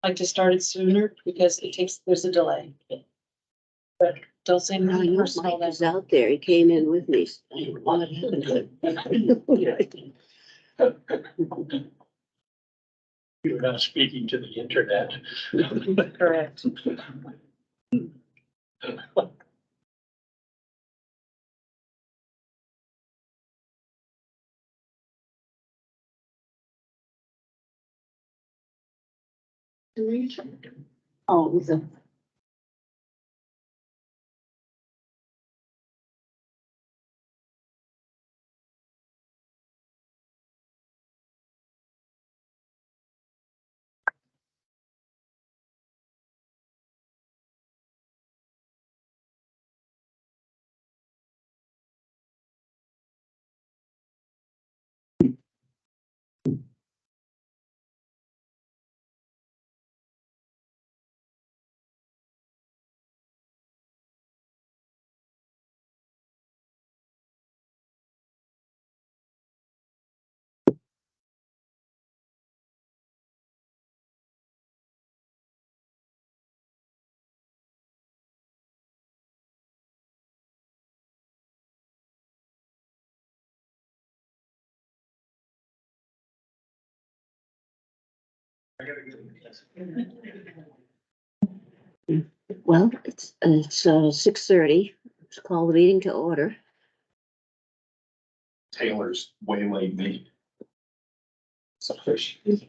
like to start it sooner because there's a delay. But don't say I anything know personal. Mike is out there. He came in with me. I don't know what happened to him. You're not speaking to the internet. Correct. Oh, it was a. Well, it's 6:30. Let's call the meeting to order. Taylor's waylaid me. So fish. You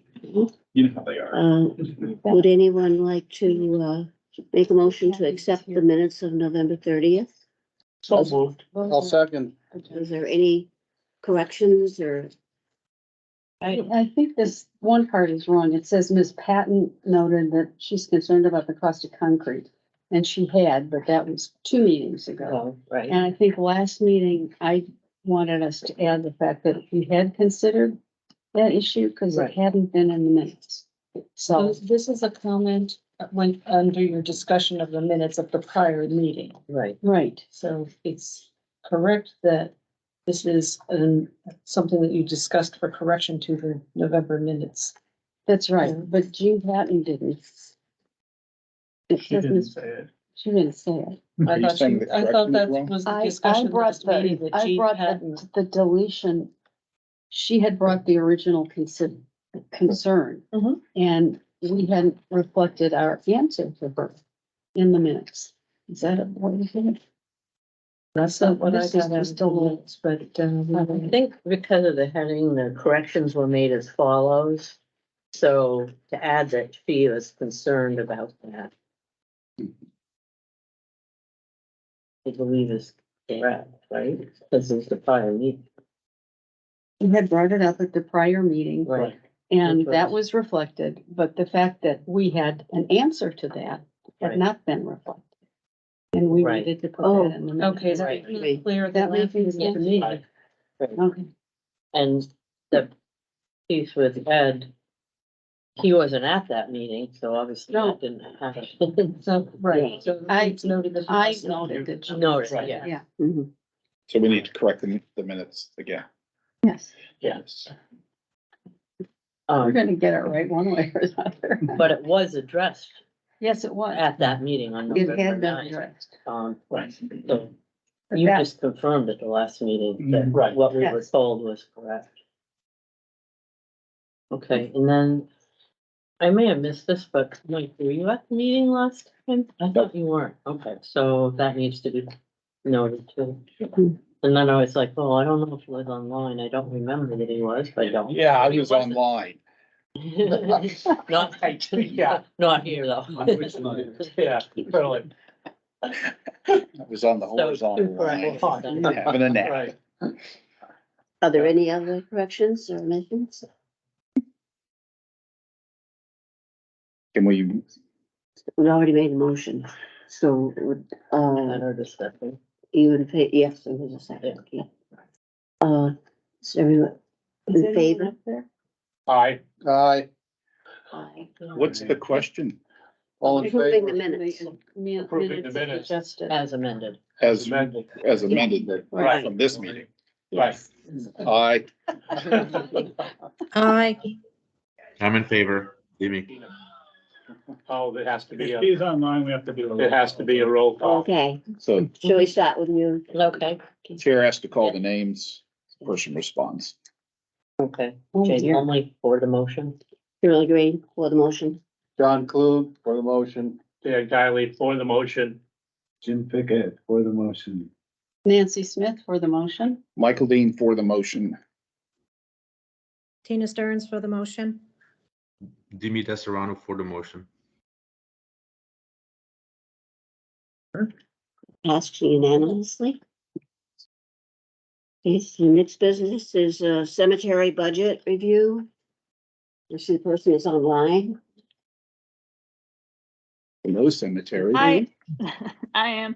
know how they are. Would anyone like to make a motion to accept the minutes of November 30th? So moved. I'll second. Is there any corrections or? I think this one part is wrong. It says Ms. Patton noted that she's concerned about the cost of concrete. And she had, but that was 2 meetings ago. Oh, right. And I think last meeting, I wanted us to add the fact that we had considered that issue because Right. it hadn't been in the minutes. So So, this is a comment when, under your discussion of the minutes of the prior meeting. Right. right, So it's correct that this is something that you discussed for correction to the November minutes. that's right. But Jean Patton didn't. It She says didn't Ms. say it. She didn't say it. Are you saying the I thought correction that is wrong? was the I discussion brought last meeting the, that I Jean brought Patton. the deletion. She had brought the original concern. Mhm. And we hadn't reflected our answer for her in the minutes. Is that what you think? That's not what I This is got out of just the a little- minutes, but, I think because of the heading, the corrections were made as follows. So to add that she was concerned about that. I believe is correct, right? This is the prior meeting. We had brought it up at the prior meeting. Right. And Which that was- was reflected, but the fact that we had an answer to that had Right. not been reflected. And we Right. needed to put Oh, that in the minutes. okay, Right. that's clear. That That makes makes sense. to me. Right. Okay, And the piece with Ed, he wasn't at that meeting, so obviously No. that didn't happen. So, right, so it's noted that. I noted that. she- Noted, yeah. Yeah, Mhm. So we need to correct the minutes again. yes, Yes. we're gonna get it right one way or another. But it was addressed Yes, it was. at that meeting on It November had been 9th. addressed. Right, so But you that- just confirmed at the last meeting that Right. what we were Yes. told was correct. Okay, and then I may have missed this, but Mike, were you at the meeting last time? I thought you weren't. Okay, so that needs to be noted too. And then I was like, oh, I don't know if he was online. I don't remember that he was, but I don't. Yeah, I was online. Not, Yeah. not here though. Yeah, totally. I was on the horizontal line, Right. having a nap. Right. Are there any other corrections or omissions? Can we, We already made a motion, so would, I heard a second. you would say, yes, there was a second, yeah. So everyone Is in anyone favor? up there? Aye. aye, Aye. what's the question? All in Approving favor? the minutes. Approving the minutes. Adjusted. As amended. As Amended. amended Right. from this meeting. Right. Aye, Aye. I'm in favor. Leave me. Oh, it has to be, If she's online, we have to do. it has to be a roll call. Okay, So shall we start with you? Okay, chair has to call the names, person responds. okay. Oh, Jane dear. Conley for the motion. Shirley Green for the motion. John Klug for the motion. Dan Kylie for the motion. Jim Pickett for the motion. Nancy Smith for the motion. Michael Dean for the motion. Tina Stearns for the motion. Dimitar Serrano for the motion. Passed unanimously. Okay, so next business is a cemetery budget review. I see the person is online. No cemetery. I am.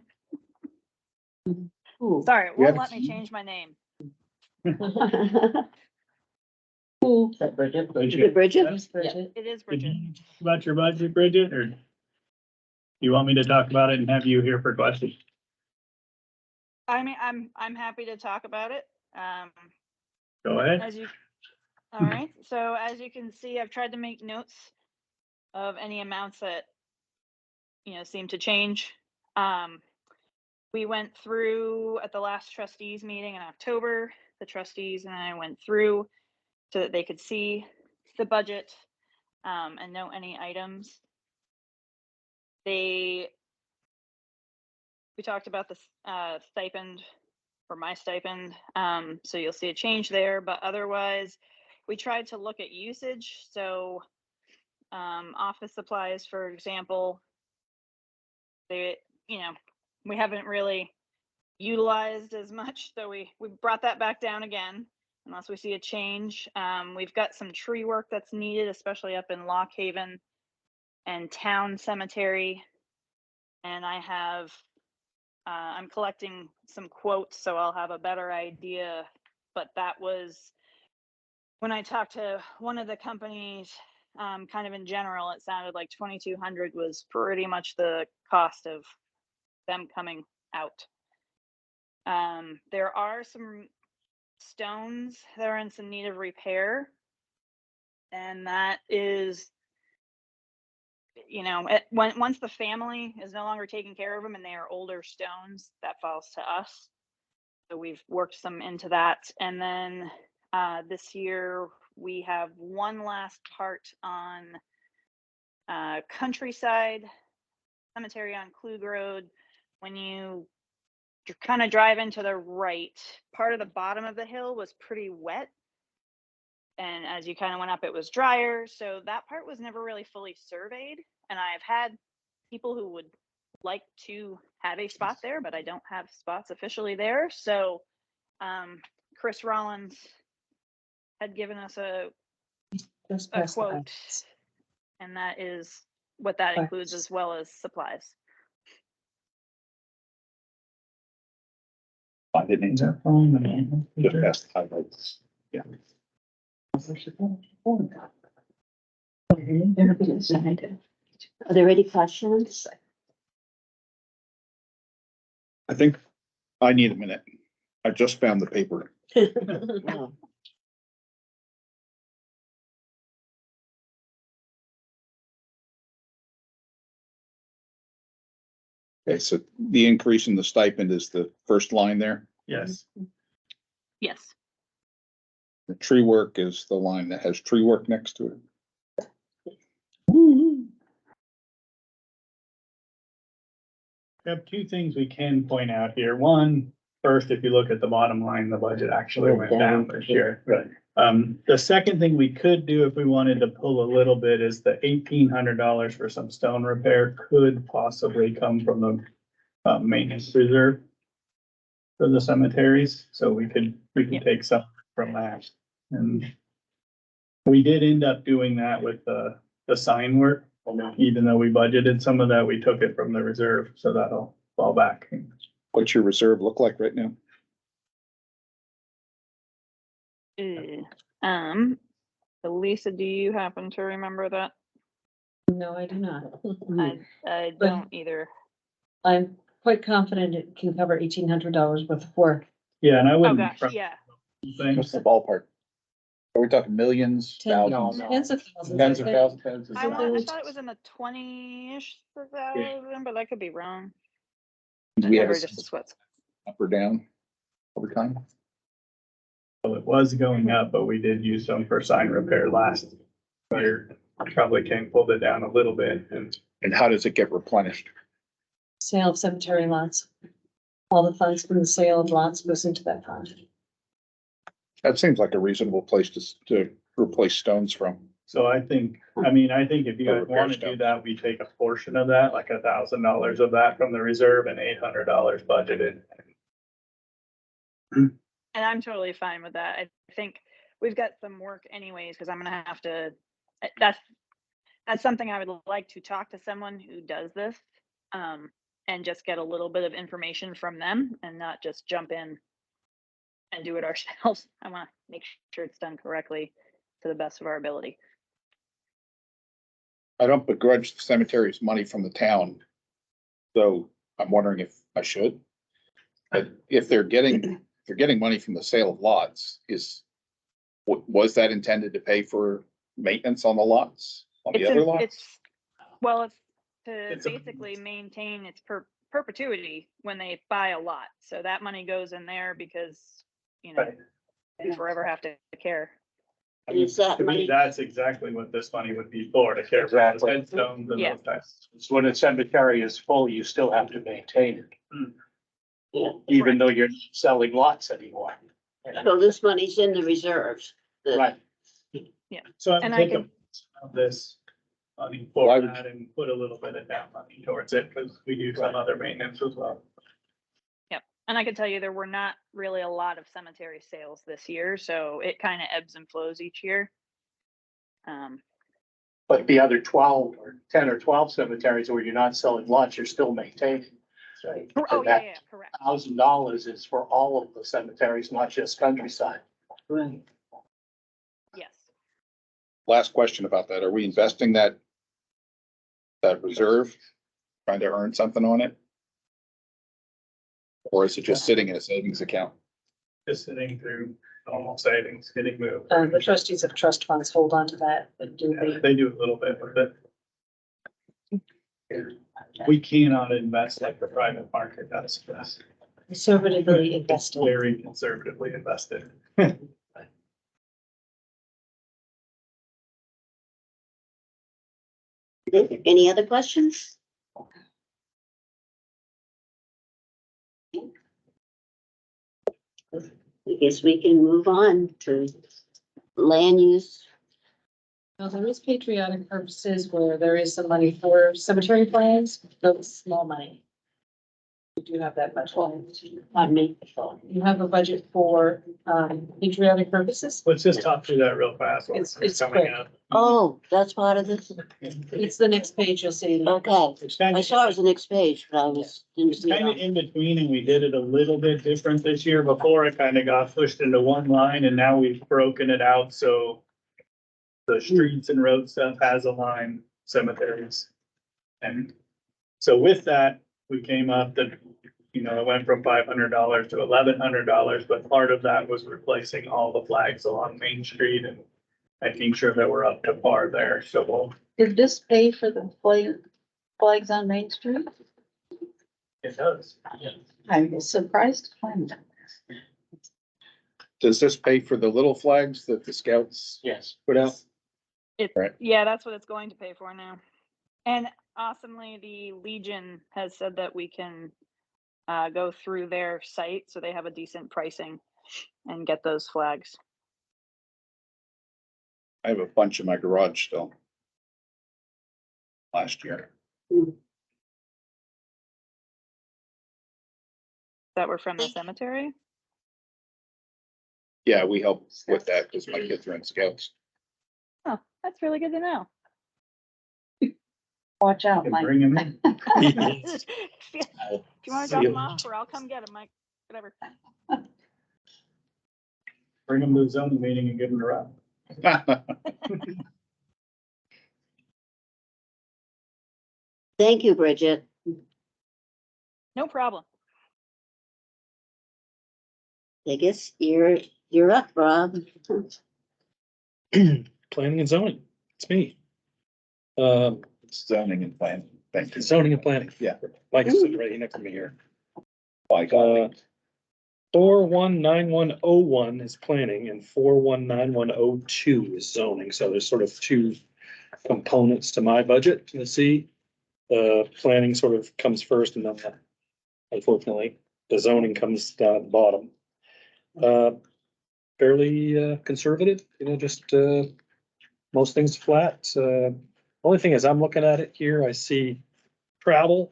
Ooh. Sorry, it You won't have- let me change my name. Who? Is that Bridget? Is it Bridget? There's Bridget. It is Did Bridget. you talk about your budget, Bridget, or you want me to talk about it and have you here for questions? I mean, I'm happy to talk about it. Go ahead. As you, all right, so as you can see, I've tried to make notes of any amounts that, seem to change. We went through at the last trustees meeting in October, the trustees and I went through so that they could see the budget, and know any items. We talked about the stipend, or my stipend, so you'll see a change there, but otherwise, we tried to look at usage, so office supplies, for example, we haven't really utilized as much, so we brought that back down again, unless we see a change. We've got some tree work that's needed, especially up in Lock Haven and Town Cemetery, and I'm collecting some quotes, so I'll have a better idea. But that was when I talked to one of the companies, kind of in general, it sounded like 2,200 was pretty much the cost of them coming out. There are some stones that are in some need of repair, and that is, once the family is no longer taking care of them and they are older stones, that falls to us. So we've worked some into that. And then this year we have one last part on Countryside Cemetery on Klug Road. When you kind of drive into the right, part of the bottom of the hill was pretty wet. And as you kind of went up, it was drier. So that part was never really fully surveyed. And I've had people who would like to have a spot there, but I don't have spots officially there. So Chris Rollins had given us a Just pass the quote, items. and that is what that Right. includes, as well as supplies. I didn't answer. Just pass the highlights. Yeah. Are there any questions? I think I need a minute. I just found the paper. No. Okay, so the increase in the stipend is the first line there. Yes. Yes. The tree work is the line that has tree work next to it. We have two things we can point out here. One, first, if you look at the bottom line, the budget actually went down this year. Right. The second thing we could do if we wanted to pull a little bit is the $1,800 for some stone repair could possibly come from the maintenance reserve for the cemeteries. So we could take some from that. And we did end up doing that with the sign work. Even though we budgeted some of that, we took it from the reserve, so that'll fall back. What's your reserve look like right now? So Lisa, do you happen to remember that? No, I do not. I But- don't either. I'm quite confident it can cover $1,800 worth of work. Yeah, and I Oh wouldn't. gosh, yeah. What's the ballpark? Are we talking millions, thousands, Tens of thousands. tens of I thousands? Tens of I thousands? thought it was in the 20-ish thousand, but I could be wrong. Do we have a Never just a sense sweat. up or down over time? So it was going up, but we did use some for sign repair last year. Probably pulled it down a little bit and And how does it get replenished? Sale of cemetery lots. All the funds from the sale of lots goes into that fund. That seems like a reasonable place to replace stones from. so I think if you guys repair want to do stuff. that, we take a portion of that, like $1,000 of that from the reserve and $800 budgeted. And I'm totally fine with that. I think we've got some work anyways, because I'm gonna have to, that's something I would like to talk to someone who does this. And just get a little bit of information from them and not just jump in and do it ourselves. I wanna make sure it's done correctly to the best of our ability. I don't begrudge the cemetery's money from the town. So I'm wondering if I should. But if they're getting money from the sale of lots, was that intended to pay for maintenance on the lots? On the other lots? Well, it's to It's a- basically maintain its perpetuity when they buy a lot. So that money goes in there because, Right. they forever have to care. I mean, Is that to me, money- that's exactly what this money would be for, to care for the Exactly. headstones and Yeah. those types. So when a cemetery is full, you still have to maintain it, Yeah, even though you're not selling lots anymore. so this money's in the reserves. The- Right. So I'm And I thinking of this money Why for would- that and put a little bit of down money towards it, because we do some other maintenance as well. And I can tell you, there were not really a lot of cemetery sales this year, so it kind of ebbs and flows each year. But the other 12 or 10 or 12 cemeteries where you're not selling lots, you're still maintaining. Right. Oh, yeah, correct. $1,000 is for all of the cemeteries, not just countryside. Right. Yes. Last question about that. Are we investing that reserve? Trying to earn something on it? Or is it just sitting in a savings account? Just sitting through normal savings, getting moved. The trustees of trust funds hold on to that, but do Yeah, they? they do a little bit with it. We cannot invest like the private market does. Yes. Conservatively invested. Very conservatively invested. Any other questions? I guess we can move on to land use. Now, there is patriotic purposes where there is some money for cemetery plans, though it's small money. We do have that budget. Pardon me. You have a budget for patriotic purposes. Let's just talk through that real fast. while It's coming quick. up. Oh, that's part of this? It's the next page, you'll see. Okay, It's kind I of, saw it was the next page, but didn't see kind of it. in between, and we did it a little bit different this year. Before it kind of got pushed into one line, and now we've broken it out, so the streets and road stuff has a line, cemeteries. And so with that, we came up that, it went from $500 to $1,100, but part of that was replacing all the flags along Main Street and making sure that we're up to par there, so Did this pay for the flags on Main Street? it does. I was surprised to find that. Does this pay for the little flags that the scouts Yes. put out? Right. Yeah, that's what it's going to pay for now. And awesomely, the Legion has said that we can go through their site, so they have a decent pricing and get those flags. I have a bunch in my garage still. Last year. That were from the cemetery. Yeah, we help with that because my kids are in scouts. Oh, that's really good to know. Watch out, Can Mike. bring 'em in. If you want to drop them off, or I'll come get them, Mike, whatever. Bring them to the zoning meeting and give them a run. Thank you, Bridget. No problem. I guess you're up, Rob. Planning and zoning, it's me. Um, Zoning and planning. Thank you. zoning and planning. Yeah. Mike is sitting right next to me here. Like, 419101 is planning and 419102 is zoning, so there's sort of two components to my budget, you see. Planning sort of comes first and then unfortunately, the zoning comes down at the bottom. Fairly conservative, just most things flat. Only thing is, I'm looking at it here, I see travel.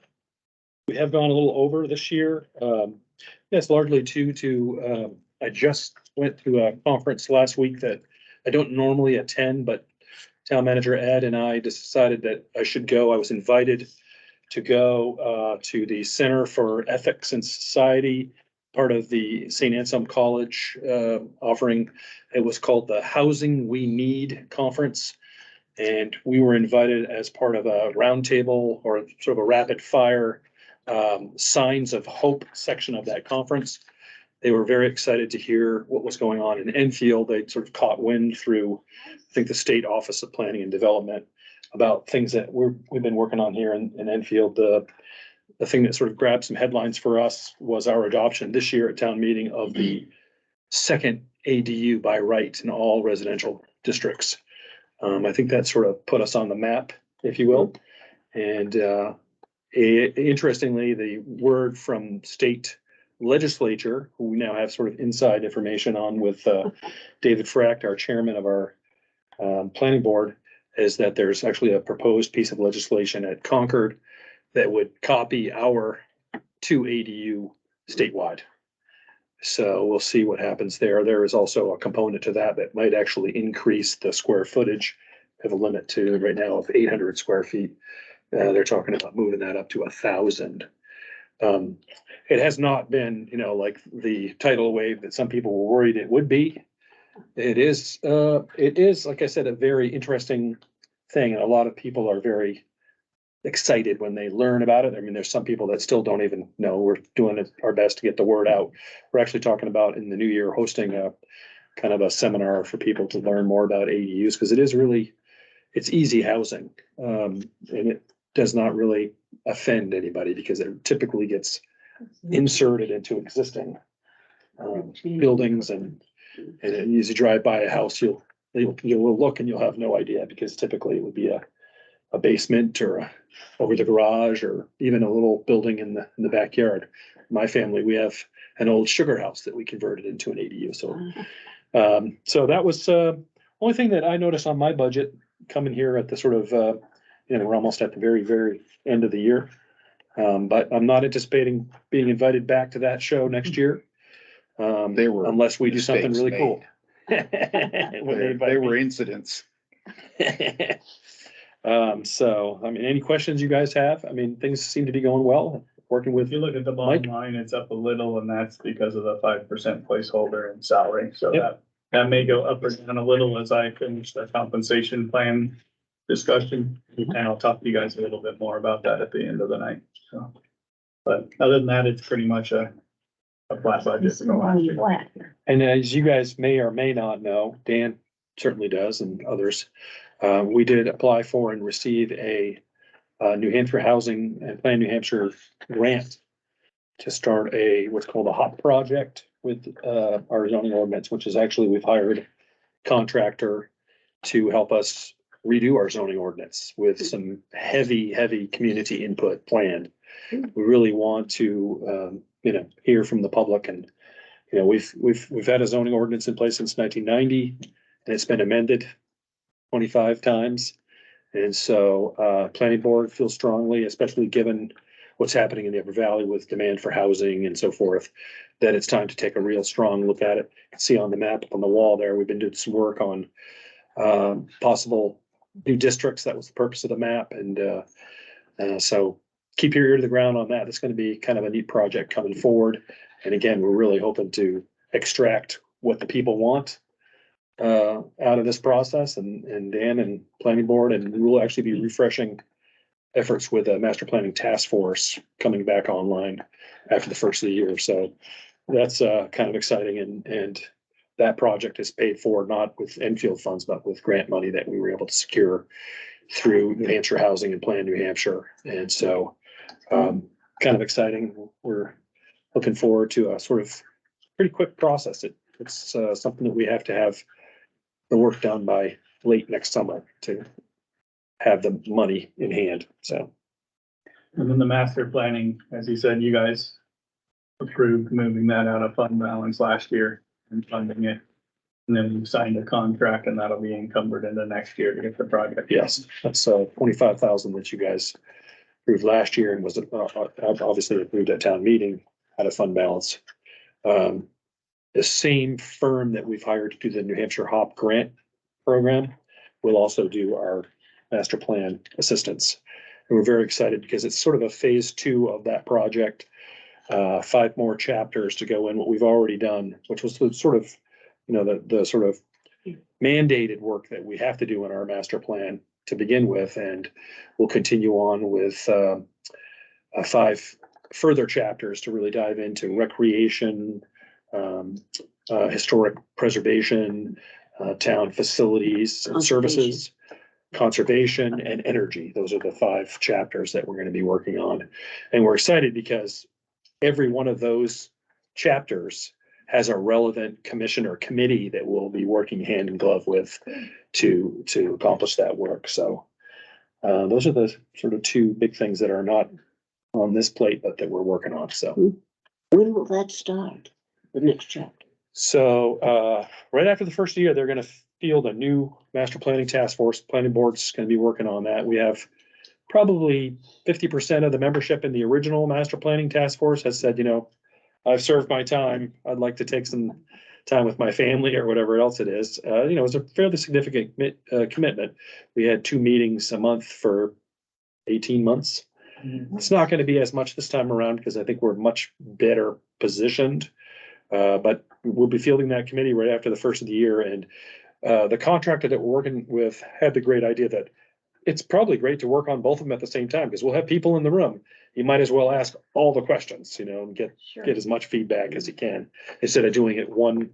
We have gone a little over this year. That's largely due to, I just went to a conference last week that I don't normally attend, but town manager Ed and I decided that I should go. I was invited to go to the Center for Ethics and Society, part of the St. Anselm College offering. It was called the Housing We Need Conference. And we were invited as part of a roundtable or sort of a rapid fire signs of hope section of that conference. They were very excited to hear what was going on in Enfield. They sort of caught wind through, I think, the State Office of Planning and Development about things that we've been working on here in Enfield. The thing that sort of grabbed some headlines for us was our adoption this year at town meeting of the second ADU by right in all residential districts. I think that sort of put us on the map, if you will. And interestingly, the word from state legislature, who we now have sort of inside information on with David Fract, our chairman of our planning board, is that there's actually a proposed piece of legislation at Concord that would copy our 2 ADU statewide. So we'll see what happens there. There is also a component to that that might actually increase the square footage of a limit to right now of 800 square feet. They're talking about moving that up to 1,000. It has not been, like the tidal wave that some people were worried it would be. It is, like I said, a very interesting thing. And a lot of people are very excited when they learn about it. I mean, there's some people that still don't even know. We're doing our best to get the word out. We're actually talking about in the new year, hosting a kind of a seminar for people to learn more about ADUs, because it is really, it's easy housing. And it does not really offend anybody because it typically gets inserted into existing buildings, and as you drive by a house, you'll look and you'll have no idea, because typically it would be a basement or over the garage, or even a little building in the backyard. My family, we have an old sugar house that we converted into an ADU. So that was only thing that I noticed on my budget coming here at the sort of we're almost at the very, very end of the year. But I'm not anticipating being invited back to that show next year. There were unless we do something mistakes really cool. There were incidents. So, I mean, any questions you guys have? I mean, things seem to be going well, working If with, you look at the bottom Mike? line, it's up a little, and that's because of the 5% placeholder in salary. So Yep. that may go up or down a little as I finish the compensation plan discussion. Mhm. And I'll talk to you guys a little bit more about that at the end of the night. So, but other than that, it's pretty much a flat budget from last year. and as you guys may or may not know, Dan certainly does, and others, we did apply for and receive a New Hampshire Housing and Plan New Hampshire grant to start what's called a HOP project with our zoning ordinance, which is actually, we've hired a contractor to help us redo our zoning ordinance with some heavy community input planned. We really want to, hear from the public, and, we've had a zoning ordinance in place since 1990, and it's been amended 25 times. And so, planning board feels strongly, especially given what's happening in the Upper Valley with demand for housing and so forth, that it's time to take a real strong look at it. You can see on the map on the wall there, we've been doing some work on possible new districts. That was the purpose of the map. And so keep your ear to the ground on that. It's going to be kind of a neat project coming forward. And again, we're really hoping to extract what the people want out of this process, and Dan and planning board, and we'll actually be refreshing efforts with a master planning task force coming back online after the first of the year. So that's kind of exciting, and that project is paid for not with Enfield funds, but with grant money that we were able to secure through New Hampshire Housing and Plan New Hampshire. And so, kind of exciting. We're looking forward to a sort of pretty quick process. It's something that we have to have the work done by late next summer to have the money in hand. So, And then the master planning, as you said, you guys approved moving that out of fund balance last year and funding it. And then you signed a contract and that'll be encumbered into next year to get the project. yes, that's 25,000 that you guys approved last year and was obviously approved at town meeting out of fund balance. The same firm that we've hired to do the New Hampshire HOP grant program will also do our master plan assistance. And we're very excited because it's sort of a phase 2 of that project. 5 more chapters to go in what we've already done, which was the sort of, the sort of mandated work that we have to do in our master plan to begin with. And we'll continue on with 5 further chapters to really dive into recreation, historic preservation, town facilities and services, conservation, and energy. Those are the 5 chapters that we're going to be working on. And we're excited because every one of those chapters has a relevant commission or committee that we'll be working hand in glove with to accomplish that work. So those are the sort of 2 big things that are not on this plate, but that we're working on. So When will that start? The next chapter? So right after the first of the year, they're going to field a new master planning task force. Planning board's going to be working on that. We have probably 50% of the membership in the original master planning task force has said, I've served my time. I'd like to take some time with my family or whatever else it is. It's a fairly significant commitment. We had 2 meetings a month for 18 months. It's not going to be as much this time around because I think we're much better positioned. But we'll be fielding that committee right after the first of the year. And the contractor that we're working with had the great idea that it's probably great to work on both of them at the same time because we'll have people in the room. You might as well ask all the questions, and get as much feedback as you can instead of doing it one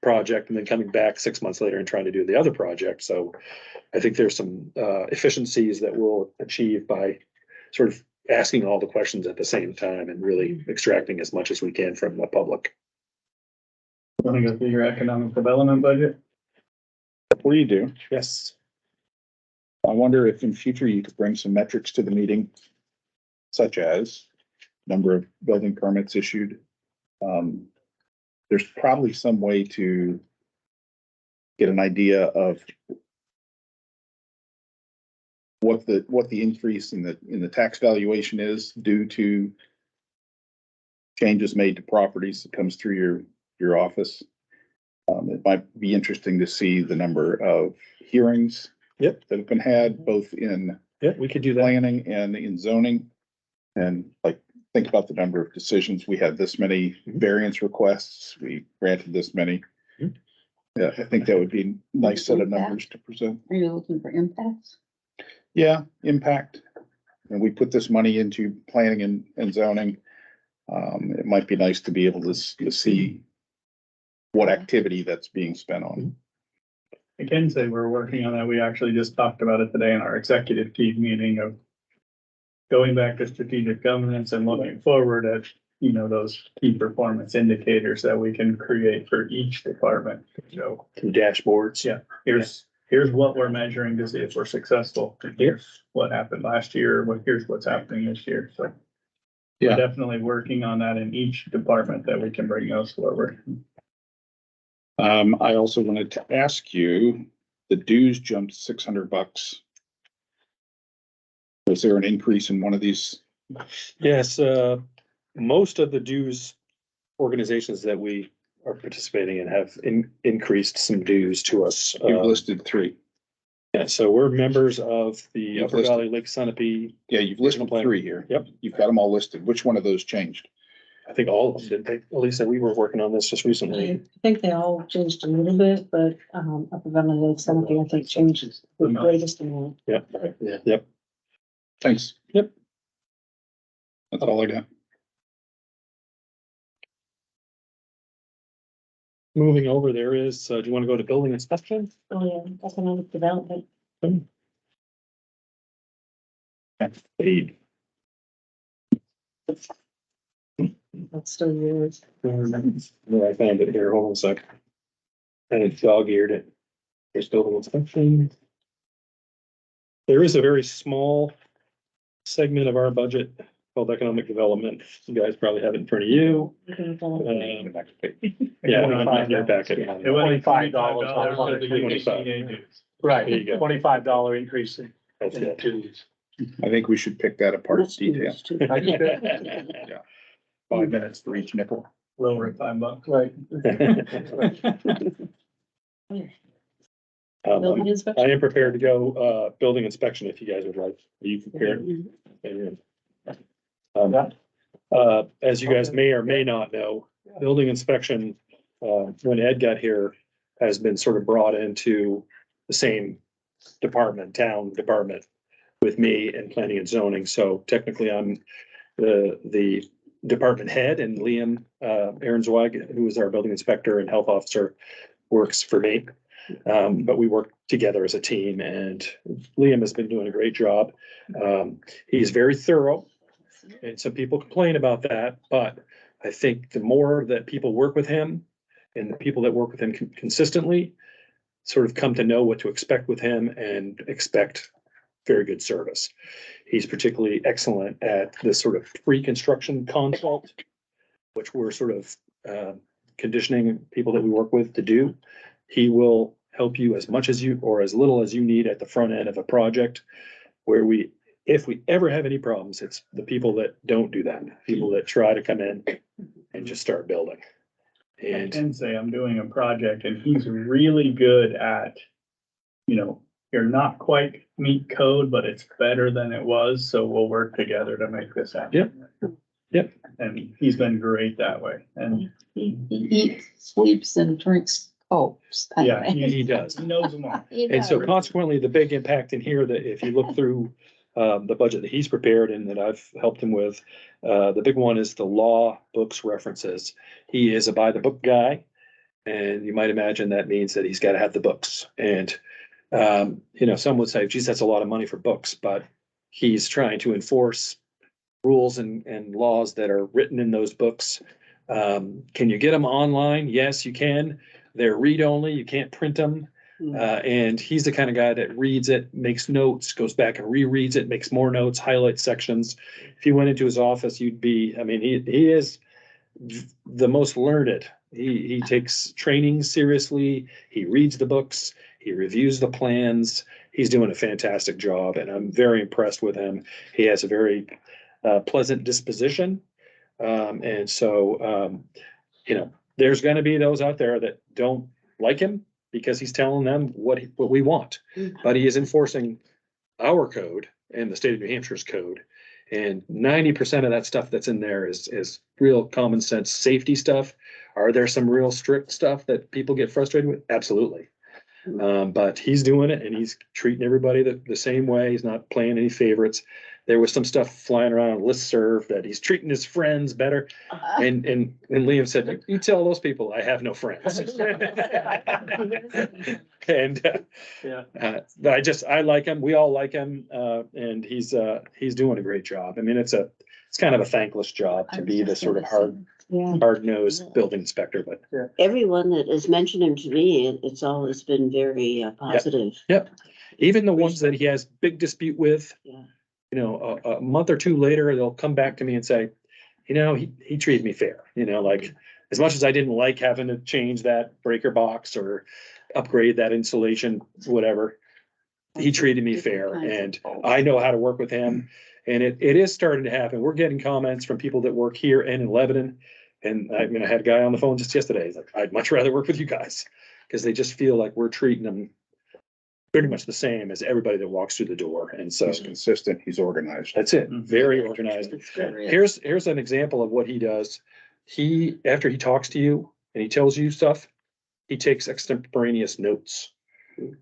project and then coming back 6 months later and trying to do the other project. So I think there's some efficiencies that we'll achieve by sort of asking all the questions at the same time and really extracting as much as we can from the public. Want to go through your economic development budget? Before you do, Yes. I wonder if in future you could bring some metrics to the meeting, such as number of building permits issued. There's probably some way to get an idea of what the increase in the tax valuation is due to changes made to properties that comes through your office. It might be interesting to see the number of hearings that have been had, both in We could do that. planning and in zoning. And think about the number of decisions. We had this many variance requests. We granted this many. Yeah, I think that would be a nice set of numbers to present. Are you looking for impacts? Yeah, impact. And we put this money into planning and zoning. It might be nice to be able to see what activity that's being spent on. I can say we're working on that. We actually just talked about it today in our executive team meeting of going back to strategic governance and looking forward at, those key performance indicators that we can create for each department. So Some dashboards. Yeah. here's what we're measuring to see if we're successful. Here's what happened last year, here's what's happening this year. So Yeah. we're definitely working on that in each department that we can bring those forward. I also wanted to ask you, the dues jumped $600. Was there an increase in one of these? Yes, most of the dues organizations that we are participating in have increased some dues to us. You've listed 3. Yeah, so we're members of the You've Upper listed- Valley Lake Sunapee. Yeah, you've listed 3 here. Yep. You've got them all listed. Which one of those changed? I think all of them did. At least we were working on this just recently. I think they all changed a little bit, but, up above the lake, something I think changes the greatest amount. Yep, yep. Thanks. Yep. That's all I got. moving over, there is, do you want to go to building inspection? Oh, yeah, economic development. Aid. That's still yours. Where I found it here, hold on a sec. And it's dog eared it. There's building inspection. There is a very small segment of our budget called economic development. You guys probably have it in front of you. Yeah, on your packet. It was $25 for the 25. USDA dues. There you go. $25 increase in That's it. dues. I think we should pick that apart in That's detail. yours too. 5 minutes for each nickel. Lower at $5. Right. Building I inspection. am prepared to go, building inspection if you guys would like. Are you prepared? As you guys may or may not know, building inspection, when Ed got here, has been sort of brought into the same department, town department with me and planning and zoning. So technically I'm the department head, and Liam, Aaronswag, who is our building inspector and health officer, works for me. But we work together as a team, and Liam has been doing a great job. He's very thorough, and some people complain about that, but I think the more that people work with him and the people that work with him consistently sort of come to know what to expect with him and expect very good service. He's particularly excellent at this sort of pre-construction consult, which we're sort of conditioning people that we work with to do. He will help you as much as you, or as little as you need at the front end of a project, where if we ever have any problems, it's the people that don't do that, people that try to come in and just start building. I And can say I'm doing a project and he's really good at, you're not quite meet code, but it's better than it was, so we'll work together to make this happen. Yep. And he's been great that way, and He eats, sleeps and drinks Cokes. yeah, he does. he knows them all. And so consequently, the big impact in here, that if you look through the budget that he's prepared and that I've helped him with, the big one is the law books references. He is a by the book guy, and you might imagine that means that he's got to have the books. And some would say, geez, that's a lot of money for books, but he's trying to enforce rules and laws that are written in those books. Can you get them online? Yes, you can. They're read only. You can't print them. And he's the kind of guy that reads it, makes notes, goes back and rereads it, makes more notes, highlights sections. If you went into his office, he is the most learned. He takes training seriously. He reads the books. He reviews the plans. He's doing a fantastic job, and I'm very impressed with him. He has a very pleasant disposition. And so, there's going to be those out there that don't like him because he's telling them what we want, but he is enforcing our code and the state of New Hampshire's code. And 90% of that stuff that's in there is real common sense safety stuff. Are there some real strict stuff that people get frustrated with? Absolutely. But he's doing it, and he's treating everybody the same way. He's not playing any favorites. There was some stuff flying around on listserv that he's treating his friends better. And Liam said, you tell those people I have no friends. And but I like him. We all like him. And he's doing a great job. I mean, it's kind of a thankless job to be the sort of hard-nosed building inspector, but Everyone that has mentioned him to me, it's always been very positive. Yep. Even the ones that he has big dispute with, Yeah. A month or two later, they'll come back to me and say, he treated me fair, like as much as I didn't like having to change that breaker box or upgrade that insulation, whatever, he treated me fair, and I know how to work with him. And it is starting to happen. We're getting comments from people that work here and in Lebanon. And I had a guy on the phone just yesterday. He's like, I'd much rather work with you guys, because they just feel like we're treating them pretty much the same as everybody that walks through the door. And so He's consistent, he's organized. that's it. Very organized. Here's an example of what he does. After he talks to you and he tells you stuff, he takes extemporaneous notes.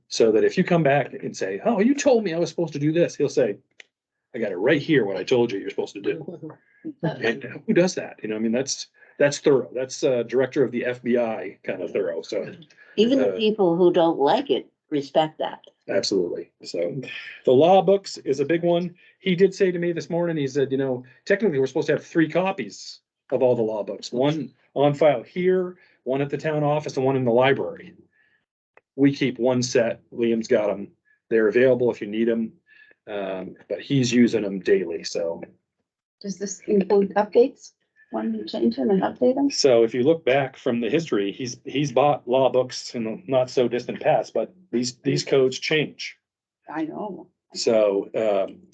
So that if you come back and say, oh, you told me I was supposed to do this, he'll say, I got it right here, what I told you you're supposed to do. And who does that? That's thorough. That's director of the FBI kind of thorough. So Even the Uh, people who don't like it respect that. absolutely. So the law books is a big one. He did say to me this morning, he said, technically we're supposed to have 3 copies of all the law books, one on file here, one at the town office, and one in the library. We keep one set. Liam's got them. They're available if you need them. But he's using them daily. So, Does this include updates? When you change them and update them? so if you look back from the history, he's bought law books in the not so distant past, but these codes change. I know. So,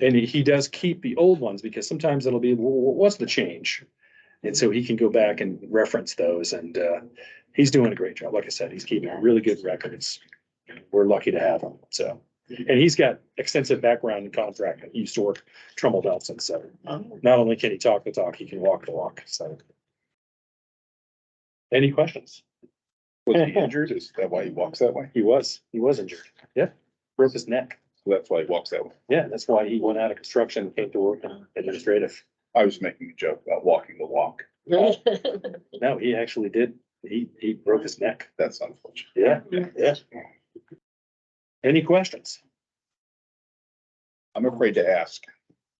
and he does keep the old ones because sometimes it'll be, what's the change? And so he can go back and reference those and, he's doing a great job. Like I said, he's keeping really good records. We're lucky to have him. So, and he's got extensive background in contracting. He used to work Trumbull Nelson. So not only can he talk the talk, he can walk the walk. So. Any questions? Was he injured? Is that why he walks that way? He was injured. Yeah. Broke his neck. So that's why he walks that way. Yeah, that's why he went out of construction and came to work in administrative. I was making a joke about walking the walk. No, he actually did. He broke his neck. That's unfortunate. Yeah. Any questions? I'm afraid to ask.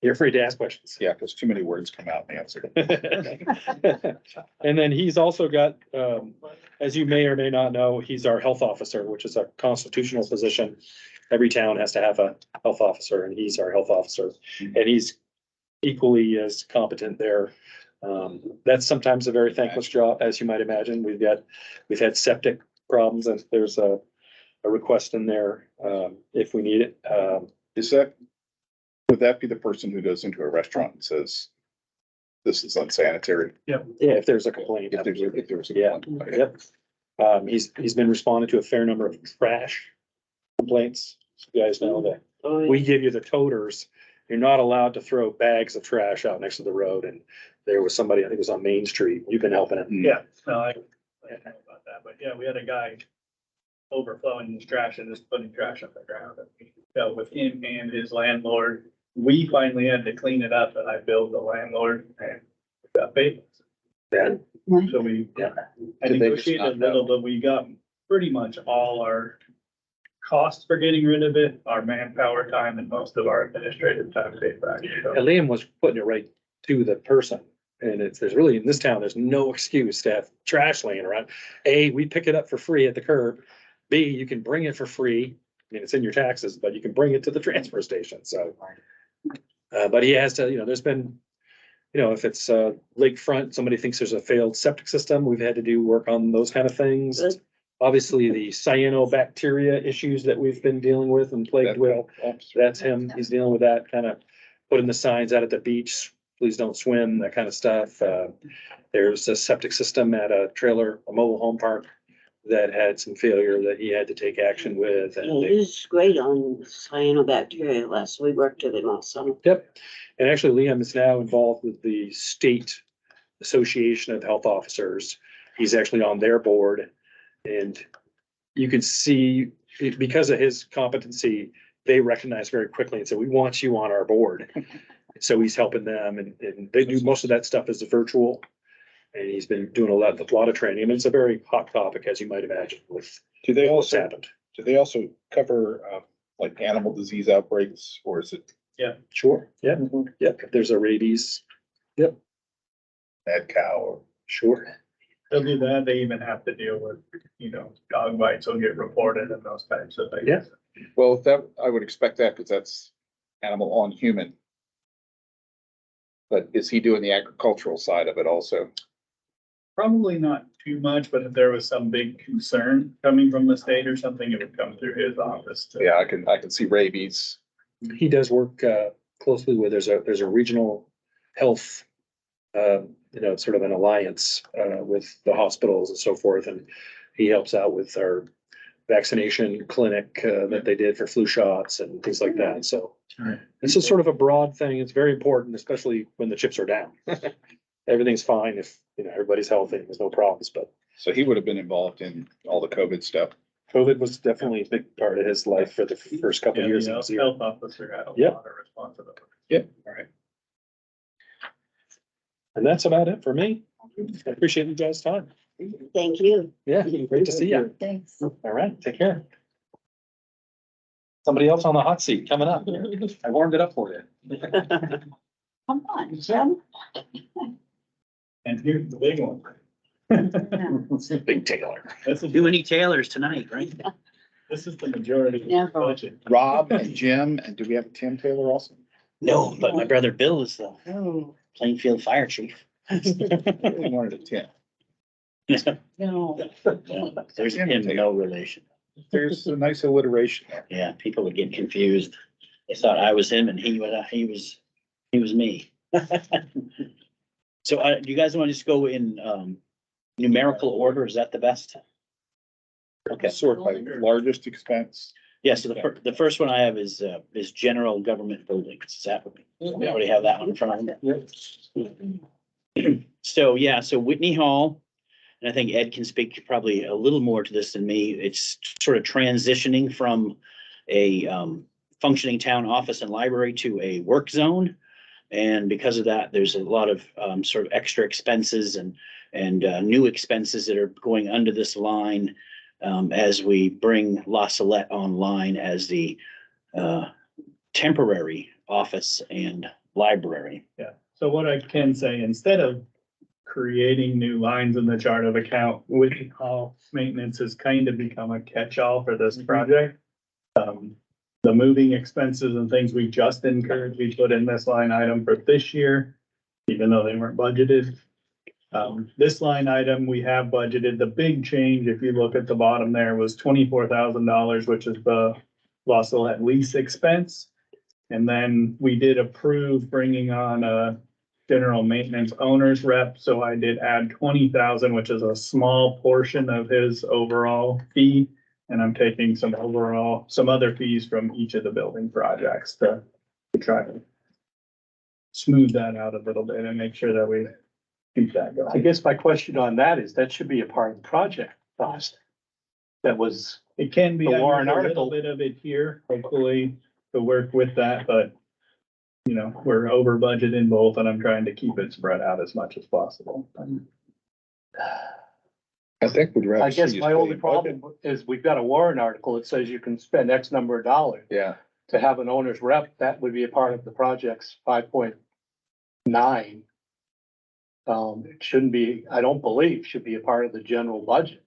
You're afraid to ask questions. Yeah, because too many words come out and answer. And then he's also got, as you may or may not know, he's our health officer, which is a constitutional position. Every town has to have a health officer and he's our health officer. And he's equally as competent there. That's sometimes a very thankless job, as you might imagine. We've had septic problems and there's a request in there, if we need it. Would that be the person who goes into a restaurant and says, this is unsanitary? Yeah, if there's a complaint. If there's a Yeah, complaint, okay. yep. He's been responding to a fair number of trash complaints. You guys know that we give you the toters. You're not allowed to throw bags of trash out next to the road. And there was somebody, I think it was on Main Street. You've been helping it. Yeah, no, I don't know about that, but yeah, we had a guy overflowing his trash and just putting trash on the ground. And we dealt with him and his landlord. We finally had to clean it up and I billed the landlord and got paid. Yeah. So we, Yeah. I Did they just negotiated a not know? little, but we got pretty much all our costs for getting rid of it, our manpower time and most of our administrative time paid back. So, And Liam was putting it right to the person. And there's really, in this town, there's no excuse to have trash laying around. A, we pick it up for free at the curb. B, you can bring it for free. I mean, it's in your taxes, but you can bring it to the transfer station. So. But he has to, there's been, if it's lakefront, somebody thinks there's a failed septic system, we've had to do work on those kind of things. Good. Obviously, the cyanobacteria issues that we've been dealing with and plagued with, that's him. He's dealing with that, kind of putting the signs out at the beach, please don't swim, that kind of stuff. There's a septic system at a mobile home park that had some failure that he had to take action with. And they- He's great on cyanobacteria last. We worked with him last summer. Yep. And actually Liam is now involved with the State Association of Health Officers. He's actually on their board. And you can see, because of his competency, they recognize very quickly and say, we want you on our board. So he's helping them and they do most of that stuff as a virtual. And he's been doing a lot of training. And it's a very hot topic, as you might imagine, with Do they what's also, happened. do they also cover, like animal disease outbreaks or is it Sure. Yeah. Yep. If there's a rabies. Yep. mad cow or? Sure. they'll do that. They even have to deal with, dog bites will get reported and those types of things. Yeah. Well, I would expect that because that's animal on human. But is he doing the agricultural side of it also? Probably not too much, but if there was some big concern coming from the state or something, it would come through his office. Yeah, I can see rabies. He does work closely with, there's a regional health, sort of an alliance with the hospitals and so forth. And he helps out with our vaccination clinic that they did for flu shots and things like that. So this is sort of a broad thing. It's very important, especially when the chips are down. Everything's fine if, everybody's healthy, there's no problems, but So he would have been involved in all the COVID stuff. COVID was definitely a big part of his life for the first couple of Yeah, years. the he was here. health officer had a Yep. lot of responsibility. Yep. All right. And that's about it for me. I appreciate you guys' time. Thank you. Yeah, great to see you. Thanks. All right, take care. Somebody else on the hot seat coming up. I warmed it up for you. Come on, Jim. And here's the big one. Big Taylor. This is, Too many Taylors tonight, right? this is the majority of the Never. budget. Rob and Jim, and do we have Tim Taylor also? No, but my brother Bill is the Oh, Plainfield Fire Chief. I really wanted a Tim. no. There's him, no relation. There's a nice alliteration there. Yeah, people would get confused. They thought I was him and he was me. So, do you guys want to just go in, numerical order? Is that the best? Okay. Sort by largest expense. Yeah, so the first one I have is general government buildings. Is that, we already have that one in front of me. So, yeah, so Whitney Hall, and I think Ed can speak probably a little more to this than me. It's sort of transitioning from a functioning town office and library to a work zone. And because of that, there's a lot of sort of extra expenses and new expenses that are going under this line as we bring La Salette online as the temporary office and library. Yeah, so what I can say, instead of creating new lines in the chart of account, Whitney Hall maintenance has kind of become a catch-all for this project. The moving expenses and things we just incurred, we put in this line item for this year, even though they weren't budgeted. This line item, we have budgeted. The big change, if you look at the bottom there, was $24,000, which is the La Salette lease expense. And then we did approve bringing on a general maintenance owner's rep, so I did add 20,000, which is a small portion of his overall fee. And I'm taking some other fees from each of the building projects to try to smooth that out a little bit and make sure that we keep that I going. guess my question on that is, that should be a part of the project cost. That was, It can be, The I Warren use a article. little bit of it here, hopefully to work with that, but you know, we're over budget in both and I'm trying to keep it spread out as much as possible. I think we'd rather. I guess see you my stay only in budget. problem is we've got a warrant article that says you can spend X number of dollars. Yeah, To have an owner's rep, that would be a part of the project's 5.9. It shouldn't be, I don't believe, should be a part of the general budget.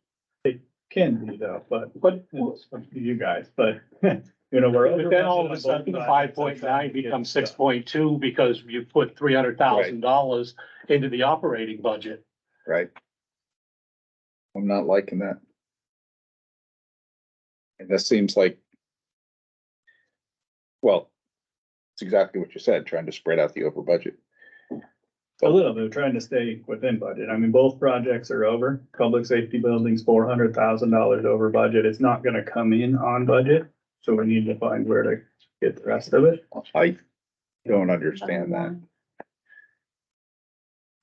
Can be though, but it's up to you guys, but you know, we're. over But then all of a budget on sudden, the both five sides. point nine becomes 6.2 because you put $300,000 into the operating budget. right. I'm not liking that. And this seems like. Well, it's exactly what you said, trying to spread out the over budget. A little bit, trying to stay within budget. I mean, both projects are over. Public safety buildings, $400,000 over budget. It's not gonna come in on budget. So we need to find where to get the rest of it. I don't understand that.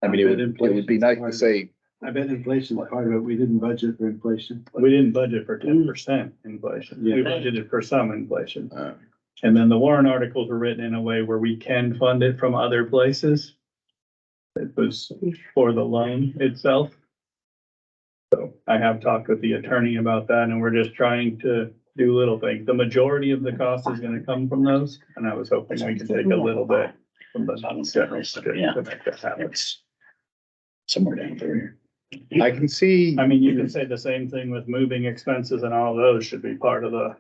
I mean, it would be nice to say, I bet inflation is part of it. We didn't budget for inflation. We didn't budget for 10% inflation. We Yeah. budgeted for some inflation. uh, And then the warrant articles were written in a way where we can fund it from other places. It was for the loan itself. So I have talked with the attorney about that and we're just trying to do little things. The majority of the cost is gonna come from those. And I was hoping we could take a little bit from the general budget to make that happen. It's somewhere down there. I can see. I mean, you can say the same thing with moving expenses and all those should be part of the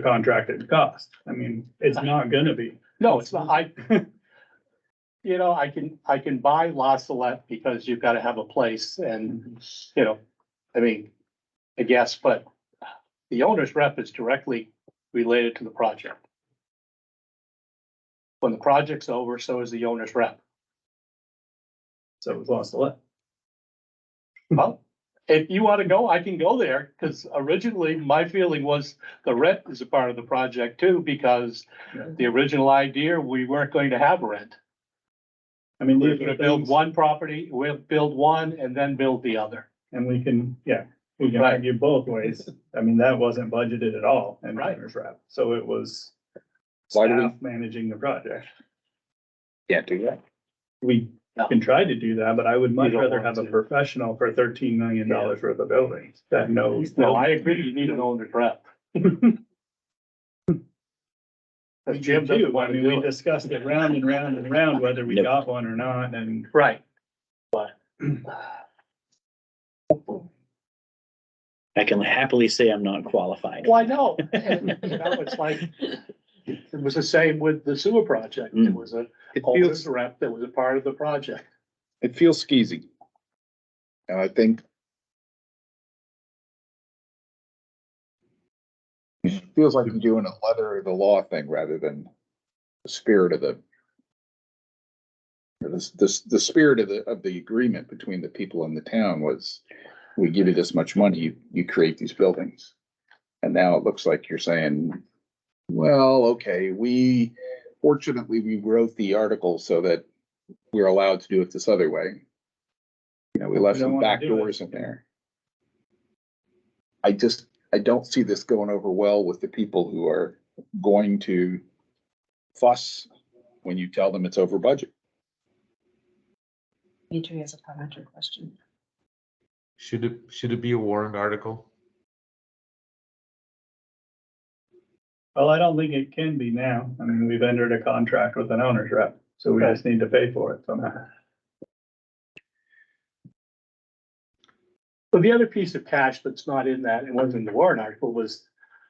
contracted cost. I mean, it's not gonna be. No, it's not, you know, I can buy La Salette because you've got to have a place and, you know, I mean, I guess, but the owner's rep is directly related to the project. When the project's over, so is the owner's rep. So it was lost a lot. Well, if you want to go, I can go there, because originally my feeling was the rent is a part of the project too, because the original idea, we weren't going to have rent. I mean, We were these gonna are build things, one property, we'll build one and then build the other. and we can Right. argue both ways. I mean, that wasn't budgeted at all in Right. owner's rep, so it was Why do we- staff managing the project. Can't do that. We can try to do that, but I would much You don't rather want have a to. professional for $13 million worth of buildings that knows. No, I agree, you need an owner's rep. We Jim do, doesn't I want to mean, we do it. discussed it round and round and round, whether we Yep. got one or not, and Right. But. I can happily say I'm not qualified. Well, I know, and, you know, it's like, it was the same with the sewer project, it was a It owner's feels, rep that was a part of the project. it feels skeezy. And I think it feels like you're doing a letter of the law thing rather than the spirit of the the spirit of the agreement between the people in the town was, we give you this much money, you create these buildings. And now it looks like you're saying, well, okay, fortunately, we wrote the article so that we're allowed to do it this other way. You know, we left We don't some wanna back do it. doors in there. I don't see this going over well with the people who are going to fuss when you tell them it's over budget. Adrian has a parliamentary question. Should it be a warrant article? well, I don't think it can be now. I mean, we've entered a contract with an owner's rep, so we just need to pay for it somehow. But the other piece of cash that's not in that, it wasn't in the warrant article, was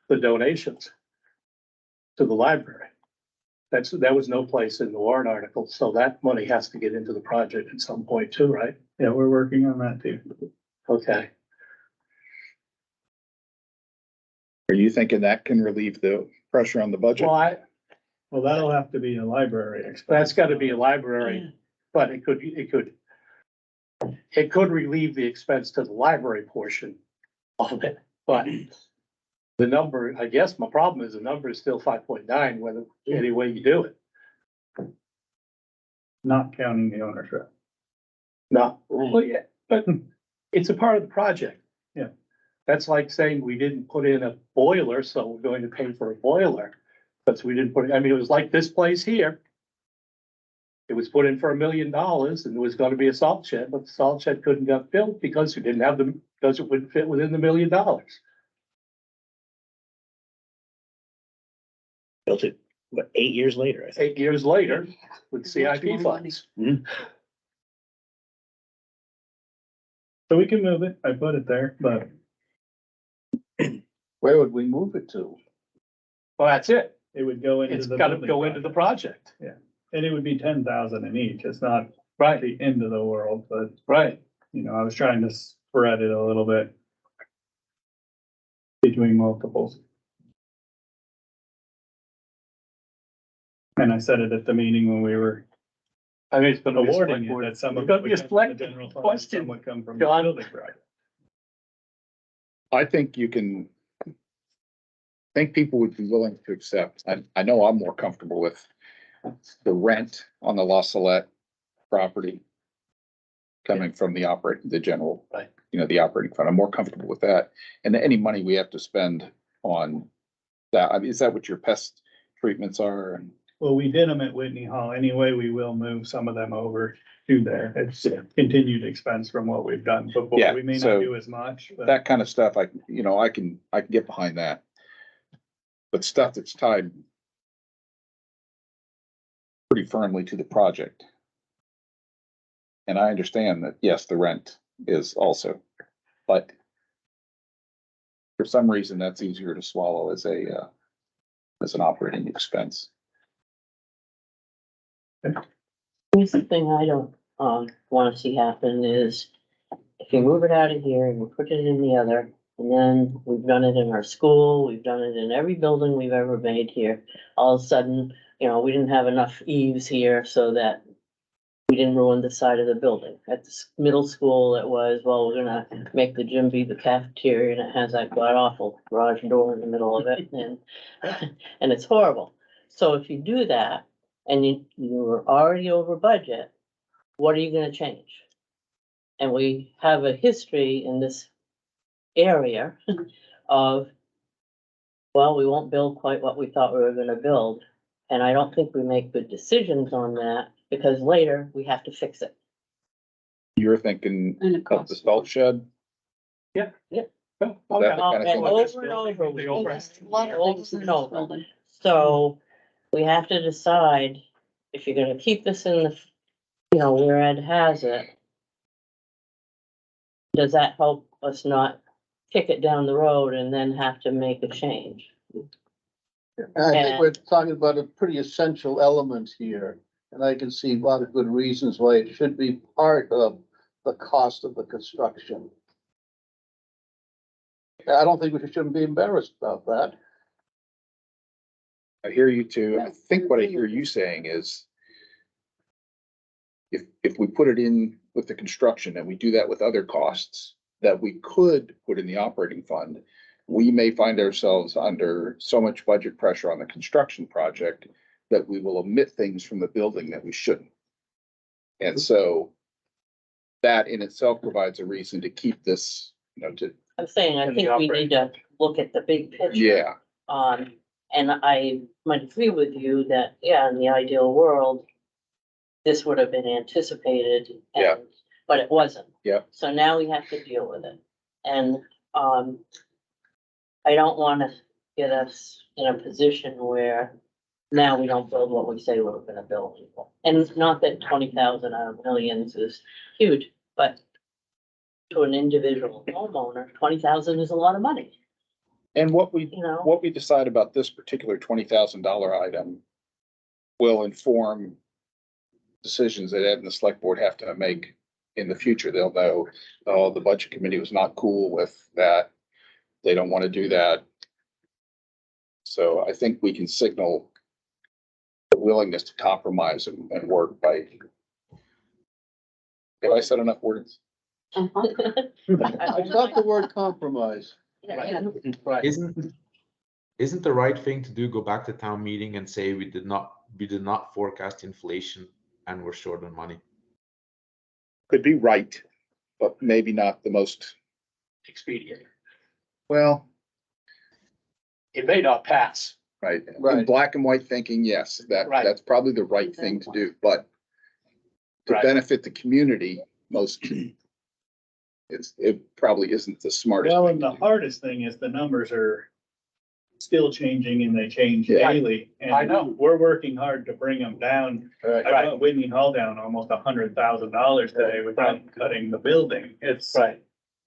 the donations to the library. That was no place in the warrant article, so that money has to get into the project at some point too, right? Yeah, we're working on that too. Okay. Are you thinking that can relieve the pressure on the budget? Well, Well, that'll have to be a library expense. that's gotta be a library, but it could relieve the expense to the library portion of it, but the number, I guess my problem is the number is still 5.9, whether, any way you do it. Not counting the owner's rep. No, Right. well, yeah, but it's a part of the project. Yeah. That's like saying we didn't put in a boiler, so we're going to pay for a boiler. But we didn't put, I mean, it was like this place here. It was put in for $1 million and there was gonna be a salt shed, but the salt shed couldn't get built because we didn't have because it wouldn't fit within the $1 million. Built it, 8 years later, I think. 8 years later, with Much more CIP money. funds. So we can move it. I put it there, but Where would we move it to? Well, that's it. it would go into It's the. gotta building go into the project. project. And it would be 10,000 in each. It's not Right, the end of the world, but right. you know, I was trying to spread it a little bit between multiples. And I said it at the meeting when we were I mean, it's gonna be a awarding select it, board. that some of It's it gonna would be a come from the select general fund, and question, some would come from the John. building project. I think people would be willing to accept. I know I'm more comfortable with the rent on the La Salette property coming from the general, Right. you know, the operating fund. I'm more comfortable with that. And any money we have to spend on that, I mean, is that what your pest treatments are? And Well, we did them at Whitney Hall anyway. We will move some of them over to there. It's continued expense from what we've done before. Yeah, We may so not do as much, but that kind of stuff, I can get behind that. But stuff that's tied pretty firmly to the project. And I understand that, yes, the rent is also, but for some reason, that's easier to swallow as an operating expense. Here's the thing I don't, wanna see happen is if you move it out of here and we put it in the other, and then we've done it in our school, we've done it in every building we've ever made here. All of a sudden, you know, we didn't have enough eaves here so that we didn't ruin the side of the building. At the middle school, it was, well, we're gonna make the gym be the cafeteria, and it has that god awful garage door in the middle of it, and, and it's horrible. So if you do that, and you're already over budget, what are you gonna change? And we have a history in this area of, well, we won't build quite what we thought we were gonna build. And I don't think we make good decisions on that, because later we have to fix it. You're thinking And it of the costs. salt shed? Yeah. Yep. Well, Is that the okay. kind of And thing that- over and over, The we over- A lot of over things in and this over. building. So we have to decide if you're gonna keep this in the, where Ed has it. Does that help us not kick it down the road and then have to make a change? I think And- we're talking about a pretty essential element here, and I can see a lot of good reasons why it should be part of the cost of the construction. I don't think we shouldn't be embarrassed about that. I hear you too. I think what I hear you saying is if we put it in with the construction and we do that with other costs that we could put in the operating fund, we may find ourselves under so much budget pressure on the construction project that we will omit things from the building that we shouldn't. And so that in itself provides a reason to keep this, I'm saying, I And the think we need to look at the big picture. yeah, And I might agree with you that, yeah, in the ideal world, this would have been anticipated. Yeah. But it wasn't. Yeah. So now we have to deal with it. And, I don't wanna get us in a position where now we don't build what we say we're gonna build. And it's not that 20,000 out of millions is huge, but to an individual homeowner, 20,000 is a lot of money, and what we you know? what we decide about this particular $20,000 item will inform decisions that Ed and the select board have to make in the future. They'll know, oh, the budget committee was not cool with that. They don't want to do that. So I think we can signal the willingness to compromise and work by. Have I said enough words? I thought the word compromise. Yeah. Isn't the right thing to do go back to town meeting and say we did not forecast inflation and we're short on money? Could be right, but maybe not the most, Expedient. well, It may not pass. right. In Right. black and white thinking, yes, Right. that's probably the right thing to do, but to Right. benefit the community, it probably isn't the smartest. Well, and the hardest thing is the numbers are still changing and they change Yeah. daily. And I know. we're working hard to bring them down. I brought Whitney Hall down almost $100,000 today without cutting the building. It's, I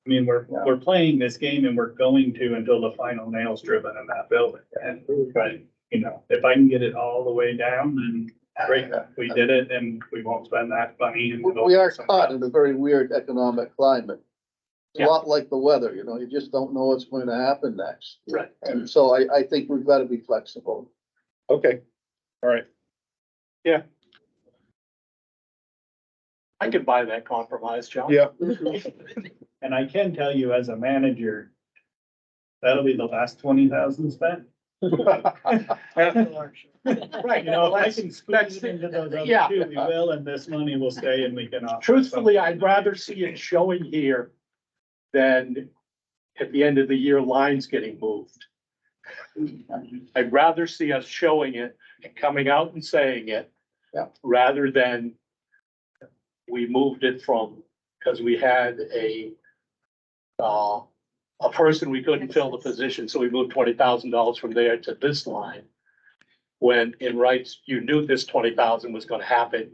mean, we're playing this game and we're going to until the final nail's driven in that building. And, if I can get it all the way down, then great, we did it and we won't spend that money. and we'll go We are somewhere caught else. in a very weird economic climate. It's a Yeah. lot like the weather, you just don't know what's going to happen next. Right. And so I think we've got to be flexible. Okay, all right. I could buy that compromise, John. Yeah. And I can tell you as a manager, that'll be the last 20,000 spent. Right, If I can squeeze it into those yeah. other two, we will, and this money will stay and we can. offset Truthfully, some. I'd rather see it showing here than at the end of the year, lines getting moved. I'd rather see us showing it and coming out and saying it. Yeah. Rather than we moved it from, because we had a person we couldn't fill the position, so we moved $20,000 from there to this line. When in rights, you knew this 20,000 was gonna happen,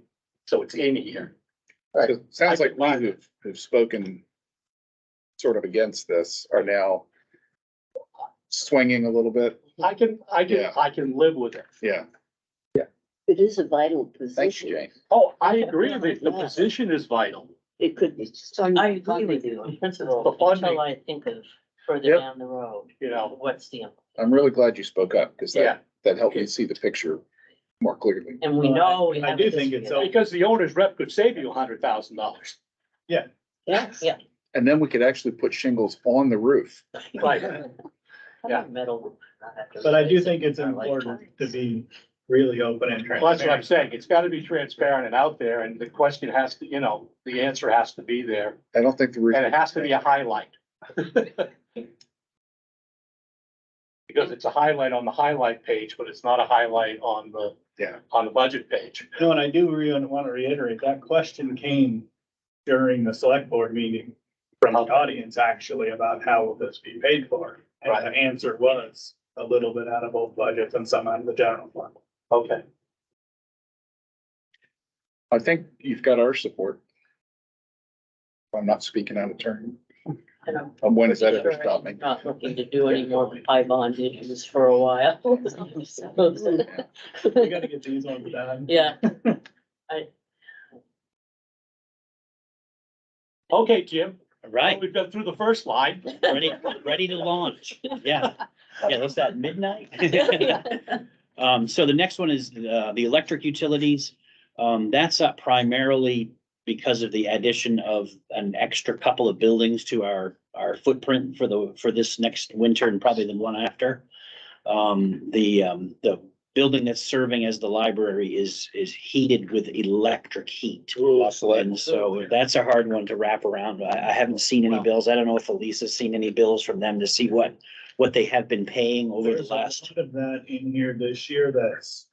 so it's in here. Right. So it sounds like we who've spoken sort of against this are now swinging a little bit. I can live with it. Yeah, It is a vital thanks, position. Jane. Oh, I agree with you. The position is vital. It could be. I agree with you in principle, The funding. until I think of further Yep. down the road, You know. what's the, I'm really glad you spoke up because Yeah. that helped me see the picture more clearly. and we know we I have. do a think history it's of that. Because the owner's rep could save you $100,000. Yeah, yeah. And then we could actually put shingles on the roof. Right. How Yeah. about metal? Not have to But I do replace think it it's in our important to lifetime. be really open and Well, that's what I'm transparent. saying. It's gotta be transparent and out there, and the question has to, the answer has to be there, I don't think the roof. and it has to be a highlight. Because it's a highlight on the highlight page, but it's not a highlight on the, on the budget page. No, and I do want to reiterate, that question came during the select board meeting from the audience actually about how will this be paid for? And the answer was a little bit out of both budgets and some out of the general fund. Okay. I think you've got our support. I'm not speaking out of turn. I don't- When does that ever Sure, stop me? I'm Not looking to do any more high bond issues for a while. We gotta get these ones done. Yeah, Okay, Jim, Right, we've got through the first line. ready to launch. Yeah, yeah, that's that midnight. So the next one is, the electric utilities. That's up primarily because of the addition of an extra couple of buildings to our footprint for this next winter and probably the one after. The building that's serving as the library is heated with electric heat. And so that's a hard one to wrap around. I haven't seen any bills. I don't know if Elisa's seen any bills from them to see what they have been paying over the There's a last. lot of that in here this year that's.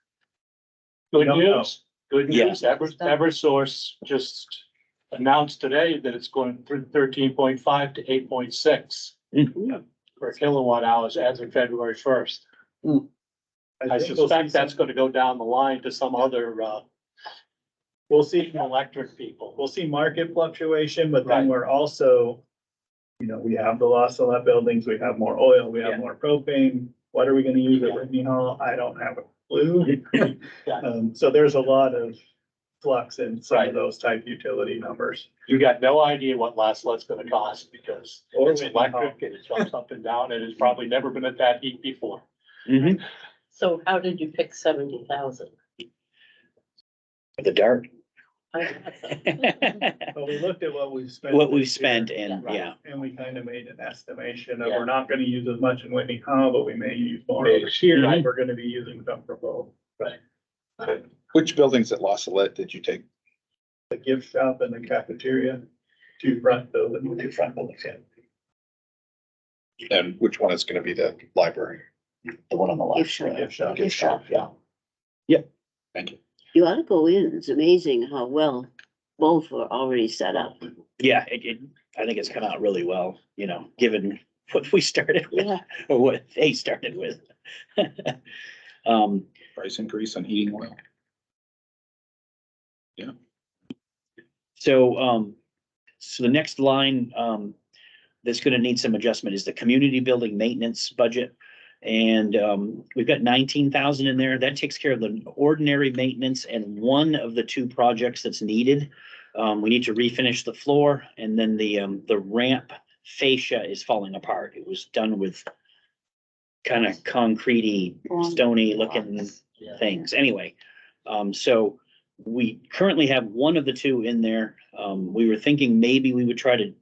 Good don't know. news, good Yeah. news. Eversource just announced today that it's going from 13.5 to 8.6 per kilowatt hours as of February 1st. I think we'll suspect see that's gonna go down the line to some other, We'll see, electric people. we'll see market fluctuation, but Right. then we're also, we have the loss of that buildings, we have more oil, we Yeah. have more propane. What are we gonna use at Whitney Hall? I don't have a clue. So there's a lot of flux in some Right. of those type utility numbers. You got no idea what last light's gonna cost because Or it's Whitney electric and it jumps up and down and it's probably never been at that heat before. Mhm. so how did you pick 70,000? The dart. But we looked at what we've spent. What we've this year, spent and, yeah, And we kind of made an estimation of, Yeah. we're not gonna use as much in Whitney Hall, but we may use more Maybe. over here. Right. We're gonna be using some for both. Which buildings at La Salette did you take? The gift shop and the cafeteria, two front buildings. Yeah. And which one is gonna be the library? the one on the left. Gift shop. Gift shop. Gift shop. Yeah. Thank you. You ought to go in. It's amazing how well both were already set up. Yeah, I think it's come out really well, given what we started with, Yeah. or what they started with. Price increase on heating oil. So the next line, that's gonna need some adjustment is the community building maintenance budget. And, we've got 19,000 in there. That takes care of the ordinary maintenance and one of the two projects that's needed. We need to refinish the floor and then the ramp fascia is falling apart. It was done with kind of concrete-y, stony looking things. Anyway, so we currently have one of the two in there. We were thinking maybe we would try to,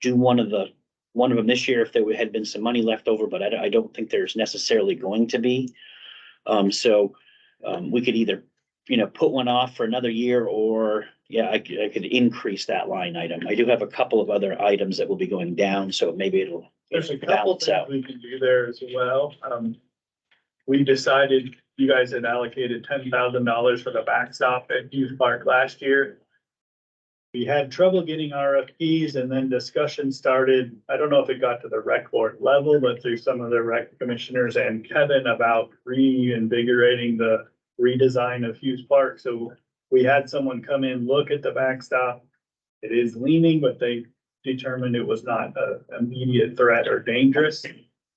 do one of them this year if there had been some money left over, but I don't think there's necessarily going to be. We could either, put one off for another year or, I could increase that line item. I do have a couple of other items that will be going down, so maybe it'll There's a couple balance things out. we can do there as well. We decided, you guys had allocated $10,000 for the backstop at Hughes Park last year. We had trouble getting RFPs and then discussion started. I don't know if it got to the rec board level, but through some of the rec commissioners and Kevin about reinvigorating the redesign of Hughes Park. So we had someone come in, look at the backstop. It is leaning, but they determined it was not an immediate threat or dangerous.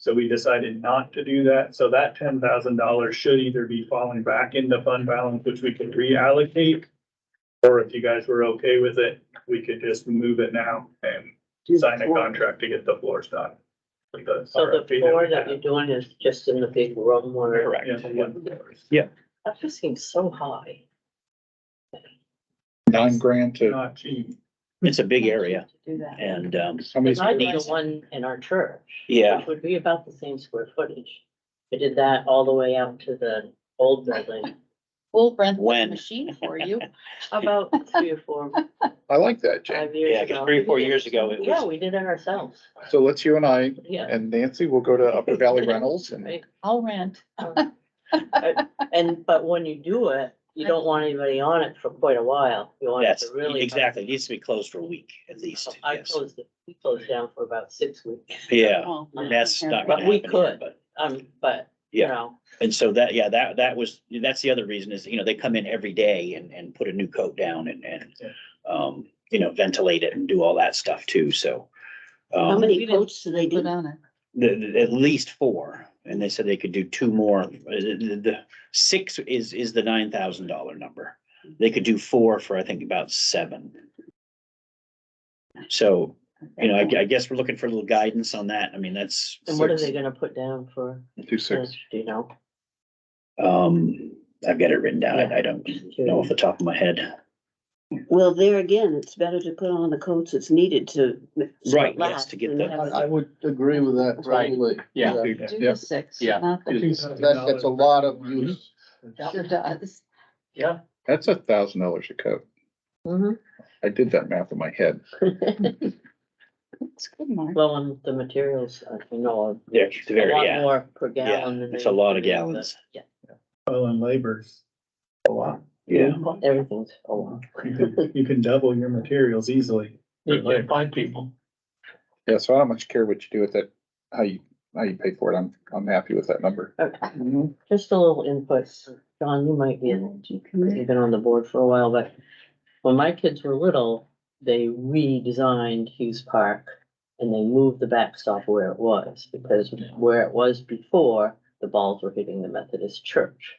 So we decided not to do that. So that $10,000 should either be falling back into fund balance, which we could reallocate. Or if you guys were okay with it, we could just move it now and sign a contract to get the floors done. So the floor that you're doing is just in the big room where. Correct. Yeah, That just seems so high. $9,000 to, not cheap. It's a big area To do that. and, how many I did square the feet? one in our church. yeah, Which would be about the same square footage. I did that all the way out to the old building. We'll rent the When? machine for you. About 3 or 4, I like that, Jane. 5 years Yeah, ago. 'cause 3 or 4 years ago, it Yeah, was, we did it ourselves. So let's you and I Yeah. and Nancy will go to Upper Valley Rentals and Right. I'll rent. And, but when you do it, you don't want anybody on it for quite a while. You want it that's, to really. exactly, it needs to be closed for a week at least, I yes. closed it, we closed down for about 6 weeks. Yeah, Oh, that's not But gonna we happen here, could. but, But, you Yeah. know, and so that, yeah, that was, that's the other reason is, they come in every day and put a new coat down and, ventilate it and do all that stuff too, so. How Um, many coats do they Put do? on it. at least 4, and they said they could do 2 more. The 6 is the $9,000 number. They could do 4 for, I think, about 7. So, I guess we're looking for a little guidance on that. I mean, that's. and what are they gonna put down for, 2.6. do you know? I've got it written down. I don't know off the top of my head. Well, there again, it's better to put on the coats that's needed to. Right, yes, last to get than the- have it- I would agree with that Right. totally. Yeah. Do Yeah. the 6, Yeah. not the. That's a lot of use. Sure does. Yeah. That's $1,000 a coat. Mhm. I did that math in my head. It's good, Mark. Well, and the materials, you know, are Yeah, it's a very, lot yeah, more per yeah, gallon. than it's they a lot used of to be, but gallons. Yeah, Oil and labor's a lot. Yeah. everything's a lot. You can double your materials easily. We can't find people. Yeah, so I don't much care what you do with it, how you pay for it. I'm happy with that number. Just a little input, John, you might be, you've been on the board for a while, but when my kids were little, they redesigned Hughes Park and they moved the backstop where it was, because where it was before, the balls were hitting the Methodist church.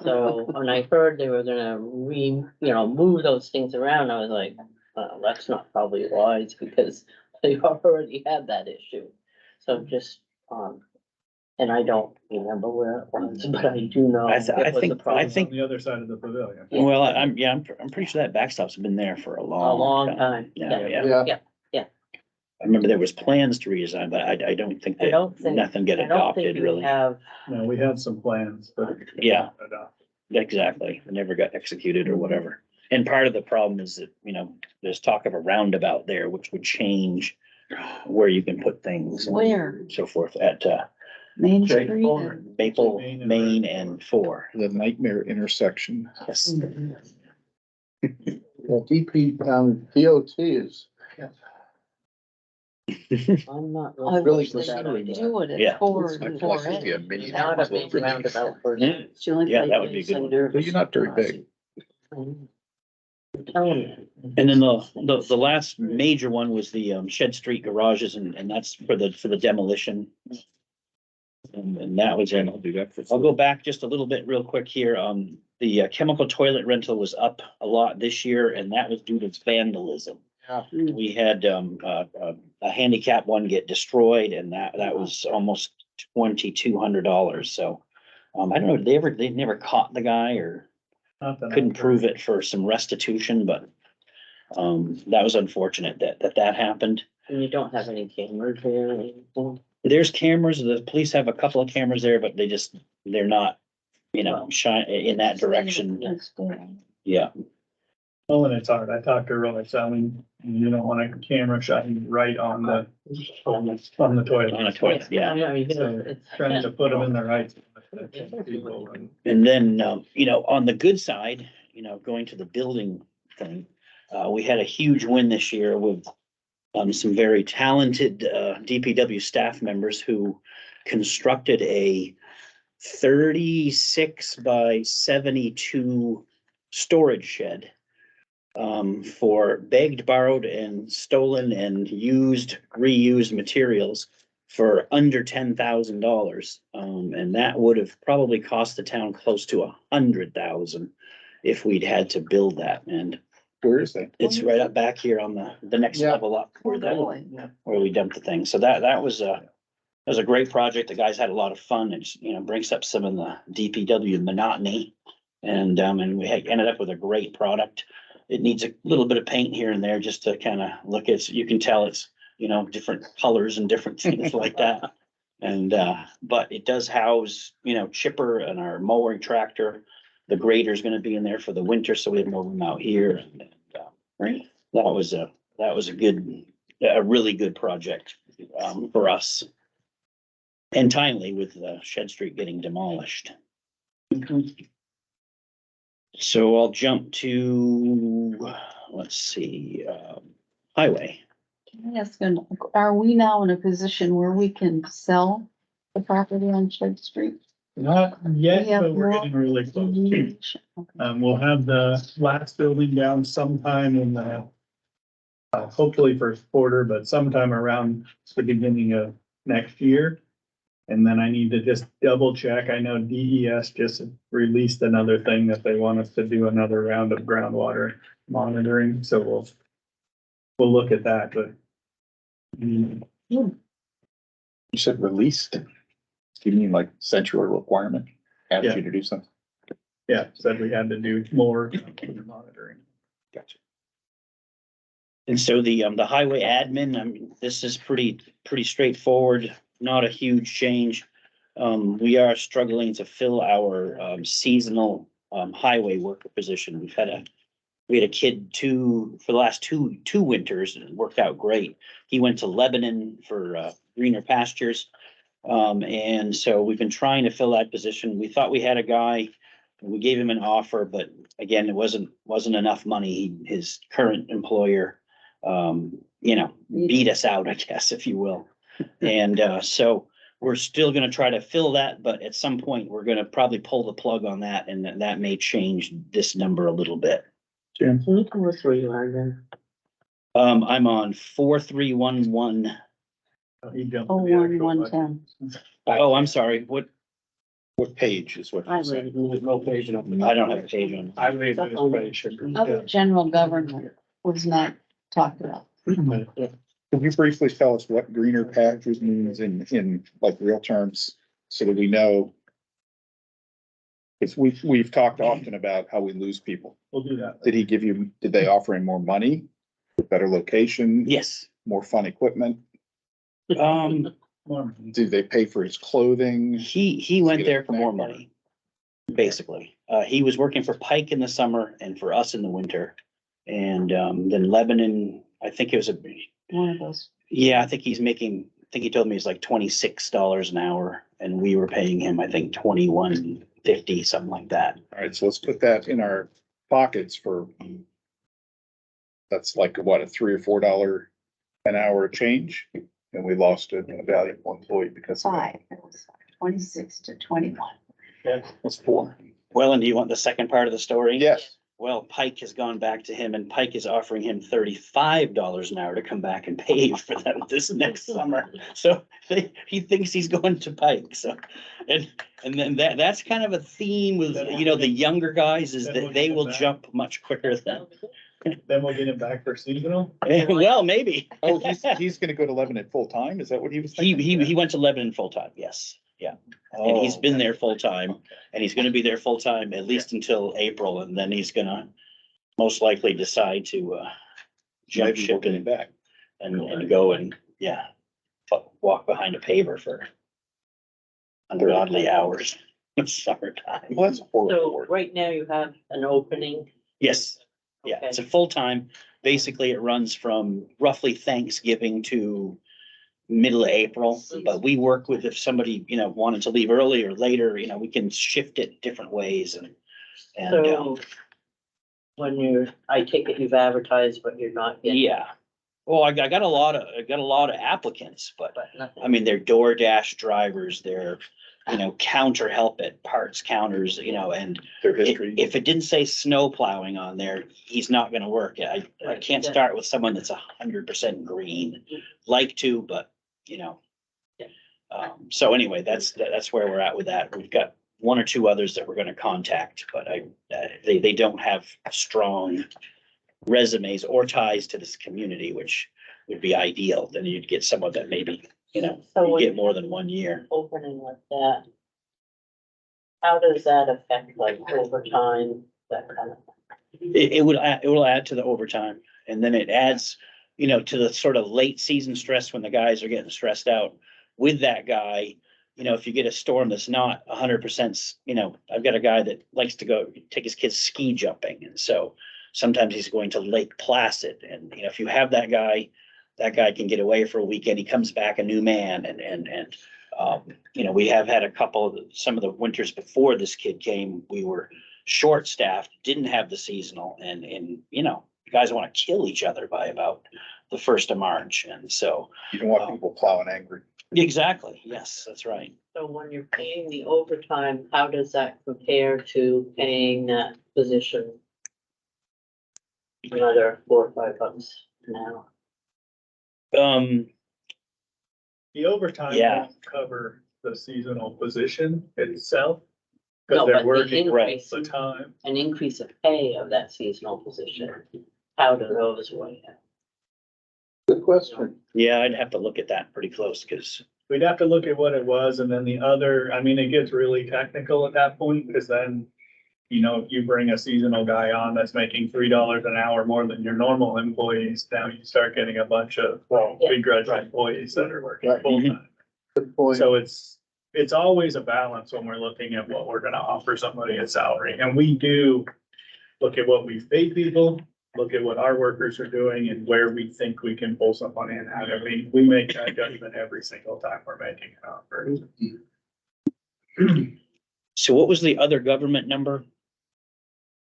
So when I heard they were gonna move those things around, I was like, that's not probably wise, because they already had that issue. So just, and I don't remember where it was, but I do know. I th- it I was a think- problem. It's on the other side of the pavilion. Yeah. Well, I'm pretty sure that backstop's been there for a A long long time, Yeah, yeah. yeah. Yeah, I remember there was plans to redesign, but I don't think I don't that think, nothing get I don't think adopted we really. have, No, we have some plans, but. Yeah. Exactly. It never got executed or whatever. And part of the problem is that, there's talk of a roundabout there, which would change where you can put things. and Where? So forth at, Main Jake Street. Fuller. and- Maple, Main and Main and 4. The nightmare intersection. Yes. well, DP, DOT is, I'm not. I really wish sure they with that would idea. do it Yeah. at 4 I'd and like 4 to see a mini Not a big roundabout for. Yeah. It's the only Yeah, place that would be a good I'm one. nervous But you're not very big. I'm telling you. And then the last major one was the Shed Street garages and that's for the demolition. And that was in, I'll go back just a little bit real quick here. The chemical toilet rental was up a lot this year and that was due to vandalism. Yeah. We had a handicap one get destroyed and that was almost $2,200. So I don't know, they never caught the guy or Not that I- couldn't prove it for some restitution, but that was unfortunate that happened. And you don't have any cameras there or anything? There's cameras, the police have a couple of cameras there, but they're not, shine in that direction. Yeah, Oh, and it's hard. I talked to Royce, I mean, you don't want a camera shining right on the toilet. on a toilet, yeah. Yeah, you So know, it's. trying to put them in the right. spot. And then, on the good side, going to the building thing, we had a huge win this year with some very talented DPW staff members who constructed a 36 by 72 storage shed for begged, borrowed, and stolen and reused materials for under $10,000. And that would have probably cost the town close to $100,000 if we'd had to build that. And Where is that? it's right up back here on the next Yeah. level up where Really? where we dumped the thing. So that was a great project. The guys had a lot of fun. It's, breaks up some of the DPW monotony. And we ended up with a great product. It needs a little bit of paint here and there just to kind of look at, you can tell it's, different colors and different things like that. And, but it does house, chipper and our mowing tractor. the grader's gonna be in there for the winter, so we have more room out here. And, right, that was a good, a really good project, for us. And timely with, Shed Street getting demolished. So I'll jump to, let's see, highway. Can I ask, are we now in a position where we can sell the property on Shedd Street? Not yet, We have but we're more- getting really close. Okay. We'll have the last building down sometime in the, hopefully first quarter, but sometime around the beginning of next year. And then I need to just double check. I know DES just released another thing that they want us to do another round of groundwater monitoring, so we'll look at that, but. You said released? Do you mean like sent you a requirement? Asked Yeah. you to do something? Yeah, said we had to do more monitoring. Gotcha. And so the highway admin, I mean, this is pretty straightforward, not a huge change. We are struggling to fill our, seasonal, highway worker position. We had a kid for the last two winters, and it worked out great. He went to Lebanon for, greener pastures. And so we've been trying to fill that position. We thought we had a guy, we gave him an offer, but again, it wasn't enough money. His current employer, beat us out, I guess, if you will. And, so we're still gonna try to fill that, but at some point, we're gonna probably pull the plug on that, and that may change this number a little bit. Jim? Can you tell us where you are again? I'm on 4311. He jumped Oh, to the actual 110. Oh, I'm sorry. What Page is what I you said. read No page on I don't have a page on. I read this page. Other general government was not talked about. Could you briefly tell us what greener pastures means in like real terms, so that we know? Because we've talked often about how we lose people. We'll do that. Did they offer him more money, better location, Yes. more fun equipment? More. Did they pay for his clothing? He went there for more money, basically. He was working for Pike in the summer and for us in the winter. And, then Lebanon, I think it was One of those. yeah, I think he told me it's like $26 an hour, and we were paying him, I think, $21.50, something like that. All right, so let's put that in our pockets for. That's like what, a $3 or $4 an hour change? And we lost a valuable employee because of that. 5, it was 26 to 21. That's 4. Well, and do you want the second part of the story? Yes. Well, Pike has gone back to him, and Pike is offering him $35 an hour to come back and pave for them this next summer. So he thinks he's going to Pike, so. And then that's kind of a theme with, the younger guys, is that they will jump much quicker than. Then we'll get it back for seasonal. Well, maybe. Oh, he's gonna go to Lebanon full time? Is that what he was thinking? He went to Lebanon full-time, yes, yeah. And he's been there full-time, and he's gonna be there full-time at least until April, and then he's gonna most likely decide to, jump Maybe we'll ship get him back. and go and, walk behind a paver for ungodly hours in summertime. Well, that's horrible So work. right now you have an opening. Yes, yeah, it's a full-time. Basically, it runs from roughly Thanksgiving to middle of April, but we work with, if somebody, wanted to leave early or later, we can shift it different ways and, So when I take it you've advertised, but you're not getting. yeah. Well, I got a lot of applicants, but But nothing. I mean, they're DoorDash drivers, they're, counter help at parts counters, and Their history. if it didn't say snow plowing on there, he's not gonna work. I Right, can't yeah. start with someone that's 100% green. Like to, but, Yeah. So anyway, that's where we're at with that. We've got one or two others that we're gonna contact, but they don't have strong resumes or ties to this community, which would be ideal. Then you'd get someone that maybe, So you when get more than 1 year. opening like that, how does that affect like overtime, that kind of? It will add to the overtime, and then it adds, to the sort of late season stress when the guys are getting stressed out. With that guy, you know, if you get a storm that's not 100%, you know, I've got a guy that likes to go take his kids ski jumping. And so sometimes he's going to Lake Placid. And, you know, if you have that guy can get away for a weekend. He comes back a new man. And you know, we have had a couple of some of the winters before this kid came, we were short staffed, didn't have the seasonal, and you know, you guys want to kill each other by about the 1st of March. And so You don't want people plowing angry. exactly, yes, that's right. So when you're paying the overtime, how does that compare to paying that position? Another $4 or $5 an hour. The overtime Yeah. won't cover the seasonal position itself. No, Cause they're but the working all increase, the time. an increase of pay of that seasonal position, how do those weigh in? Good question. Yeah, I'd have to look at that pretty close because We'd have to look at what it was and then the other, I mean, it gets really technical at that point, because then, you know, if you bring a seasonal guy on that's making $3 an hour more than your normal employees, now you start getting a bunch of Yeah. begrudged employees that are working Right. full time. Good point. So it's always a balance when we're looking at what we're gonna offer somebody a salary. And we do look at what we've paid people, look at what our workers are doing and where we think we can pull some money in. I mean, we make that judgment every single time we're making an offer. so what was the other government number?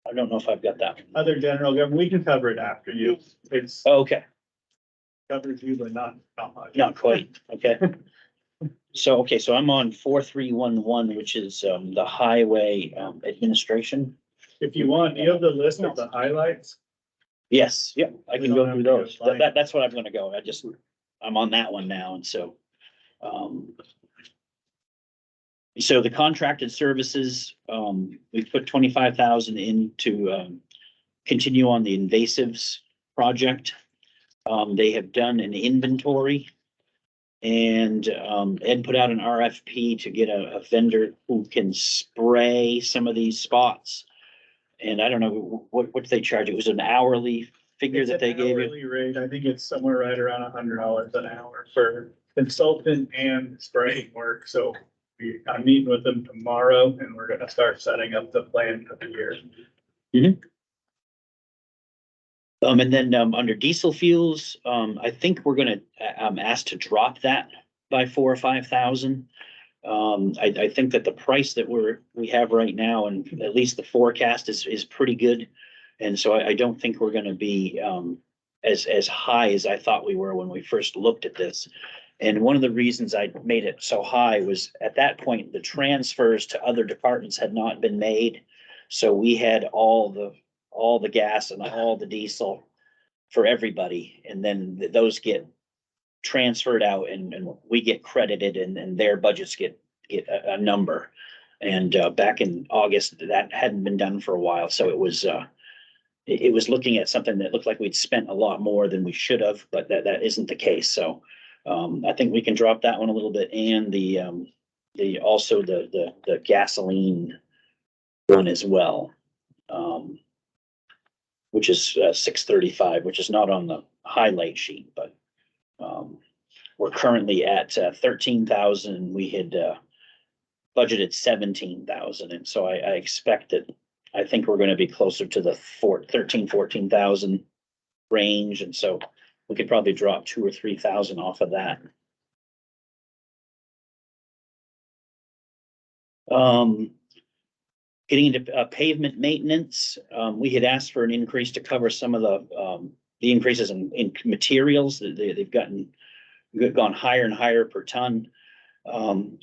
I don't know if I've got that. Other general government, we can cover it after you. It's Okay, covers you, but not much. not quite, okay. So, okay, so I'm on 4311, which is the highway administration. If you want, you have the list of the highlights. Yes, yep, I We can don't go have through to go those. line. That's what I'm gonna go. I'm on that one now, and so. So the contracted services, we've put 25,000 in to continue on the invasives project. They have done an inventory. And Ed put out an RFP to get a vendor who can spray some of these spots. And I don't know, what they charge? It was an hourly figure It's that they an gave you? hourly rate. I think it's somewhere right around $100 an hour for consultant and spraying work. So I'm meeting with them tomorrow and we're gonna start setting up the plan for the year. And then under diesel fuels, I think we're gonna, I'm asked to drop that by 4,000 or 5,000. I think that the price that we have right now, and at least the forecast is pretty good. And so I don't think we're gonna be as high as I thought we were when we first looked at this. And one of the reasons I made it so high was at that point, the transfers to other departments had not been made. So we had all the gas and all the diesel for everybody. And then those get transferred out and we get credited and their budgets get a number. And back in August, that hadn't been done for a while. So it was looking at something that looked like we'd spent a lot more than we should have, but that isn't the case. So I think we can drop that one a little bit, and also the gasoline one as well. Which is 635, which is not on the highlight sheet, but we're currently at 13,000. We had budgeted 17,000, and so I expect that I think we're going to be closer to the 14,000 range, and so we could probably drop 2,000 or 3,000 off of that. Getting into pavement maintenance, we had asked for an increase to cover some of the increases in materials. They've gone higher and higher per ton.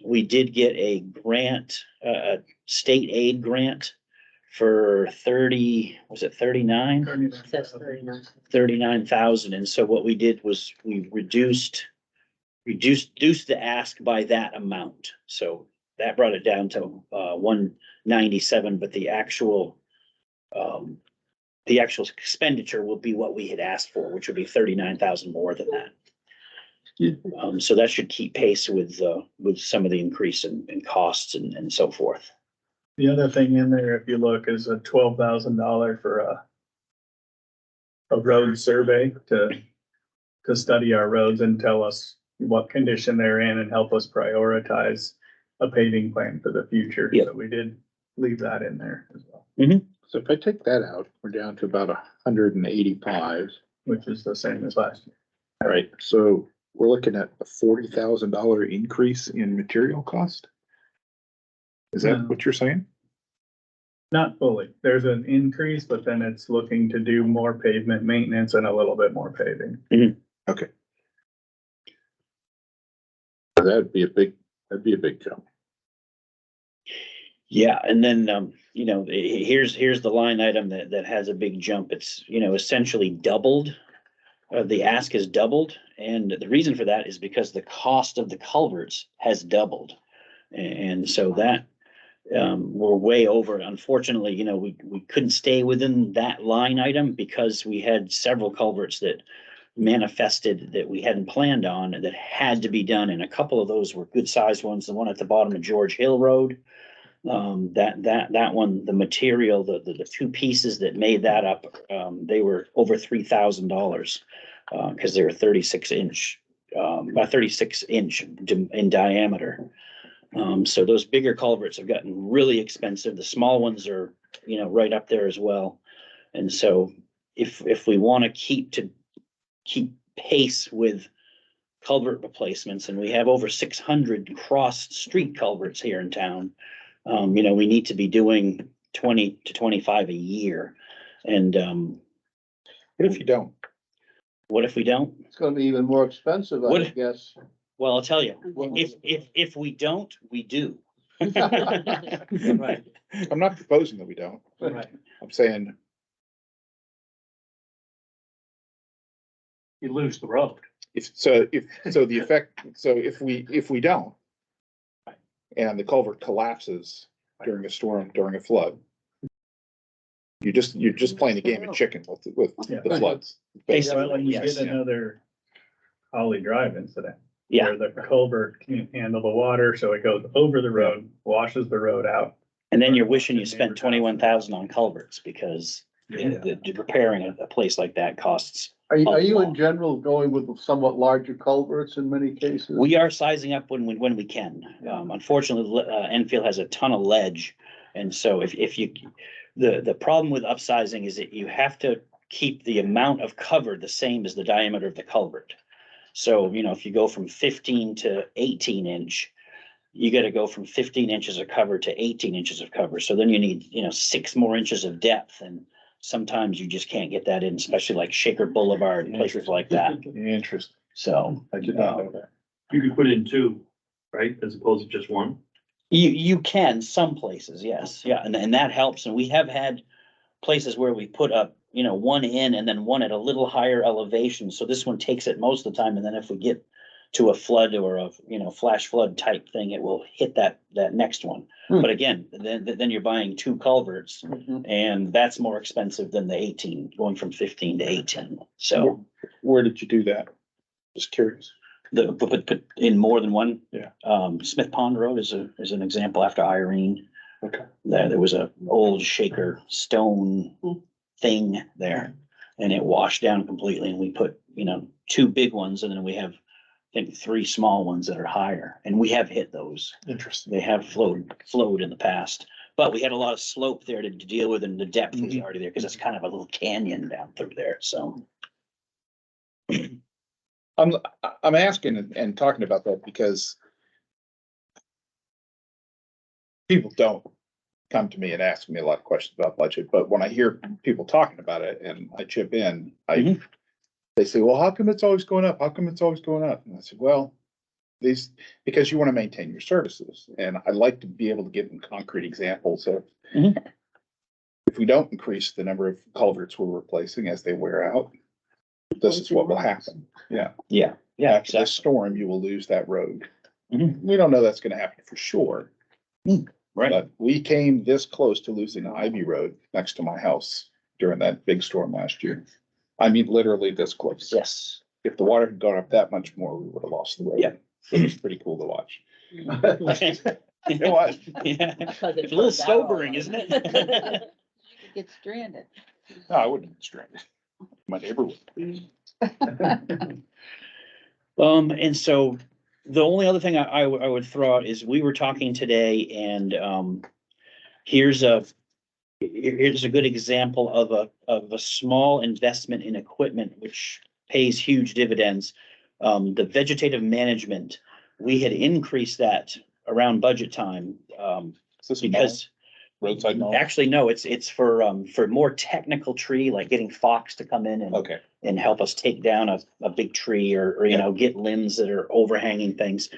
We did get a grant, a state aid grant for 39? Says 39. 39,000. And so what we did was we reduced the ask by that amount. So that brought it down to 197, but the actual expenditure will be what we had asked for, which would be 39,000 more than that. So that should keep pace with some of the increase in costs and so forth. The other thing in there, if you look, is a $12,000 for a road survey to study our roads and tell us what condition they're in and help us prioritize a paving plan for the future. Yep. So we did leave that in there as well, So if I take that out, we're down to about 185. which is the same as last year. All right, so we're looking at a $40,000 increase in material cost? Is that No. what you're saying? Not fully. There's an increase, but then it's looking to do more pavement maintenance and a little bit more paving. Okay. That'd be a big jump. Yeah, and then, you know, here's the line item that has a big jump. It's, you know, essentially doubled. The ask is doubled, and the reason for that is because the cost of the culverts has doubled. And so that, we're way over. Unfortunately, you know, we couldn't stay within that line item because we had several culverts that manifested that we hadn't planned on that had to be done, and a couple of those were good sized ones. The one at the bottom of George Hill Road, that one, the material, the two pieces that made that up, they were over $3,000 because they were 36 inch in diameter. So those bigger culverts have gotten really expensive. The small ones are, you know, right up there as well. And so if we want to keep pace with culvert replacements, and we have over 600 cross street culverts here in town, you know, we need to be doing 20 to 25 a year. And What if you don't? what if we don't? It's gonna be even more expensive, I What- guess. Well, I'll tell you, if we don't, we do. Right. I'm not proposing that we don't. Right. I'm saying, You lose the road. if we don't, and the culvert collapses during a storm, during a flood, you're just playing the game of chicken with Yeah. the floods. Basically, Well, and we yes. did another Holly Drive incident. Yeah. Where the culvert can't handle the water, so it goes over the road, washes the road out. And then you're wishing you spent 21,000 on culverts because repairing a place like that costs. Are you in general going with somewhat larger culverts in many cases? We are sizing up when we can. Unfortunately, Enfield has a ton of ledge. And so if you, the problem with upsizing is that you have to keep the amount of cover the same as the diameter of the culvert. So, you know, if you go from 15 to 18 inch, you gotta go from 15 inches of cover to 18 inches of cover. So then you need, you know, 6 more inches of depth, and sometimes you just can't get that in, especially like Shaker Boulevard and places like that. Interesting. So. I did not know that. You could put in two, right, as opposed to just one? You can, some places, yes, yeah, and that helps, and we have had places where we put up, you know, one in and then one at a little higher elevation, so this one takes it most of the time, and then if we get to a flood or a, you know, flash flood type thing, it will hit that next one. But again, then you're buying 2 culverts, and that's more expensive than the 18, going from 15 to 18, so. Where did you do that? Just curious. Put in more than one. Yeah. Smith Pond Road is an example after Irene. Okay. There was a old Shaker stone thing there, and it washed down completely, and we put, you know, 2 big ones, and then we have, I think, 3 small ones that are higher, and we have hit those. Interesting. They have flowed in the past, but we had a lot of slope there to deal with, and the depth was already there, because it's kind of a little canyon down through there, so. I'm asking and talking about that because people don't come to me and ask me a lot of questions about budget, but when I hear people talking about it and I chip in, they say, well, how come it's always going up? How come it's always going up? And I said, well, because you want to maintain your services. And I like to be able to give them concrete examples of if we don't increase the number of culverts we're replacing as they wear out, this is what will happen. Yeah. Yeah, After the storm, you will lose that road. We don't know that's gonna happen for sure. Right. But we came this close to losing Ivy Road next to my house during that big storm last year. I mean, literally this close. Yes. If the water had gone up that much more, we would have lost the road. Yeah. It was pretty cool to watch. It was. Yeah, it's a little sobering, isn't it? Get stranded. No, I wouldn't have been stranded. My neighbor would. And so the only other thing I would throw out is we were talking today and, here's a good example of a small investment in equipment, which pays huge dividends. The vegetative management, we had increased that around budget time, Is this because roadside mowing? actually, no, it's for more technical tree, like getting Fox to come in Okay. and help us take down a big tree or, you know, get limbs that are overhanging things.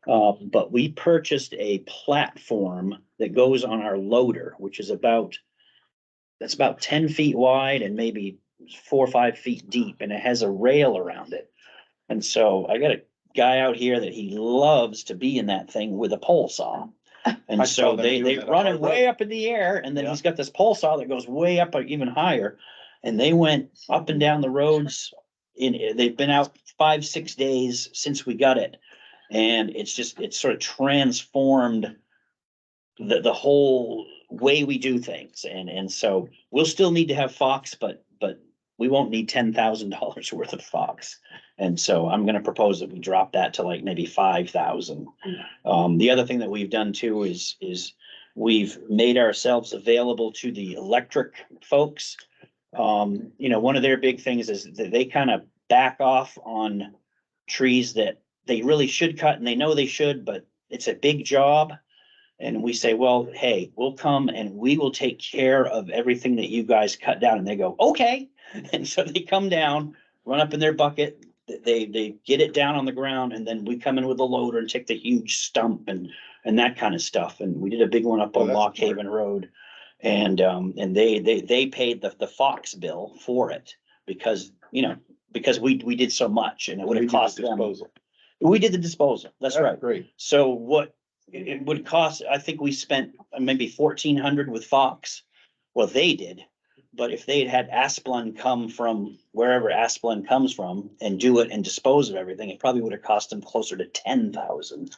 But we purchased a platform that goes on our loader, which is that's about 10 feet wide and maybe 4 or 5 feet deep, and it has a rail around it. And so I got a guy out here that he loves to be in that thing with a pole saw. And I so saw them they do that on run our him way road. up in the air, and then Yeah. he's got this pole saw that goes way up even higher. And they went up and down the roads they've been out 5, 6 days since we got it. And it's sort of transformed the whole way we do things. And so we'll still need to have Fox, but we won't need $10,000 worth of Fox. And so I'm gonna propose that we drop that to like maybe 5,000. The other thing that we've done too is we've made ourselves available to the electric folks. You know, one of their big things is that they kind of back off on trees that they really should cut, and they know they should, but it's a big job. And we say, well, hey, we'll come and we will take care of everything that you guys cut down. And they go, okay. And so they come down, run up in their bucket, they get it down on the ground, and then we come in with a loader and take the huge stump and that kind of stuff. And we did a big one up Oh, on that's Lock Haven Road. And they paid the Fox bill for it because, you know, because we did so much and it would We have did the cost them. disposal. We did the disposal. That's right. Great. So what it would cost, I think we spent maybe 1,400 with Fox. Well, they did, but if they had Asplund come from wherever Asplund comes from and do it and dispose of everything, it probably would have cost them closer to 10,000.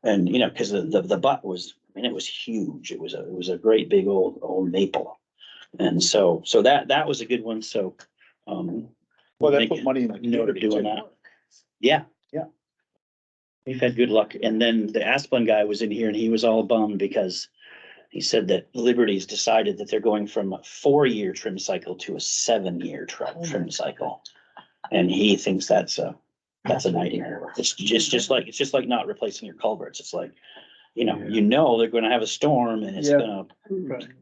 And, you know, because the butt was, I mean, it was huge. It was a great big old maple. And so that was a good one. So, Well, that put money in the know they're community doing too. that. Yeah. We've had good luck. And then the Asplund guy was in here and he was all bummed because he said that Liberty's decided that they're going from a 4-year trim cycle to a 7-year trim cycle. And he thinks that's a nightmare. It's just like not replacing your culverts. It's like, you know, they're gonna have a storm and it's Yeah. gonna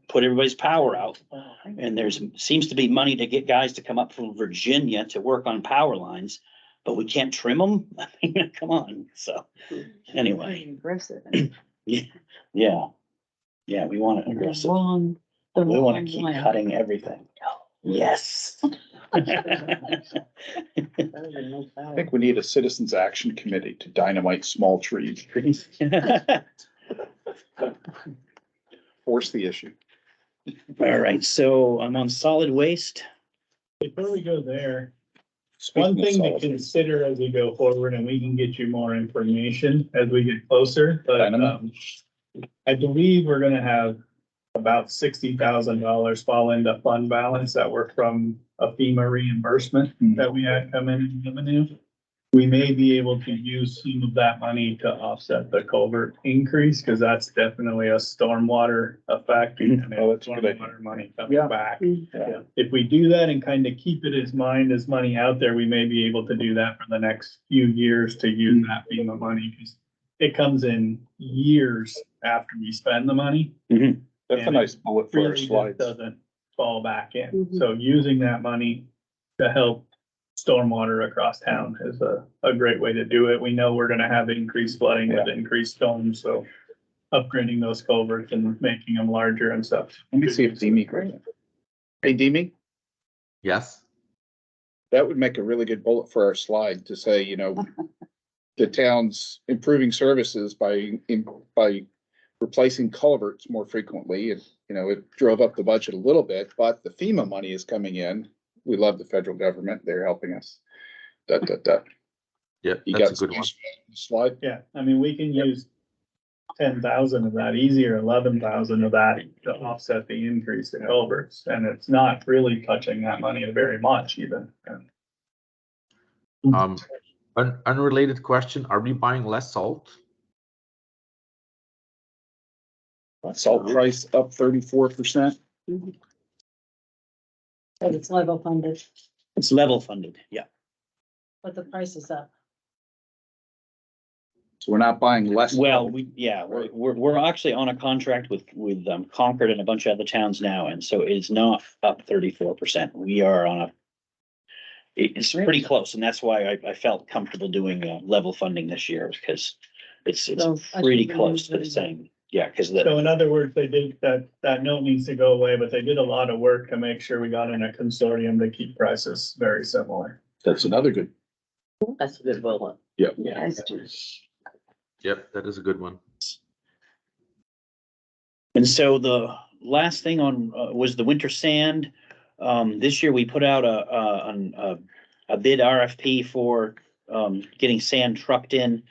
put everybody's power out. And seems to be money to get guys to come up from Virginia to work on power lines, but we can't trim them. I mean, come on. So anyway, Aggressive. yeah. We want to aggressive. We want to keep cutting everything. Yes. I think we need a citizens action committee to dynamite small trees, force the issue. All right, so I'm on solid waste. Before we go there, one Speaking of thing to solid, consider as we go forward, and we can get you more information as we get closer, but, Dynamite. I believe we're gonna have about $60,000 fall into fund balance that were from a FEMA reimbursement that we had come in revenue. We may be able to use some of that money to offset the culvert increase, because that's definitely a stormwater effect. and Oh, that's a good idea. stormwater money Yeah. coming back. Yeah. If we do that and kind of keep it as mind as money out there, we may be able to do that for the next few years to use that FEMA money, because it comes in years after we spend the money. That's a nice bullet for our Really just slides. doesn't fall back in. Mhm. So using that money to help stormwater across town is a great way to do it. We know we're gonna have increased flooding with increased storms, so upgrading those culverts and making them larger and stuff. Let me see if Demi. Hey, Demi, Yes, that would make a really good bullet for our slide to say, you know, the town's improving services by replacing culverts more frequently. And, you know, it drove up the budget a little bit, but the FEMA money is coming in. We love the federal government. They're helping us. yeah, You that's got a good one. slide? Yeah, I mean, we can use 10,000 of that easy, or 11,000 of that to offset the increase in culverts. And it's not really touching that money very much even. Um, Unrelated question, are we buying less salt? Salt price up 34%. But it's level funded, It's level funded, yeah. but the price is up. So we're not buying less. Well, we're actually on a contract with Concord and a bunch of other towns now, and so it's not up 34%. We are on it's pretty close, and that's why I felt comfortable doing level funding this year, because it's So I pretty should close to the remove same. Yeah, because So in other words, they did, that note needs to go away, but they did a lot of work to make sure we got in a consortium to keep prices very similar. That's another good. That's a good one. Yeah. Yes. Yep, that is a good one. And so the last thing on was the winter sand. This year we put out a bid RFP for getting sand trucked in.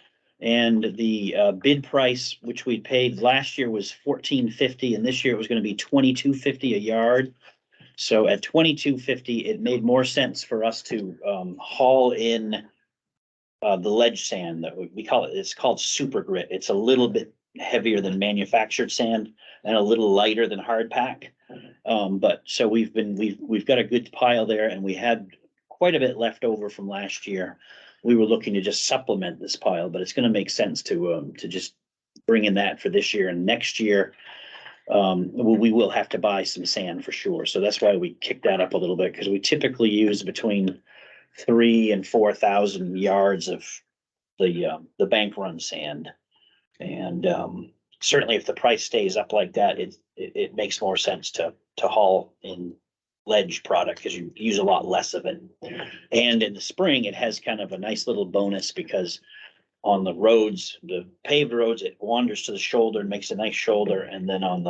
And the bid price, which we paid last year, was $14.50, and this year it was gonna be $22.50 a yard. So at $22.50, it made more sense for us to haul in the ledge sand that we call it. It's called super grit. It's a little bit heavier than manufactured sand and a little lighter than hard pack. But so we've got a good pile there, and we had quite a bit left over from last year. We were looking to just supplement this pile, but it's gonna make sense to just bring in that for this year and next year. We will have to buy some sand for sure. So that's why we kicked that up a little bit, because we typically use between 3,000 and 4,000 yards of the bank run sand. And certainly if the price stays up like that, it makes more sense to haul in ledge product, because you use a lot less of it. And in the spring, it has kind of a nice little bonus, because on the roads, the paved roads, it wanders to the shoulder and makes a nice shoulder. And then on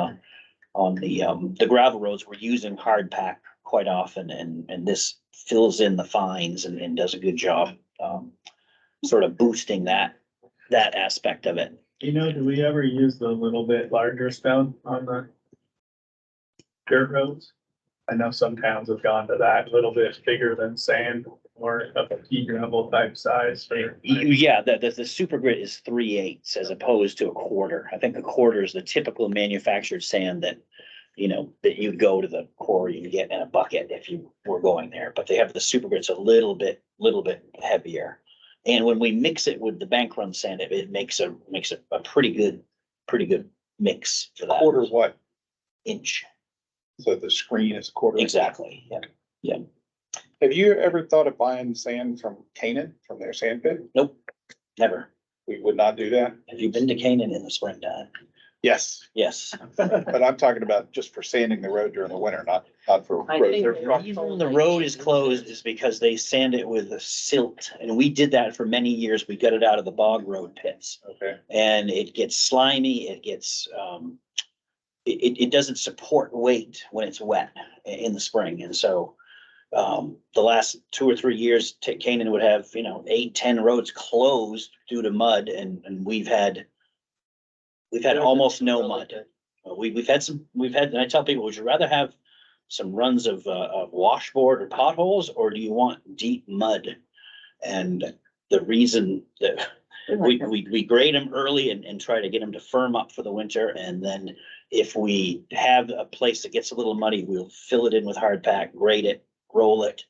the gravel roads, we're using hard pack quite often, and this fills in the fines and does a good job sort of boosting that aspect of it. You know, do we ever use the little bit larger stone on the dirt roads? I know some towns have gone to that, a little bit bigger than sand, or of a pea gravel type size. Yeah, the super grit is 3/8 as opposed to a quarter. I think a quarter is the typical manufactured sand that, that you'd go to the quarry and get in a bucket if you were going there. But they have the super grit's a little bit heavier. And when we mix it with the bank run sand, it makes a pretty good mix for that. Quarter what? Inch. So the screen is a quarter. Exactly, yeah. Have you ever thought of buying sand from Canaan, from their sand pit? Nope, never. We would not do that. Have you been to Canaan in the springtime? Yes, Yes. but I'm talking about just for sanding the road during the winter, not for I road. think The reason the road is closed is because they sand it with a silt, and we did that for many years. We got it out of the bog road pits. Okay. And it gets slimy, it gets, it doesn't support weight when it's wet in the spring. And so, the last 2 or 3 years, Canaan would have, 8, 10 roads closed due to mud, and we've had almost no mud. We've had, and I tell people, would you rather have some runs of washboard or potholes, or do you want deep mud? And the reason that we grade them early and try to get them to firm up for the winter. And then if we have a place that gets a little muddy, we'll fill it in with hard pack, grade it, roll it.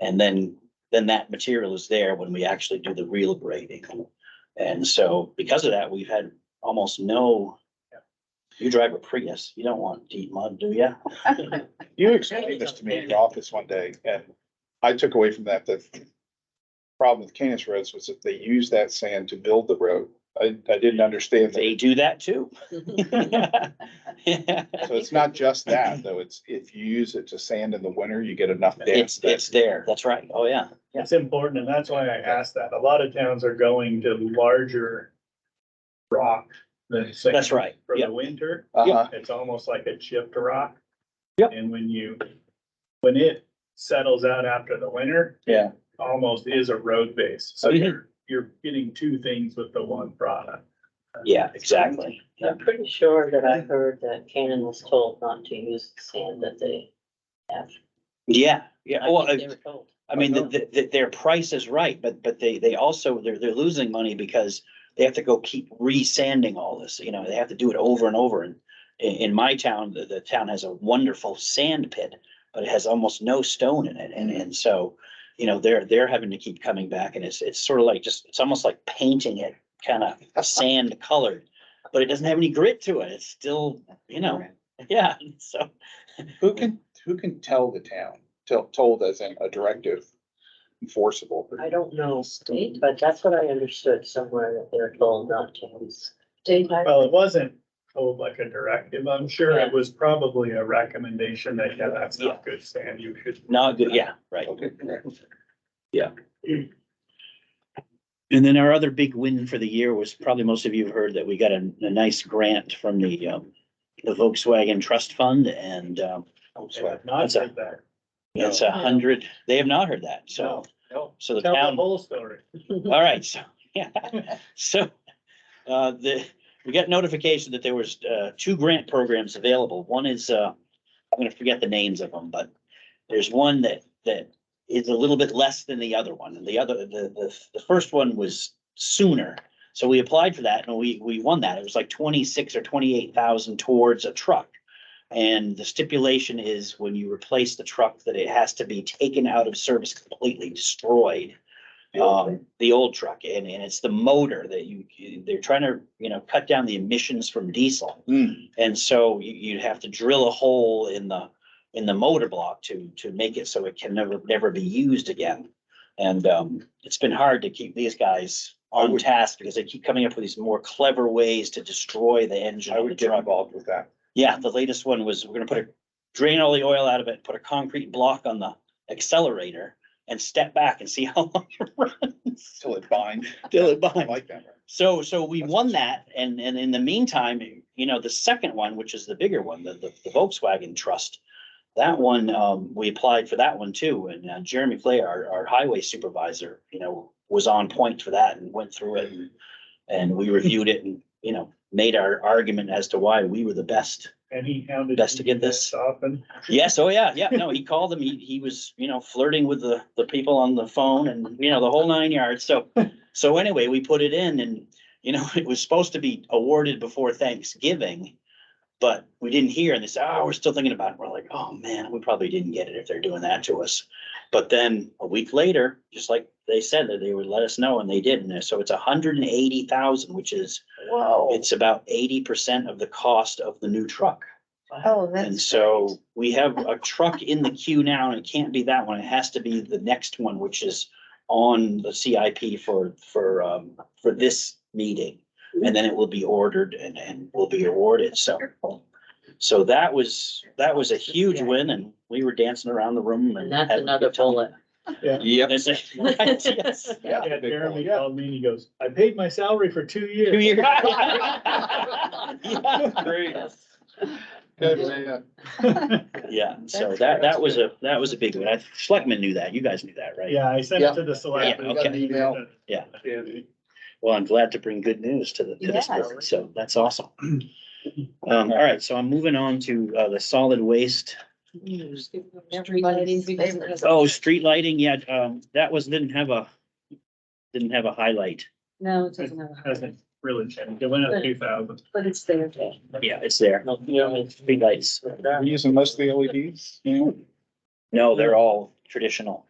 And then that material is there when we actually do the real grading. And so because of that, we've had almost no, you drive a Prius, you don't want deep mud, do you? You explained this to me in your office one day, and I took away from that the problem with Canaan's roads was that they used that sand to build the road. I didn't understand that. They do that too. So it's not just that, though. It's if you use it to sand in the winter, you get enough depth. It's there, that's right, oh, yeah. It's important, and that's why I asked that. A lot of towns are going to larger rock than sand. That's right, For yeah. the winter, Uh-huh. it's almost like a chipped rock. Yep. And when it settles out after the winter, Yeah. almost is a road base. So Mhm. you're getting two things with the one product. Yeah, exactly. Yeah. I'm pretty sure that I heard that Canaan was told not to use the sand that they have. Yeah, I well, think they were told. I mean, their price is right, but they also, they're losing money because they have to go keep re-sanding all this, you know, they have to do it over and over. And in my town, the town has a wonderful sand pit, but it has almost no stone in it. And so, you know, they're having to keep coming back, and it's sort of like it's almost like painting it kind of sand colored, but it doesn't have any grit to it. It's still, you know, yeah, so. Who can tell the town, told as in a directive enforceable? I don't know state, but that's what I understood somewhere that they're told not to use. State. Well, it wasn't told like a directive. I'm sure Yeah. it was probably a recommendation that, yeah, that's Yeah. not good sand. You should. Not good, yeah, right. Okay. And then our other big win for the year was, probably most of you have heard that we got a nice grant from the Volkswagen Trust Fund, and Not That's a- said that. it's 100, they have not heard that, so, No. so the Tell the town, whole story. all right, so, yeah. So, we got notification that there was, 2 grant programs available. One is, I'm gonna forget the names of them, but there's one that is a little bit less than the other one. And the first one was sooner. So we applied for that and we won that. It was like 26 or 28,000 towards a truck. And the stipulation is when you replace the truck, that it has to be taken out of service, completely destroyed. The old truck, and it's the motor that they're trying to, you know, cut down the emissions from diesel. And so you'd have to drill a hole in the motor block to make it so it can never be used again. And it's been hard to keep these guys on task because they keep coming up with these more clever ways to destroy the engine I of the would get truck. involved with that. Yeah, the latest one was, we're gonna drain all the oil out of it, put a concrete block on the accelerator and step back and see how long it runs. Till it binds. Till it I binds. like that. So we That's won awesome. that, and in the meantime, you know, the second one, which is the bigger one, the Volkswagen Trust. That one, we applied for that one too, and Jeremy Clay, our highway supervisor, you know, was on point for that and went through it, and we reviewed it and, you know, made our argument as to why we were the best. And he hounded. Best to get this. Often. Yes, oh yeah, no, he called them, he was, you know, flirting with the people on the phone and, you know, the whole 9 yards, so anyway, we put it in and, you know, it was supposed to be awarded before Thanksgiving. But we didn't hear, and they said, oh, we're still thinking about it. We're like, oh man, we probably didn't get it if they're doing that to us. But then a week later, just like they said that they would let us know, and they did. And so it's 180,000, which is, it's about 80% of the cost of the new truck. Oh, And so we have a truck in the queue now, and it can't be that one. It has to be the next one, which is on the CIP for this meeting. And then it will be ordered and will be awarded. So that was a huge win, and we were dancing around the room. And that's having a another good time. bullet. Yep. That's it. Right, yes. Yeah, big Jeremy one. called me and he goes, I paid my salary for 2 years. 2 years. Great. Good, man. Yeah, so that was a big one. Schleckman knew that. You guys knew that, right? Yeah, I sent it to the select. Yeah, okay. Yeah. Well, I'm glad to bring good news to this Yes. board, so that's awesome. All right, so I'm moving on to the solid waste. Everybody's because it has- Oh, street lighting, yeah, that didn't have a highlight. No, it doesn't have, a- Hasn't really changed. It went up 2,000. but it's there. Yeah, it's there. Street lights. We're using most of the LEDs, you know? No, they're all traditional.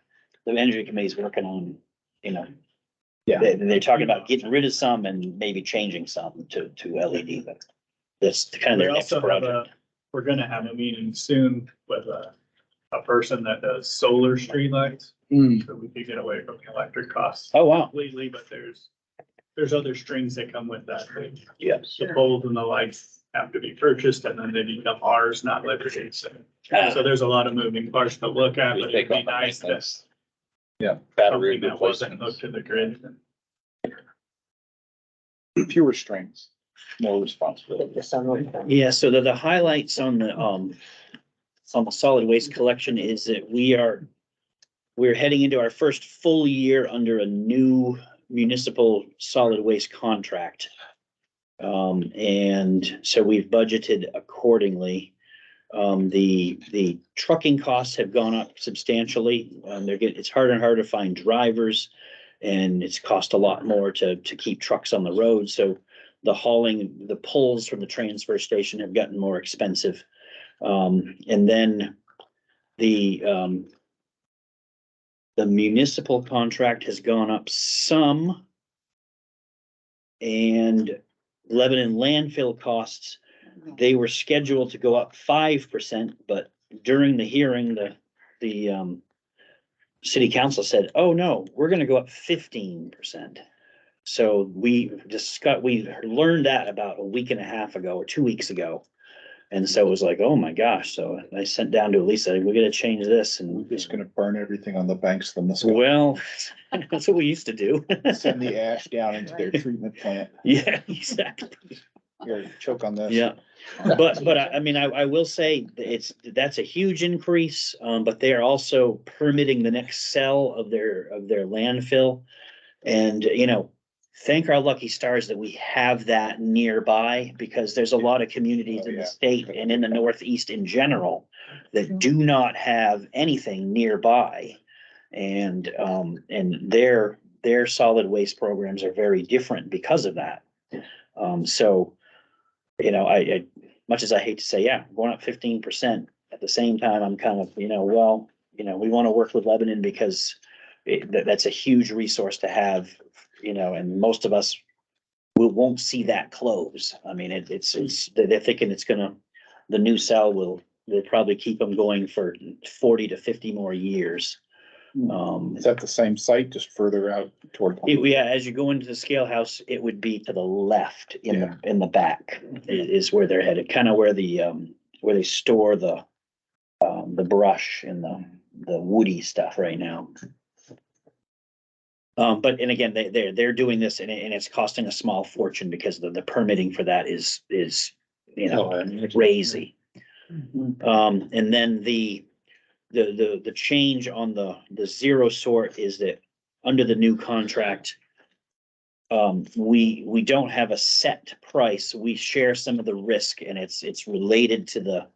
The energy committee's working on, you know. Yeah. They're talking about getting rid of some and maybe changing some to LED, but that's kind of We their next also have project. we're gonna have a meeting soon with a person that does solar streetlights. So we could get away from the electric costs Oh, wow. completely, but there's other strings that come with that. Yeah. The poles and the lights have to be purchased and then they become ours, not Liberty's. So there's a lot of moving parts to look at, but it'd be nice to Yeah. Battery something that wasn't replacements. hooked to the grid. Fewer strings, more responsibility. Yeah, so the highlights on the solid waste collection is that we're heading into our first full year under a new municipal solid waste contract. And so we've budgeted accordingly. The trucking costs have gone up substantially. It's harder and harder to find drivers. And it's cost a lot more to keep trucks on the road, so the pulls from the transfer station have gotten more expensive. And then the municipal contract has gone up some. And Lebanon landfill costs, they were scheduled to go up 5%, but during the hearing, the city council said, oh no, we're gonna go up 15%. So we learned that about a week and a half ago or 2 weeks ago. And so it was like, oh my gosh, so I sent down to Lisa, we're gonna change this We're and, just gonna burn everything on the banks of the Muskogee. well, that's what we used to do. Send the ash down into their treatment plant. Yeah, exactly. Here, choke on this. Yeah, but I mean, I will say that's a huge increase, but they are also permitting the next cell of their landfill. And, thank our lucky stars that we have that nearby, because there's a lot of communities Oh, in the yeah. state and in the Northeast in general that do not have anything nearby. And their solid waste programs are very different because of that. So, I much as I hate to say, yeah, going up 15%, at the same time, I'm kind of, we want to work with Lebanon because that's a huge resource to have, and most of us won't see that close. I mean, they're thinking the new cell they'll probably keep them going for 40 to 50 more years. Is that the same site, just further out toward? Yeah, as you go into the scale house, it would be to the left in the back is where they're headed, kind of where where they store the brush and the woody stuff right now. But again, they're doing this and it's costing a small fortune because the permitting for that is crazy. And then the change on the zero sort is that under the new contract, we don't have a set price. We share some of the risk, and it's related to the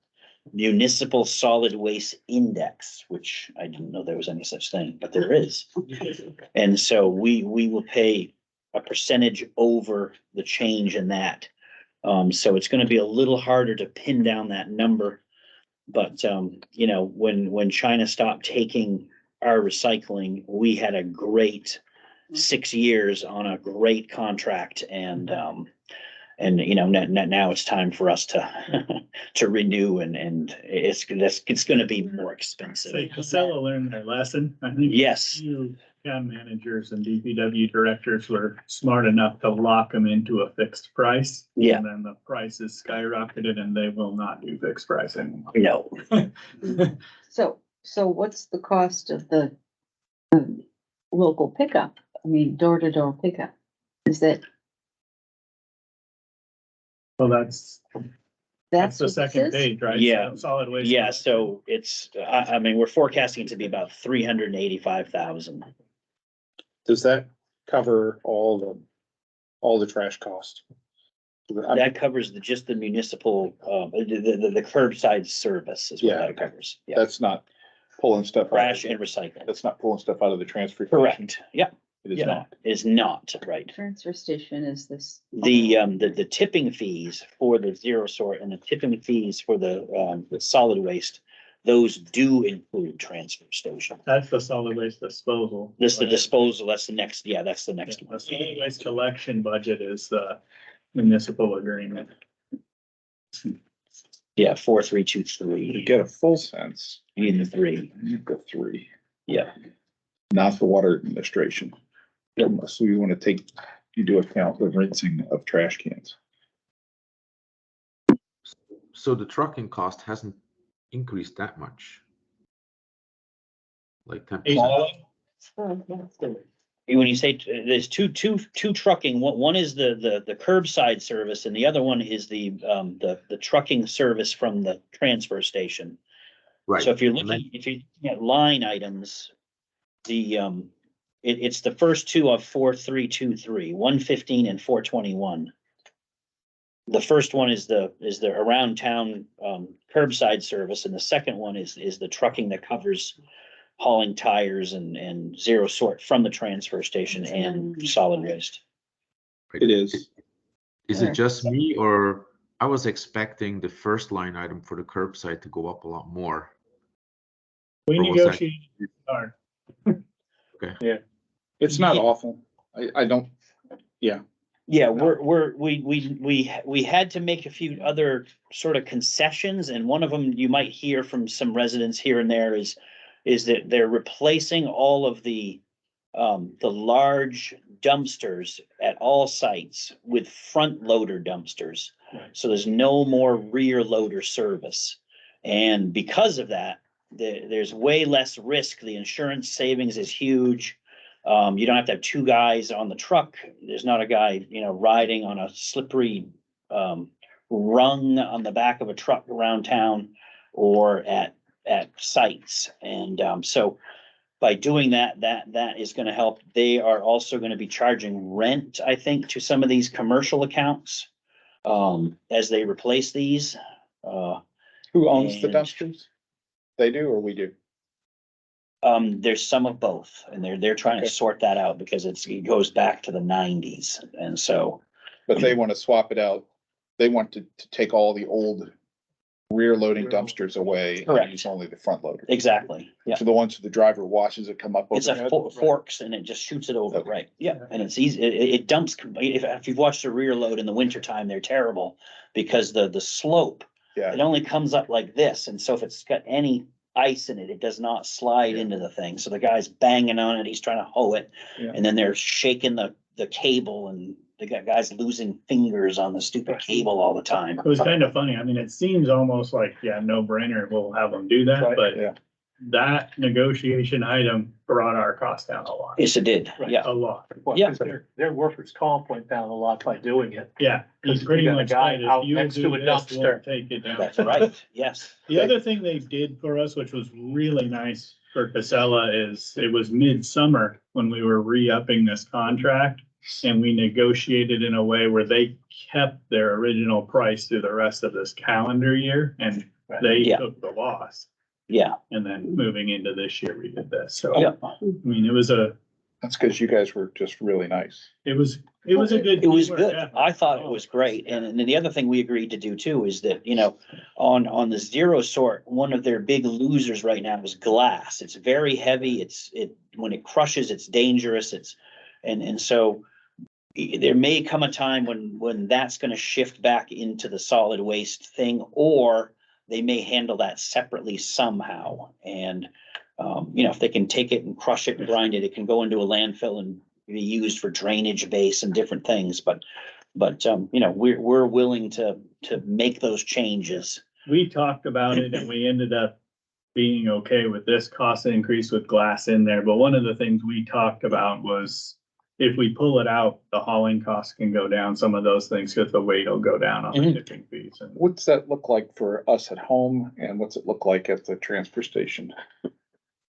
municipal solid waste index, which I didn't know there was any such thing, but there is. And so we will pay a percentage over the change in that. So it's gonna be a little harder to pin down that number. But, when China stopped taking our recycling, we had a great 6 years on a great contract and now it's time for us to renew and it's gonna be more expensive. So Casella learned their lesson. I think. Yes. You town managers and DPW directors were smart enough to lock them into a fixed price. Yeah. And then the prices skyrocketed and they will not do fixed pricing. No, So what's the cost of the local pickup? I mean, door-to-door pickup? Is that, Well, that's the what this second is? page, right? Yeah. So solid waste. yeah, so it's, I mean, we're forecasting it to be about 385,000. Does that cover all the trash costs? That covers just the municipal, the curbside service is what Yeah, that okay. covers. Yeah, That's not pulling stuff. out of trash the- and recycling. That's not pulling stuff out of the transfer station. Correct. Yeah, It is yeah, not. is not, right. Transfer station is this. The tipping fees for the zero sort and the tipping fees for the solid waste, those do include transfer station. That's the solid waste disposal. This, the disposal, that's the next, that's the next The one. solid waste collection budget is the municipal agreement. Yeah, 4, 3, 2, To 3. get a full sense, You need the 3. you've got 3, Yeah, not the water administration. Unless we want to take into account the rinsing of trash cans. So the trucking cost hasn't increased that much. Like 10%. when you say there's two trucking, one is the curbside service and the other one is the trucking service from the transfer station. Right. So if you're And then- looking at line items, it's the first two of 4323, 115 and 421. the first one is the around town, curbside service, and the second one is the trucking that covers hauling tires and zero sort from the transfer station and solid waste. It is. Is it just me, or I was expecting the first line item for the curbside to go up a lot more? We Or was that- negotiated hard. It's not Yeah. awful. I don't, Yeah, we had to make a few other sort of concessions, and one of them you might hear from some residents here and there is that they're replacing all of the large dumpsters at all sites with front loader dumpsters. Right. So there's no more rear loader service. And because of that, there's way less risk. The insurance savings is huge. You don't have to have two guys on the truck. There's not a guy, riding on a slippery rung on the back of a truck around town or at sites. And so by doing that is gonna help. They are also gonna be charging rent, I think, to some of these commercial accounts as they replace these. who owns the And- dumpsters? They do or we do? There's some of both, and they're trying to Okay. sort that out because it goes back to the 90s, and so. But they want to swap it out. They want to take all the old rear loading dumpsters away. and Correct. Use only the front loader. Exactly, yeah. So the ones that the driver washes it come up It's a overhead. forks and it just shoots it over, Okay. right? Yeah, and it's easy. It dumps, if you've watched a rear load in the winter time, they're terrible because the slope, Yeah, it only comes up like this. And so if it's got any ice in it, it does not slide into the thing. So the guy's banging on it, he's trying to hoe it. Yeah. And then they're shaking the cable and they got guys losing fingers on the stupid cable all the time. It was kind of funny. I mean, it seems almost like, no brainer, we'll have them do that, but yeah. that negotiation item brought our cost down a lot, Yes, it did. Right. Yeah. a lot. Well, Yeah. 'cause their workers' comp went down a lot by doing it. Yeah, he's Because pretty you got a much guy right. out If you next to do a this, we'll dumpster. take it down. That's right. Yes. The other thing they did for us, which was really nice for Casella, is it was midsummer when we were re-upping this contract. And we negotiated in a way where they kept their original price through the rest of this calendar year and they Yeah. took the loss. Yeah. And then moving into this year, we did this. So, Yeah. I mean, it was That's because you guys were just really nice. a good. It was teamwork good. effort. I thought it was great. And then the other thing we agreed to do too is that, on the zero sort, one of their big losers right now is glass. It's very heavy. When it crushes, it's dangerous. And so there may come a time when that's gonna shift back into the solid waste thing, or they may handle that separately somehow. And, if they can take it and crush it and grind it, it can go into a landfill and be used for drainage base and different things. But, we're willing to make those changes. We talked about it and we ended up being okay with this cost increase with glass in there. But one of the things we talked about was if we pull it out, the hauling costs can go down, some of those things, because the weight will go down on the Mhm. tipping fees. And What's that look like for us at home and what's it look like at the transfer station?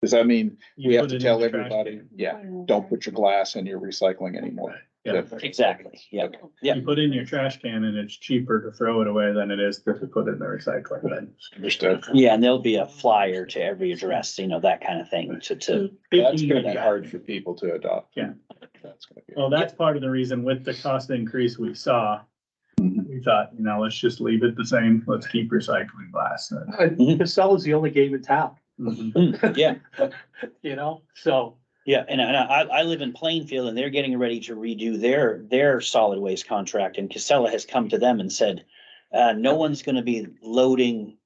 Does that mean you we have put to it in tell the trash everybody, can. yeah, don't put your glass in your recycling anymore? Yeah. Exactly. Yeah. Yeah. You put in your trash can and it's cheaper to throw it away than it is to put it in the recycling bin. Understood. Yeah. And there'll be a flyer to every address, that kind of thing to, That's gonna be hard for people to adopt. Yeah. That's gonna be. Well, that's part of the reason with the cost increase we saw, Mhm. we thought, let's just leave it the same. Let's keep recycling glass. Casella's the only game in town, yeah. so. Yeah, and I live in Plainfield and they're getting ready to redo their solid waste contract, and Casella has come to them and said, no one's gonna be loading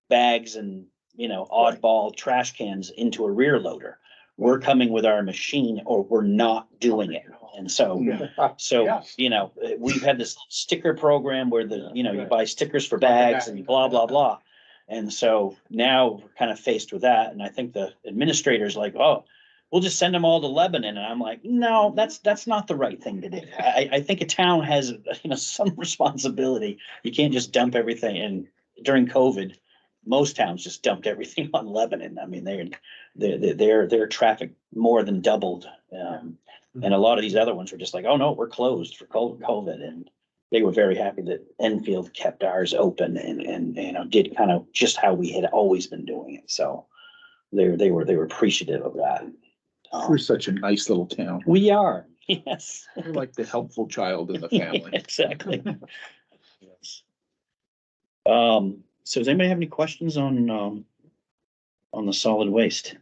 bags and, oddball trash cans into a rear loader. We're coming with our machine or we're not doing it. And so, we've had this sticker program where you buy stickers for bags and blah, blah, blah. And so now we're kind of faced with that. And I think the administrator's like, oh, we'll just send them all to Lebanon. And I'm like, no, that's not the right thing to do. I think a town has, some responsibility. You can't just dump everything. And during COVID, most towns just dumped everything on Lebanon. I mean, their traffic more than doubled. And a lot of these other ones were just like, oh no, we're closed for COVID. And they were very happy that Enfield kept ours open and, you know, did kind of just how we had always been doing it. So they were appreciative of that. We're such a nice little town. We are, yes. We're like the helpful child in the family. Exactly. Yes. So does anybody have any questions on the solid waste?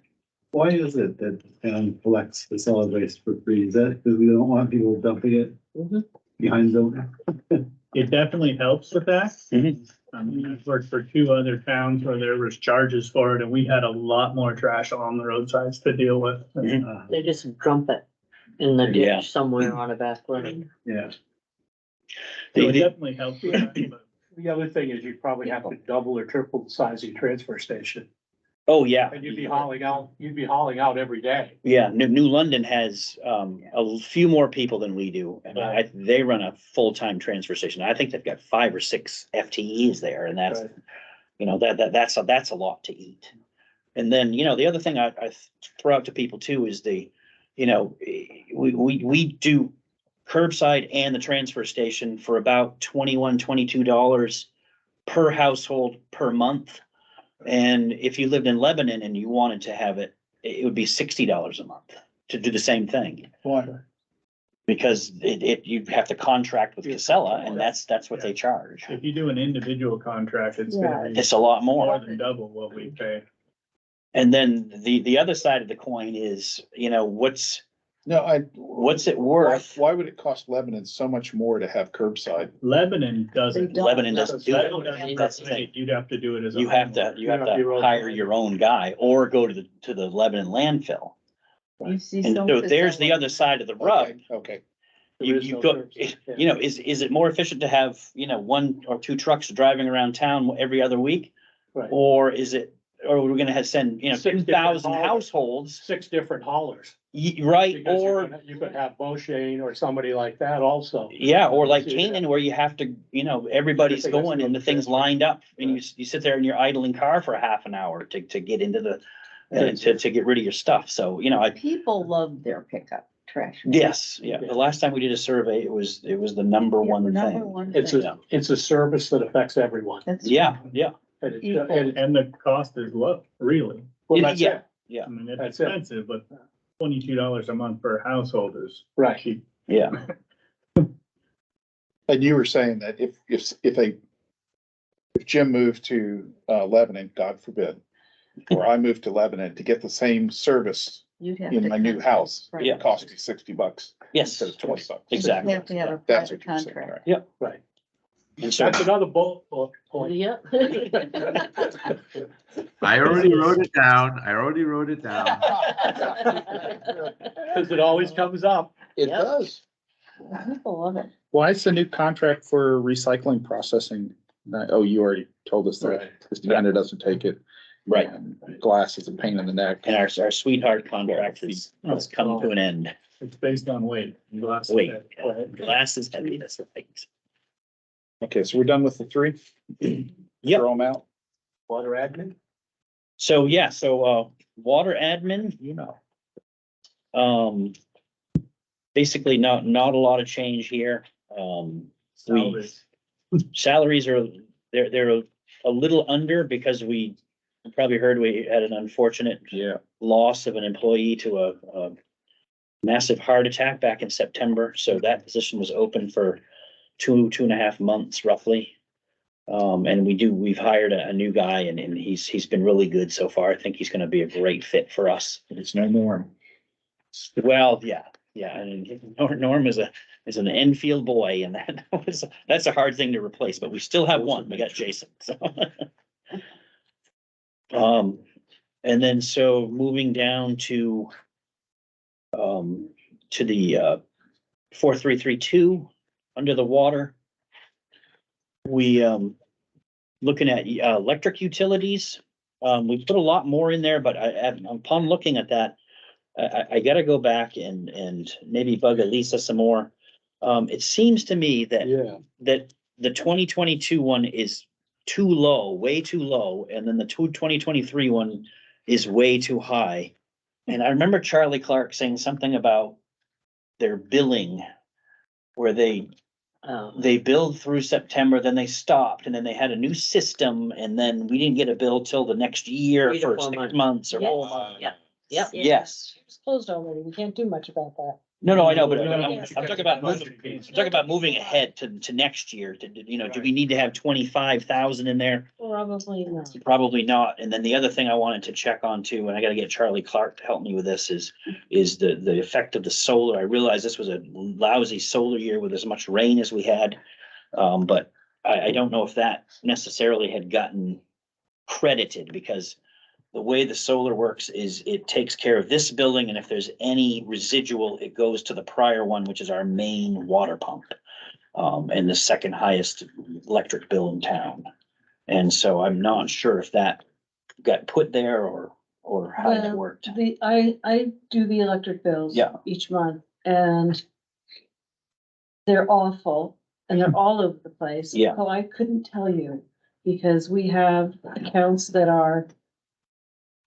Why is it that the town collects the solid waste for free? Is that because we don't want people dumping it behind them? It definitely helps with that. Mhm. I mean, I've worked for 2 other towns where there was charges for it and we had a lot more trash along the roadsides to deal with. They just dump it in the Yeah. ditch somewhere on a back road. Yeah. So The- it the- definitely helps with that, but The other thing is you'd probably have to double or triple the size of your transfer station. Oh, yeah. And you'd be hauling out every day. Yeah, New London has a few more people than we do, and they run a full-time transfer station. I think they've got 5 or 6 FTEs there, and that's, Right. you know, that's a lot to eat. And then, you know, the other thing I throw out to people too is you know, we do curbside and the transfer station for about $21-22 per household per month. And if you lived in Lebanon and you wanted to have it, it would be $60 a month to do the same thing. Why? Because you have to contract with Casella and that's what they charge. if you do an individual contract, it's gonna be It's a lot more more. than double what we pay. And then the other side of the coin is, you know, what's it worth? Why would it cost Lebanon so much more to have curbside? Lebanon doesn't. Lebanon doesn't do Lebanon it. doesn't That's the replace thing. it. You'd have to do it as a. You have to homeowner. hire your own guy or go to the Lebanon landfill. And so there's the other side of the rub. Okay. You go, you know, is it more efficient to have, you know, 1 or 2 trucks driving around town every other week? Right. Or we're gonna send, you know, 6 different 2,000 haulers. households, 6 different haulers. right? Because Or, you could have Boshane or somebody like that also. yeah, or like See, Canaan where you have to, you know, everybody's Everything has to going go and the through thing's transport. lined up and you sit there in your idling car for a half an hour to get into to get rid of your stuff. So, you know, People love their pickup trash. yes, yeah. The last time we did a survey, it was the number one Number thing. one It's thing. it's a service that affects everyone. That's Yeah, yeah. And it- People. And the cost is low, really. well, that's Yeah, it. yeah, I mean, it's That's it. expensive, but $22 a month per household is Right. cheap. yeah. And you were saying that if Jim moved to Lebanon, God forbid, or I moved to Lebanon to get the same service You'd have in to my new con- house, Right. Yeah. it cost me $60 Yes, instead of $20. You'd exactly. have to have a That's private what you're saying, contract. right? Right. And so, That's another point. Yeah. I already wrote it down. Because it always comes up. It Yep. does. People love it. Why is the new contract for recycling processing? Oh, you already told us that, Right. because China doesn't take it. right. And glass is a pain in the neck. And our sweetheart contract has come to an end. It's based on weight. Glass is Wait, heavy. glass is heavy, that's right. Okay, so we're done with the 3? Yep. Throw them out? Water admin? So, yeah, water admin, You know. basically not a lot of change here. Salaries. Salaries are, they're a little under because we probably heard we had an unfortunate loss of an employee to a massive heart attack back in September. So that position was open for 2.5 months roughly. And we've hired a new guy and he's been really good so far. I think he's gonna be a great fit for us. It's no more. Well, yeah, and Norm is an Enfield boy and that's a hard thing to replace, but we still have one. We got Jason, so. And then so moving down to the 4332 under the water. We looking at electric utilities. We put a lot more in there, but upon looking at that, I gotta go back and maybe bug Elisa some more. It seems to me that the 2022 one is too low, way too low, and then the 2023 one is way too high. And I remember Charlie Clark saying something about their billing where they they billed through September, then they stopped, and then they had a new system, and then we didn't get a bill till the next year 3 to for 4 6 months. months or. Yeah. Yep. Yes. It was closed already. We can't do much about that. No, I know, but No, I'm talking about moving ahead to next year, do we need to have 25,000 in there? Probably not. Probably not. And then the other thing I wanted to check on too, and I gotta get Charlie Clark to help me with this, is the effect of the solar. I realize this was a lousy solar year with as much rain as we had. But I don't know if that necessarily had gotten credited, because the way the solar works is it takes care of this building, and if there's any residual, it goes to the prior one, which is our main water pump. And the second highest electric bill in town. And so I'm not sure if that got put there or how that Well, worked. I do the electric bills. Yeah. Each month, and they're awful, and they're all over the place. Yeah. So I couldn't tell you, because we have accounts that are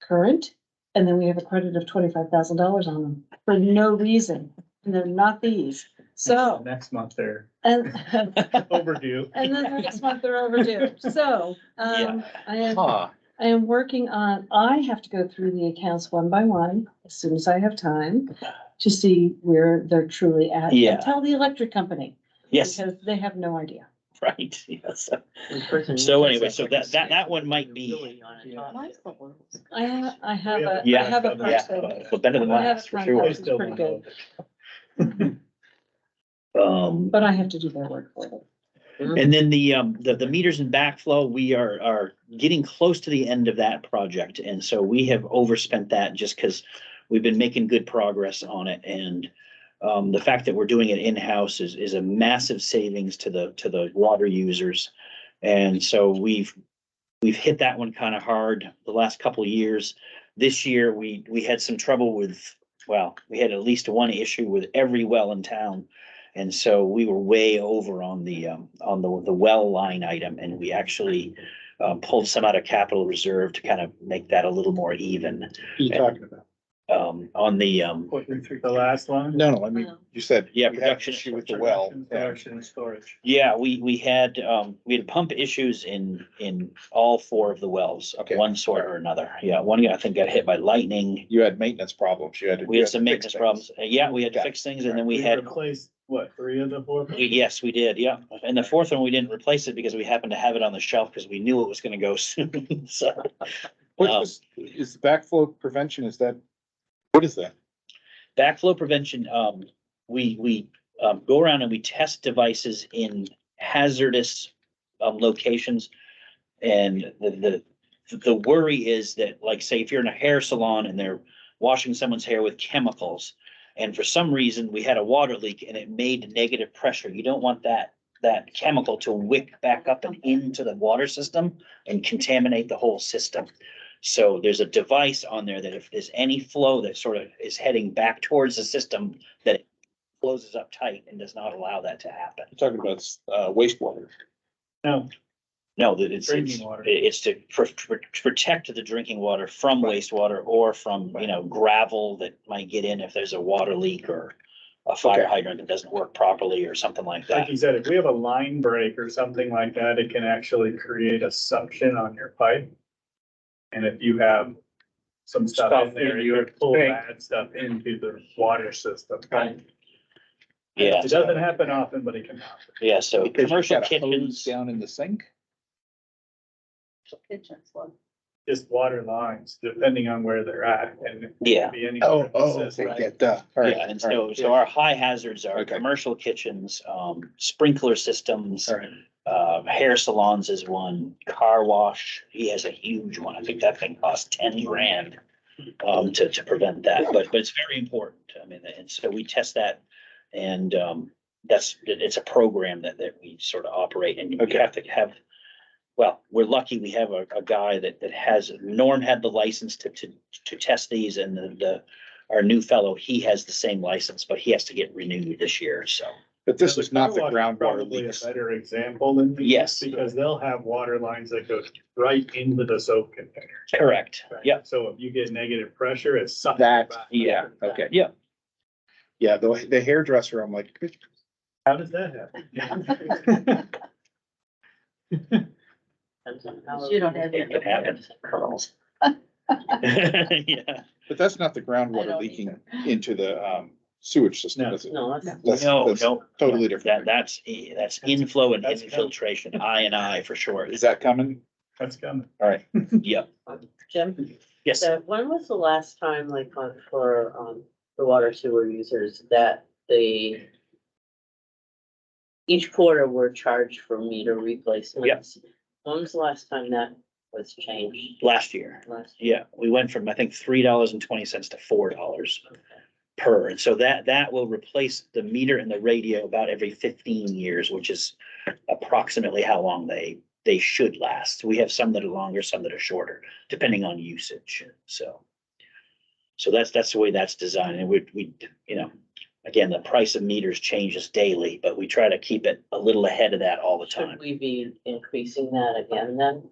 current, and then we have a credit of $25,000 on them for no reason, and they're not these. So, Next month they're and, overdue. and then the next month they're overdue. So, Yeah. I am working on, I have to go through the accounts one by one as soon as I have time to see where they're truly at. Yeah. And tell the electric company, Yes, because they have no idea. right, yes. In person. So anyway, so that one might be, Really on it. I have a, I Yeah, have a yeah, person. but better than I have last, a for I sure. contact. still pretty don't good. know. But I have to do their work for them. And then the meters and backflow, we are getting close to the end of that project. And so we have overspent that just because we've been making good progress on it. And the fact that we're doing it in-house is a massive savings to the water users. And so we've hit that one kind of hard the last couple of years. This year, we had some trouble with, well, we had at least one issue with every well in town. And so we were way over on the well line item, and we actually pulled some out of capital reserve to kind of make that a little more even. Who you talking about? On the, The last one? No, I mean, you said. Yeah, we had an production. Issue with the well. Production, Yeah. Production and storage. yeah, we had pump issues in all 4 of the wells, of Okay. one sort or another. Yeah, one, I think, got hit by lightning. You had maintenance problems. We had some maintenance problems. Yeah, we had to fix things, and then we had. Replaced, what, 3 of the 4? Yes, we did, yeah. And the 4th one, we didn't replace it because we happened to have it on the shelf because we knew it was gonna go soon, so. What is the backflow prevention? What is that? Backflow prevention, we go around and we test devices in hazardous locations. And the worry is that, like, say, if you're in a hair salon and they're washing someone's hair with chemicals, and for some reason we had a water leak and it made negative pressure, you don't want that chemical to wick back up and into the water system and contaminate the whole system. So there's a device on there that if there's any flow that sort of is heading back towards the system, that it closes up tight and does not allow that to happen. You're talking about wastewater. No, No, that it's Drinking water. it's to protect the drinking water from wastewater or from, gravel that might get in if there's a water leak or a fire Okay. hydrant that doesn't work properly or something like like that. you said, if we have a line break or something like that, it can actually create a suction on your pipe. And if you have some stuff in there, you would pull bad stuff into the water system. Yeah, It doesn't happen often, but it can happen. yeah, so Because you commercial got a hose kitchens, down in the sink? Just water lines, depending on where they're at, and it Yeah. can be any. Okay, get that. All right, yeah, and all right. so our high hazards are Okay. commercial kitchens, sprinkler systems. All right. Hair salons is one, car wash, he has a huge one, I think that thing costs 10 grand. To prevent that, but it's very important, I mean, and so we test that. And it's a program that we sort of operate, and you have to have. Well, we're lucky we have a guy that has, Norm had the license to test these, and our new fellow, he has the same license, but he has to get renewed this year, so. But this is not the Car wash is groundwater Probably a leaks. better example than these. Yes. Because they'll have water lines that go right into the soap container. Correct, Right? yep, So if you get negative pressure, it's sucking That, back. yeah, okay. yep, Yeah, the hairdresser, I'm like, How does that happen? You don't have your. It happens. Curls. Yeah. But that's not the I groundwater don't leaking into the sewage system, No. is it? No, That's No. totally That, different. that's inflow and That's- infiltration, I for short. Is that coming? That's coming. All right. Yep. Jim, Yes. so when was the last time, like, for, the water sewer users that each quarter were charged for meter replacements? When was the last time that was changed? Last year. Last year? Yeah, we went from, I think, $3.20 to $4 per. And so that will replace the meter and the radio about every 15 years, which is approximately how long they should last. We have some that are longer, some that are shorter, depending on usage. So that's the way that's designed. And we, you know, again, the price of meters changes daily, but we try to keep it a little ahead of that all the Should time. we be increasing that again then?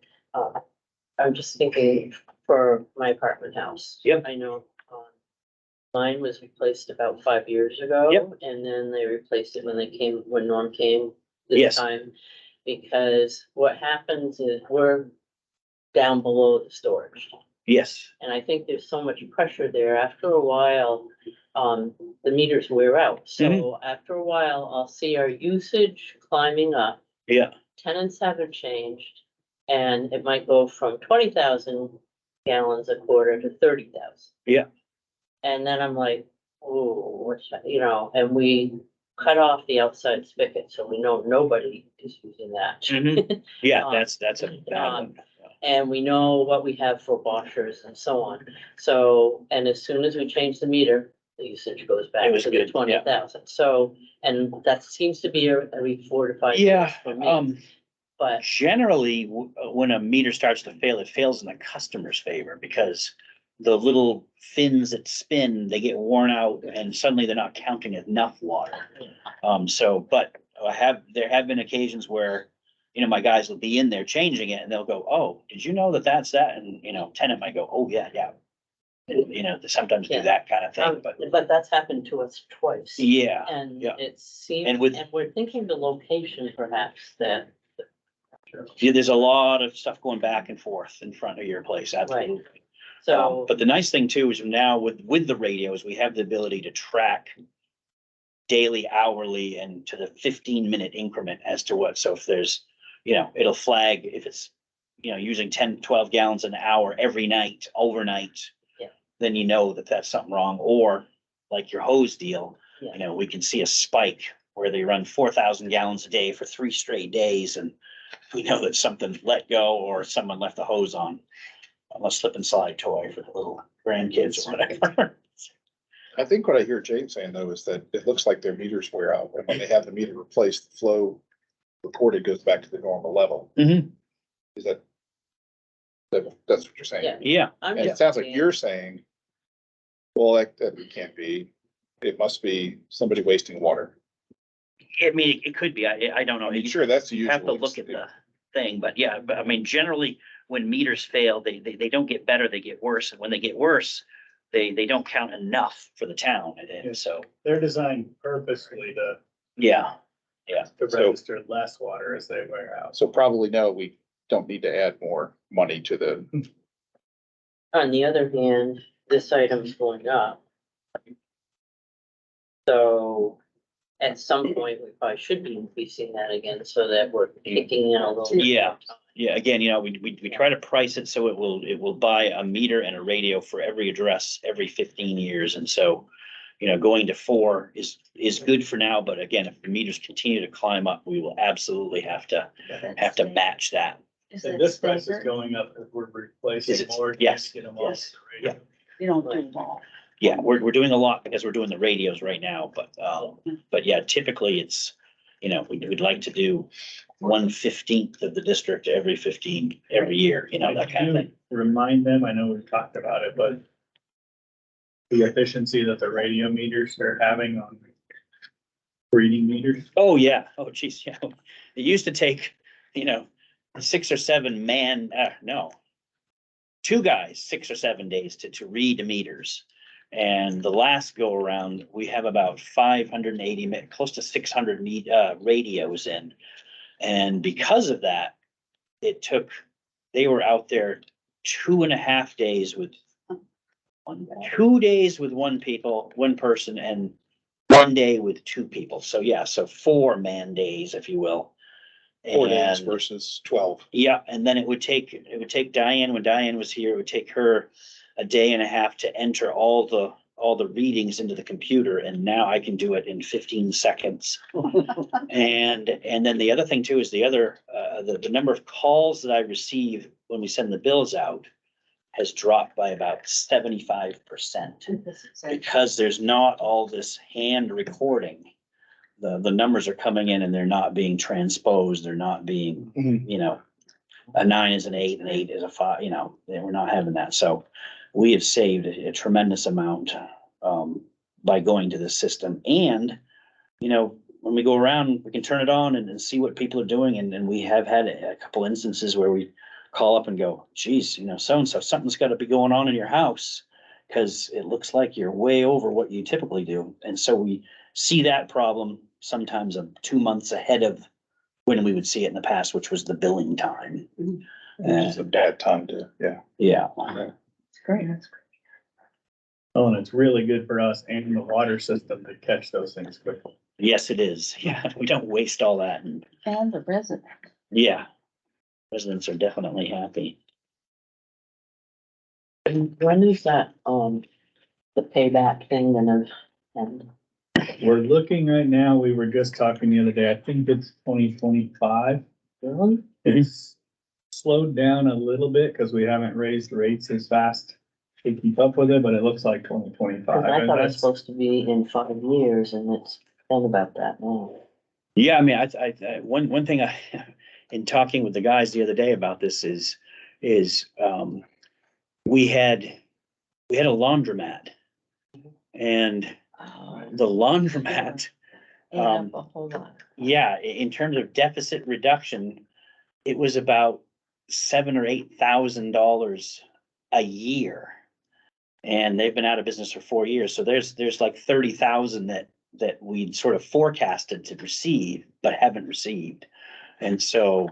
I'm just thinking for my apartment house. Yep. I know, mine was replaced about 5 years ago. Yep. And then they replaced it when Norm came this Yes. time. Because what happens is we're down below the storage. Yes. And I think there's so much pressure there. After a while, the meters wear out. So after a while, I'll see our usage climbing up. Yeah. Tenants haven't changed. And it might go from 20,000 gallons a quarter to 30,000. Yeah. And then I'm like, oh, what's that, you know, and we cut off the outside spigot, so we know nobody is using that. Mhm. Yeah, Um, that's a bad one. And we know what we have for washers and so on. So, and as soon as we change the meter, the usage goes It back was to the good, yeah. 20,000. So, and that seems to be every 4 to 5 Yeah, years for me, but generally, when a meter starts to fail, it fails in the customer's favor because the little fins that spin, they get worn out and suddenly they're not counting enough water. But there have been occasions where, you know, my guys will be in there changing it and they'll go, oh, did you know that that's that? And, you know, tenant might go, oh, yeah. And, you know, they sometimes do Yeah. that kind of thing, but but that's happened to us twice. yeah. And yeah. it seems, And with- and we're thinking the location perhaps that. Yeah, there's a lot of stuff going back and forth in front of your place, absolutely. So, But the nice thing too is now with the radios, we have the ability to track daily, hourly, and to the 15-minute increment as to what, so if there's, you know, it'll flag if it's, you know, using 10, 12 gallons an hour every night, overnight. Yeah. Then you know that that's something wrong, or like your hose deal, Yeah. you know, we can see a spike where they run 4,000 gallons a day for 3 straight days, and we know that something let go or someone left the hose on. A slip and slide toy for the little grandkids or whatever. I think what I hear Jane saying though is that it looks like their meters wear out, and when they have the meter replaced, the flow reported goes back to the normal level. Mhm. Is that's what you're saying? Yeah. Yeah, I'm And it just sounds like thinking- you're saying, well, that can't be, it must be somebody wasting water. I mean, it could be, I don't know. I mean, sure, that's the You have to usual. look at the thing, but yeah, but I mean, generally, when meters fail, they don't get better, they get worse, and when they get worse, they don't count enough for the town, and so, They're designed purposely to yeah. to So- register less water as they wear out. So probably no, we don't need to add more money to the, On the other hand, this item's going up. So at some point, we probably should be increasing that again so that we're kicking in a little. bit Yeah. more time. Yeah, again, you know, we try to price it so it will buy a meter and a radio for every address every 15 years, and so, you know, going to 4 is good for now, but again, if the meters continue to climb up, we will absolutely have to match that. Is And that this price is staggered? going up because we're Is replacing it? more. to Yes, Get them off yes, the radio. yeah. You don't do them all. Yeah, we're doing a lot because we're doing the radios right now, but yeah, typically it's, you know, we'd like to do 1/15 of the district every year, you know, that kind of thing. Remind them, I know we've talked about it, but the efficiency that the radio meters are having on reading meters. Oh, yeah. Oh, geez, yeah. It used to take, you know, 6 or 7 2 guys, 6 or 7 days to read the meters. And the last go around, we have about 580, close to 600 radios in. And because of that, they were out there 2.5 days with 2 days with one person and 1 day with 2 people. So yeah, so 4 man days, if you will. 4 days And- versus 12. Yeah, and then it would take Diane, when Diane was here, it would take her a day and a half to enter all the readings into the computer, and now I can do it in 15 seconds. And then the other thing too is the number of calls that I receive when we send the bills out has dropped by about 75%, because there's not all this hand recording. The numbers are coming in and they're not being transposed, they're not being, you know, a 9 is an 8, an 8 is a 5, you know, we're not having that. So we have saved a tremendous amount by going to this system. And, you know, when we go around, we can turn it on and see what people are doing. And we have had a couple instances where we call up and go, geez, you know, so-and-so, something's got to be going on in your house, because it looks like you're way over what you typically do. And so we see that problem sometimes 2 months ahead of when we would see it in the past, which was the billing time. It's a bad time to, yeah. Yeah. It's great. Oh, and it's really good for us and the water system to catch those things quickly. Yes, it is. Yeah, we don't waste all that. And And the resident. yeah, residents are definitely happy. And when is that, the payback thing gonna end? We're looking right now, we were just talking the other day, I think it's 2025. Really? It's slowed down a little bit because we haven't raised rates as fast to keep up with it, but it looks like 2025. Cause I And thought it was that's, supposed to be in 5 years and it's been about that now. Yeah, I mean, one thing in talking with the guys the other day about this is, we had a laundromat, and Oh, the laundromat, yeah, a whole lot. yeah, in terms of deficit reduction, it was about $7,000 or $8,000 a year. And they've been out of business for 4 years. So there's like 30,000 that we'd sort of forecasted to receive, but haven't received. And so,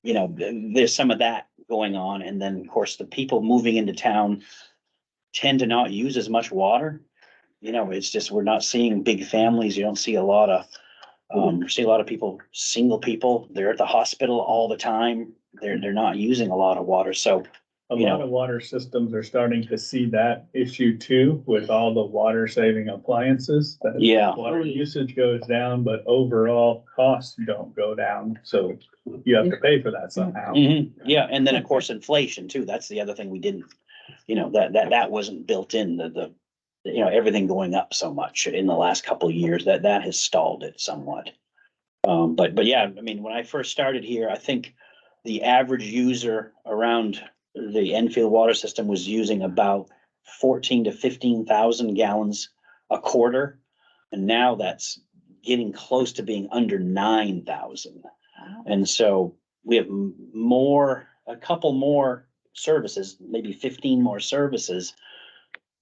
you know, there's some of that going on. And then, of course, the people moving into town tend to not use as much water. You know, it's just, we're not seeing big families. You don't see a lot of, see a lot of people, single people, they're at the hospital all the time. They're not using a lot of water. So, a you lot know, of water systems are starting to see that issue too, with all the water saving appliances. That yeah. water usage goes down, but overall costs don't go down, so you have to pay for that somehow. Yeah, and then of course inflation too. That's the other thing we didn't, you know, that wasn't built in, the you know, everything going up so much in the last couple of years, that has stalled it somewhat. But yeah, I mean, when I first started here, I think the average user around the Enfield water system was using about 14 to 15,000 gallons a quarter. And now that's getting close to being under 9,000. And so we have a couple more services, maybe 15 more services.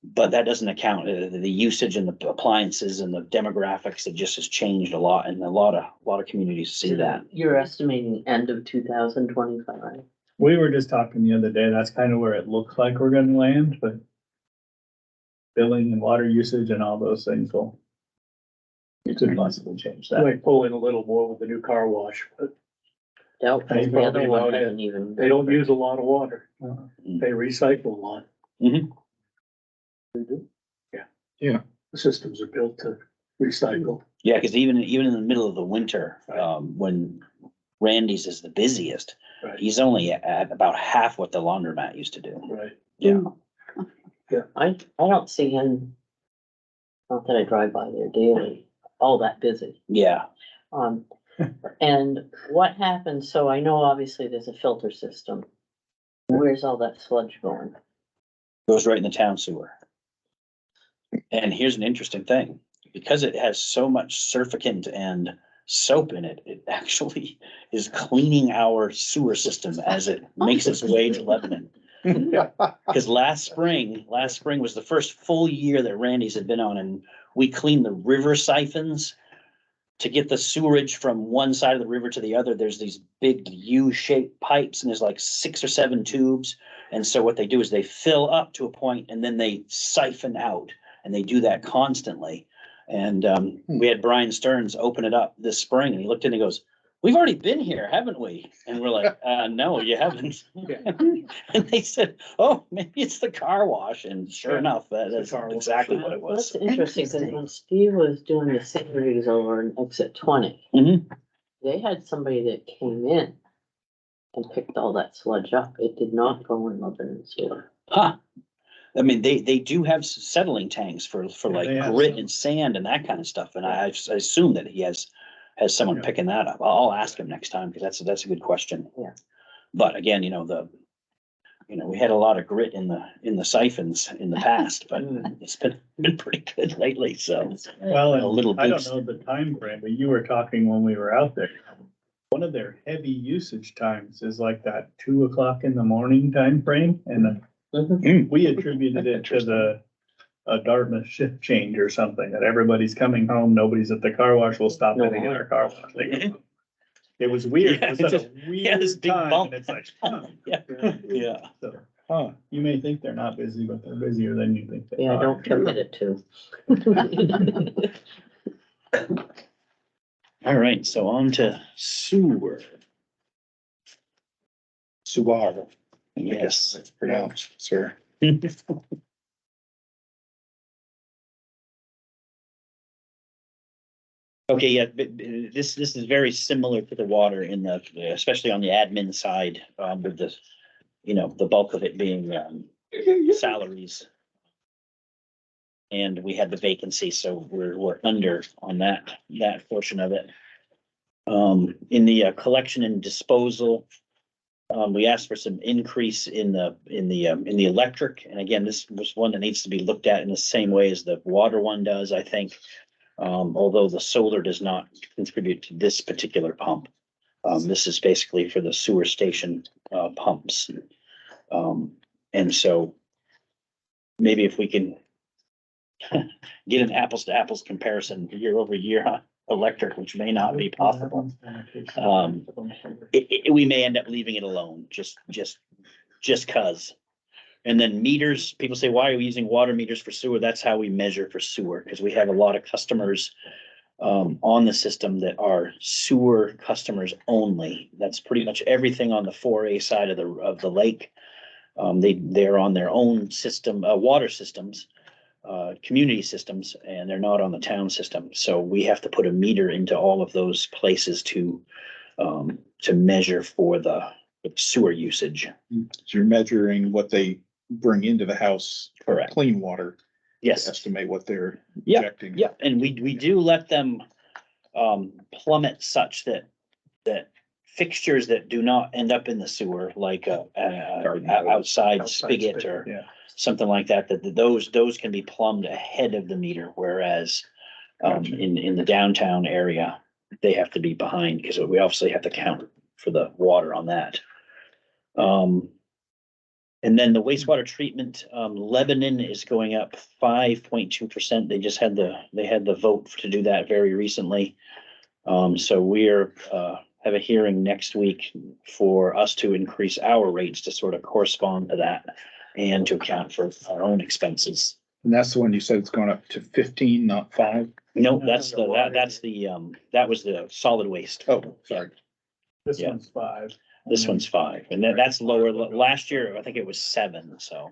But that doesn't account the usage and the appliances and the demographics. It just has changed a lot, and a lot of communities see that. You're estimating end of 2025. We were just talking the other day, that's kind of where it looks like we're gonna land, but billing and water usage and all those things will could possibly change that. Might pull in a little more with the new car wash, but Doubtful. That's The other probably one about it. hasn't even. they don't use a lot of water. They recycle a lot. Yeah. The systems are built to recycle. Yeah, because even in the middle of the winter, when Randy's is the busiest, Right. he's only at about half what the laundromat used to do. Right. Yeah. I don't see him, not that I drive by there daily, all that busy. Yeah. And what happens, so I know obviously there's a filter system. Where's all that sludge going? Goes right in the town sewer. And here's an interesting thing, because it has so much surfactant and soap in it, it actually is cleaning our sewer system as it makes its way to Lebanon. Because last spring was the first full year that Randy's had been on, and we cleaned the river siphons to get the sewerage from one side of the river to the other. There's these big U-shaped pipes, and there's like 6 or 7 tubes. And so what they do is they fill up to a point and then they siphon out, and they do that constantly. And we had Brian Stearns open it up this spring, and he looked in and he goes, "We've already been here, haven't we?" And we're like, no, you haven't. And they said, "Oh, maybe it's the car wash." And sure enough, that's exactly what it was. That's interesting, because when Steve was doing the series over in exit 20, Mhm. they had somebody that came in and picked all that sludge up. It did not go in Lebanon sewer. Huh. I mean, they do have settling tanks for like they have grit some. and sand and that kind of stuff. And I assume that he has someone Yeah. picking that up. I'll ask him next time, because that's a good question. Yeah. But again, we had a lot of grit in the siphons in the past, but it's been pretty good lately, so. Well, A little and I don't boost. know the time frame, but you were talking when we were out there. One of their heavy usage times is like that 2 o'clock in the morning time frame, and we attributed it to a Dartmouth shift change or something, that everybody's coming home, nobody's at the car wash, we'll stop No hitting in our car wash. It was weird, it was Yeah, such a this weird big time, bump. and it's like, huh. Yeah. So, you may think they're not busy, but they're busier than you think they Yeah, are. don't commit it to. All right, so on to sewer. Suar, Yes. it's pronounced, sir. Okay, yeah, this is very similar to the water especially on the admin side, with this, the bulk of it being, salaries. And we had the vacancy, so we're under on that portion of it. In the collection and disposal, we asked for some increase in the electric, and again, this was one that needs to be looked at in the same way as the water one does, I think. Although the solar does not contribute to this particular pump. This is basically for the sewer station, pumps. And so maybe if we can get an apples to apples comparison year over year on electric, which may not be possible. We may end up leaving it alone, just cause. And then meters, people say, why are we using water meters for sewer? That's how we measure for sewer, because we have a lot of customers on the system that are sewer customers only. That's pretty much everything on the 4A side of the lake. They're on their own system, water systems, community systems, and they're not on the town system. So we have to put a meter into all of those places to measure for the sewer usage. So you're measuring what they bring into the house. Correct. Clean water. Yes. To estimate what they're Yeah, injecting. yeah, and we do let them plummet such that fixtures that do not end up in the sewer, like a outside spigot or Yeah. something like that, those can be plumbed ahead of the meter, whereas in the downtown area, they have to be behind, because we obviously have to count for the water on that. And then the wastewater treatment, Lebanon is going up 5.2%. They just had the vote to do that very recently. So we're have a hearing next week for us to increase our rates to sort of correspond to that and to account for our own expenses. And that's the one you said it's going up to 15, not 5? No, No, that's the water. that was the solid waste. Oh, sorry. This Yeah. one's 5. This one's 5, and that's lower. Last year, I think it was 7, so.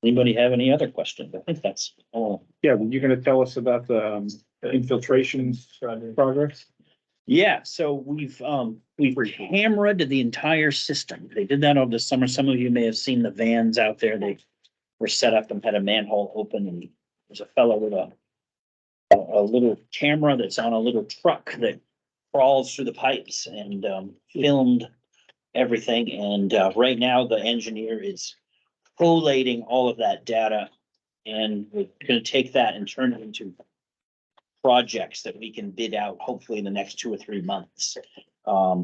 Anybody have any other questions? I think that's all. Yeah, you're gonna tell us about the infiltration progress? Yeah, so we've cameraed the entire system. They did that over the summer. Some of you may have seen the vans out there. They were set up and had a manhole open, and there's a fellow with a little camera that's on a little truck that crawls through the pipes and filmed everything. And right now, the engineer is collating all of that data, and we're gonna take that and turn it into projects that we can bid out hopefully in the next 2 or 3 months.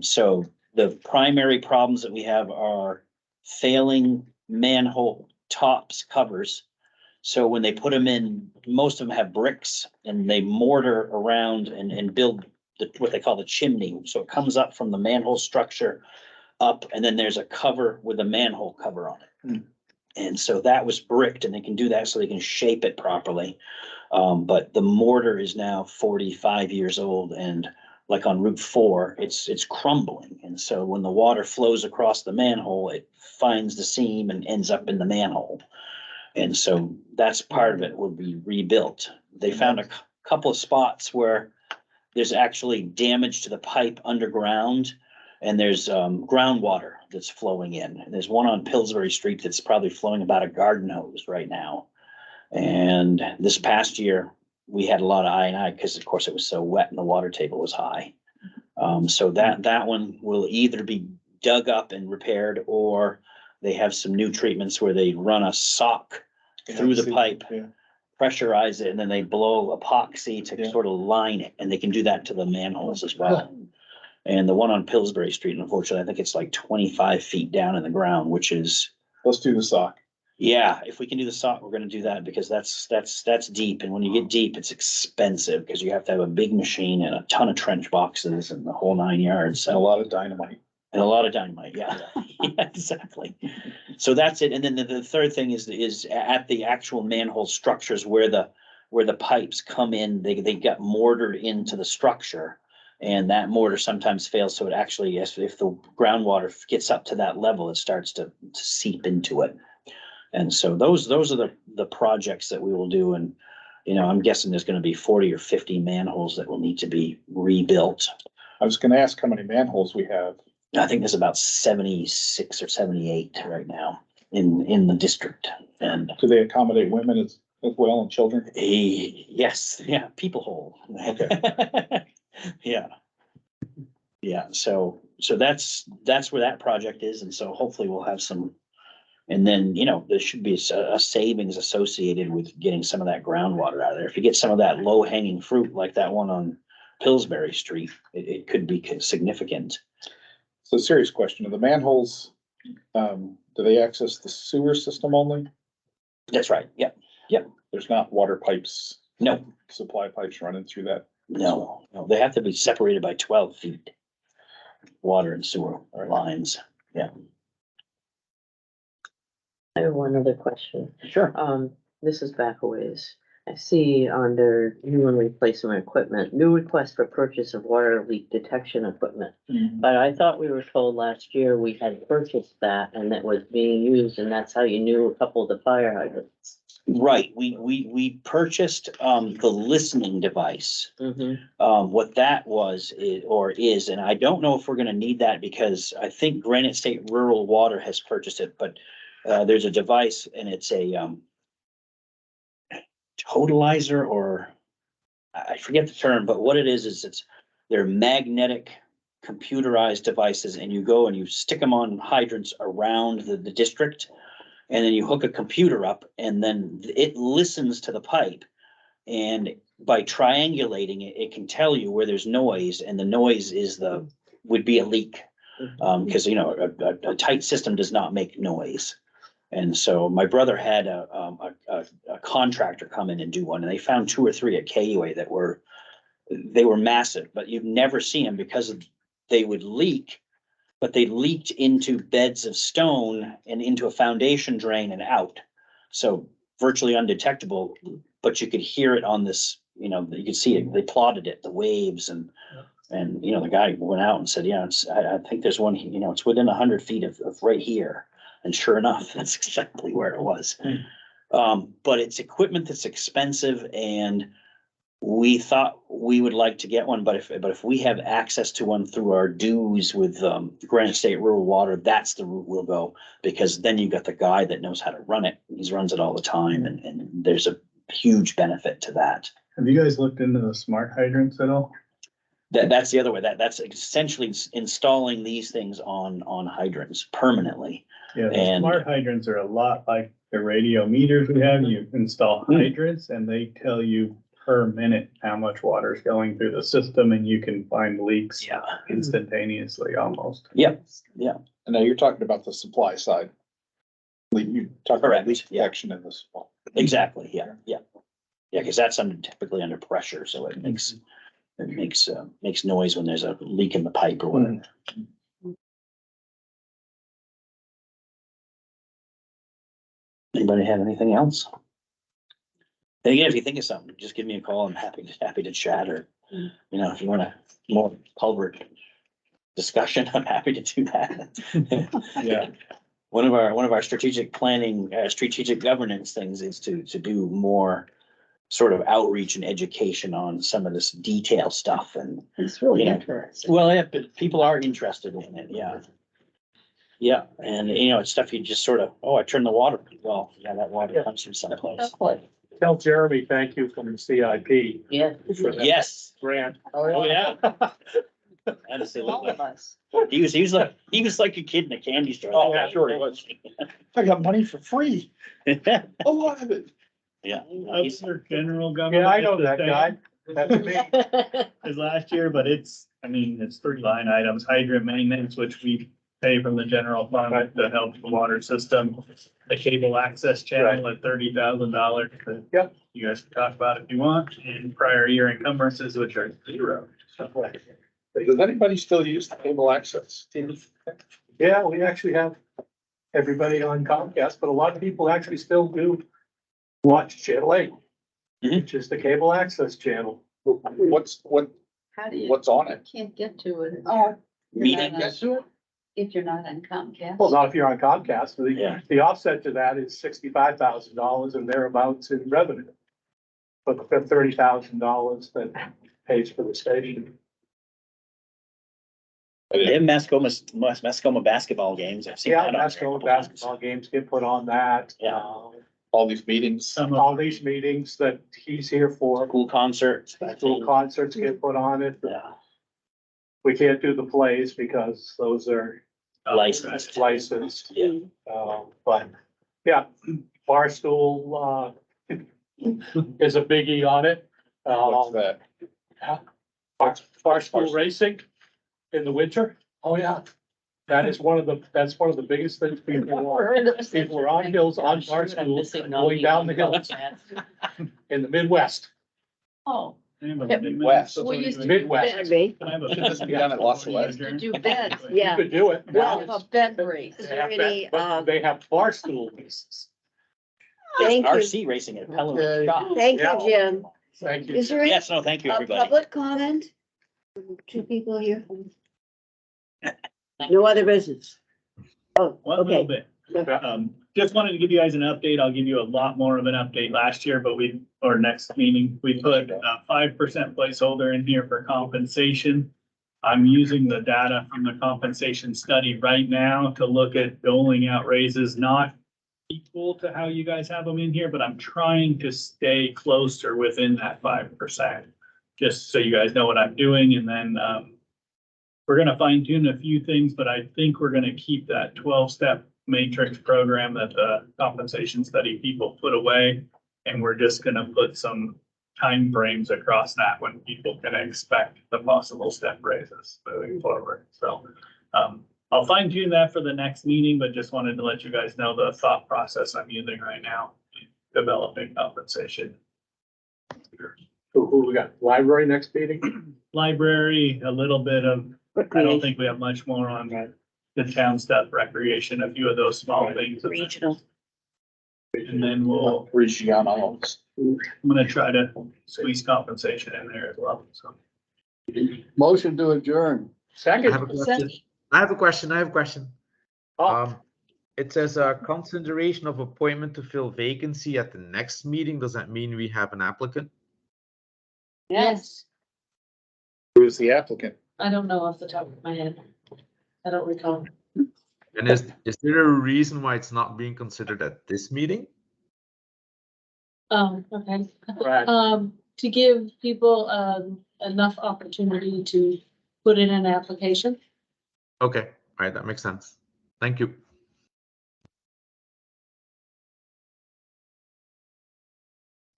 So the primary problems that we have are failing manhole tops covers. So when they put them in, most of them have bricks and they mortar around and build what they call the chimney. So it comes up from the manhole structure up, and then there's a cover with a manhole cover on it. And so that was bricked, and they can do that so they can shape it properly. But the mortar is now 45 years old, and like on Route 4, it's crumbling. And so when the water flows across the manhole, it finds the seam and ends up in the manhole. And so that's part of it will be rebuilt. They found a couple of spots where there's actually damage to the pipe underground, and there's groundwater that's flowing in. And there's one on Pillsbury Street that's probably flowing about a garden hose right now. And this past year, we had a lot of I&I because of course it was so wet and the water table was high. So that one will either be dug up and repaired, or they have some new treatments where they run a sock through the pipe, pressurize it, and then they blow epoxy to sort of line it, and they can do that to the manholes as well. And the one on Pillsbury Street, unfortunately, I think it's like 25 feet down in the ground, which is. Let's do the sock. Yeah, if we can do the sock, we're gonna do that because that's deep. And when you get deep, it's expensive because you have to have a big machine and a ton of trench boxes and the whole 9 yards. And a lot of dynamite. And a lot of dynamite, yeah. Yeah, exactly. So that's it. And then the third thing is at the actual manhole structures where the pipes come in, they get mortared into the structure. And that mortar sometimes fails, so it actually, if the groundwater gets up to that level, it starts to seep into it. And so those are the projects that we will do. And, you know, I'm guessing there's gonna be 40 or 50 manholes that will need to be rebuilt. I was gonna ask how many manholes we have. I think there's about 76 or 78 right now in the district. And Do they accommodate women as well and children? yes, yeah, people hole. Okay. Yeah. Yeah, so that's where that project is, and so hopefully we'll have some. And then, you know, there should be a savings associated with getting some of that groundwater out of there. If you get some of that low hanging fruit, like that one on Pillsbury Street, it could be significant. So serious question, are the manholes, do they access the sewer system only? That's right, yep, There's not water pipes? No. Supply pipes running through that? no, they have to be separated by 12 feet. Water and sewer lines, yeah. I have one other question. Sure. This is back a ways. I see under new and replacement equipment, new request for purchase of water leak detection equipment. But I thought we were told last year we had purchased that and that was being used, and that's how you knew a couple of the fire hydrants. Right, we purchased the listening device. Mm-hmm. What that was is, and I don't know if we're gonna need that because I think Granite State Rural Water has purchased it, but there's a device and it's a totalizer, or I forget the term, but what it is they're magnetic computerized devices, and you go and you stick them on hydrants around the district. And then you hook a computer up, and then it listens to the pipe. And by triangulating it, it can tell you where there's noise, and the noise would be a leak. Because, you know, a tight system does not make noise. And so my brother had a contractor come in and do one, and they found 2 or 3 at KUA that were massive, but you'd never see them because they would leak. But they leaked into beds of stone and into a foundation drain and out. So virtually undetectable, but you could hear it on this, you know, you could see it, they plotted it, the waves, and, you know, the guy went out and said, yeah, I think there's one, you know, it's within 100 feet of right here. And sure enough, that's exactly where it was. But it's equipment that's expensive, and we thought we would like to get one, but if we have access to one through our dues with Granite State Rural Water, that's the route we'll go, because then you got the guy that knows how to run it. He runs it all the time, and there's a huge benefit to that. Have you guys looked into the smart hydrants at all? That's the other way. That's essentially installing these things on hydrants permanently. Yeah, the And- smart hydrants are a lot like the radio meters we have. You install hydrants and they tell you per minute how much water is going through the system, and you can find leaks Yeah. instantaneously almost. Yep, yeah, And now you're talking about the supply side. You talk about Correct, leak yeah. detection in the supply. exactly, yeah, yeah. Yeah, because that's typically under pressure, so it makes noise when there's a leak in the pipe or whatever. Anybody have anything else? And again, if you think of something, just give me a call. I'm happy to chat, or, you know, if you want a more culvert discussion, I'm happy to do that. Yeah. One of our strategic planning, strategic governance things is to do more sort of outreach and education on some of this detail stuff, and It's really Yeah. interesting. well, yeah, but people are interested in it, yeah. Yeah, and you know, it's stuff you just sort of, oh, I turned the water, well, yeah, that water comes from someplace. Tell Jeremy, thank you from the CIP Yeah. for that Yes, grant. oh, yeah. Absolutely. He was like a kid in a candy store. Oh, yeah, sure he was. I got money for free. Yeah. A lot of it. He's- Other general government. Yeah, I know is the that same guy. That's me. As last year, but it's 3 line items, hydrant maintenance, which we pay from the general fund to help the water system. The cable access channel at $30,000. Yep. You guys can talk about if you want, and prior year encumbrances, which are 0. So, Does anybody still use the cable access? Yeah, we actually have everybody on Comcast, but a lot of people actually still do watch Channel 8, which is the cable access channel. What's How do you? what's on it? Can't get to it. Meeting. If you're not on Comcast. Well, not if you're on Comcast. Yeah. The offset to that is $65,000 and thereabouts in revenue. But the $30,000 that pays for the station. They have Mascoma basketball games. I've seen Yeah, that on there a basketball, couple times. basketball games get put on that. Yeah. All these meetings? some of All these meetings that he's here for, School concerts. school concerts get put on it. Yeah, We can't do the plays because those are licensed. licensed. Yeah. But, yeah, Barstool, is a biggie on it. What's that? Barstool Racing in the winter. Oh, yeah. That's one of the biggest things people want. People are on hills, on Barstool, going down the hills in the Midwest. Oh. Midwest. We used to. Midwest. Better be. It doesn't be done at Los Angeles. To do beds. You Yeah. could do it. Well, Now A bed race. They Is there have any, but they have Barstool races. Thank you. RC racing at Pelham Okay. Shop. Thank you, Yeah. Jim. Thank you. Is there any Yes, no, thank you, everybody. public comment? 2 people here. No other business. Oh, One little okay. bit. Just wanted to give you guys an update. I'll give you a lot more of an update last year, but next meeting, we put a 5% placeholder in here for compensation. I'm using the data from the compensation study right now to look at doling out raises, not equal to how you guys have them in here, but I'm trying to stay closer within that 5%. Just so you guys know what I'm doing, and then, we're gonna fine tune a few things, but I think we're gonna keep that 12-step matrix program that the compensation study people put away. And we're just gonna put some timeframes across that when people can expect the possible step raises moving forward. So, I'll fine tune that for the next meeting, but just wanted to let you guys know the thought process I'm using right now, in developing compensation. Who we got? Library next meeting? Library, a little bit of, I don't think we have much more on the town stuff, recreation, a few of those small things. Regional. And then Regional. I'm gonna try to squeeze compensation in there as well, so. Motion to adjourn. I have Second. a question. I have a question. Oh, It says consideration of appointment to fill vacancy at the next meeting. Does that mean we have an applicant? Yes. Who's the applicant? I don't know off the top of my head. I don't recall. And is there a reason why it's not being considered at this meeting? Okay. right. To give people, enough opportunity to put in an application. Okay, all right, that makes sense. Thank you.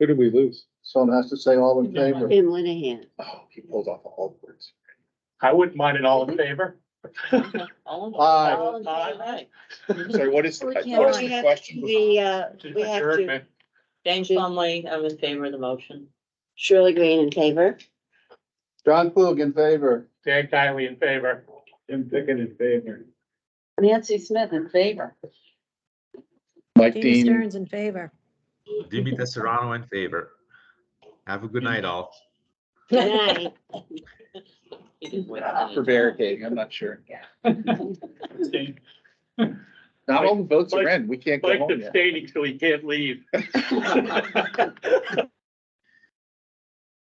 Who did we lose? Someone has to say all in favor. Tim Linehan. Oh, he pulled off all the words. I wouldn't mind it all in favor. Aye. Sorry, what is, We what can't- was we the have question? We have to, Adjournment. James Plumley, I'm in favor of the motion. Shirley Green in favor. John Klug in favor. Dan Kylie in favor. Jim Pickett in favor. Nancy Smith in favor. Mike Jamie Dean, Stearns in favor. Dimitar Serrano in favor. Have a good night, all. Good night. He didn't win any. for barricading, I'm not sure. Steve. Not all the votes are in, we can't go Mike's home yet. abstaining, so he can't leave.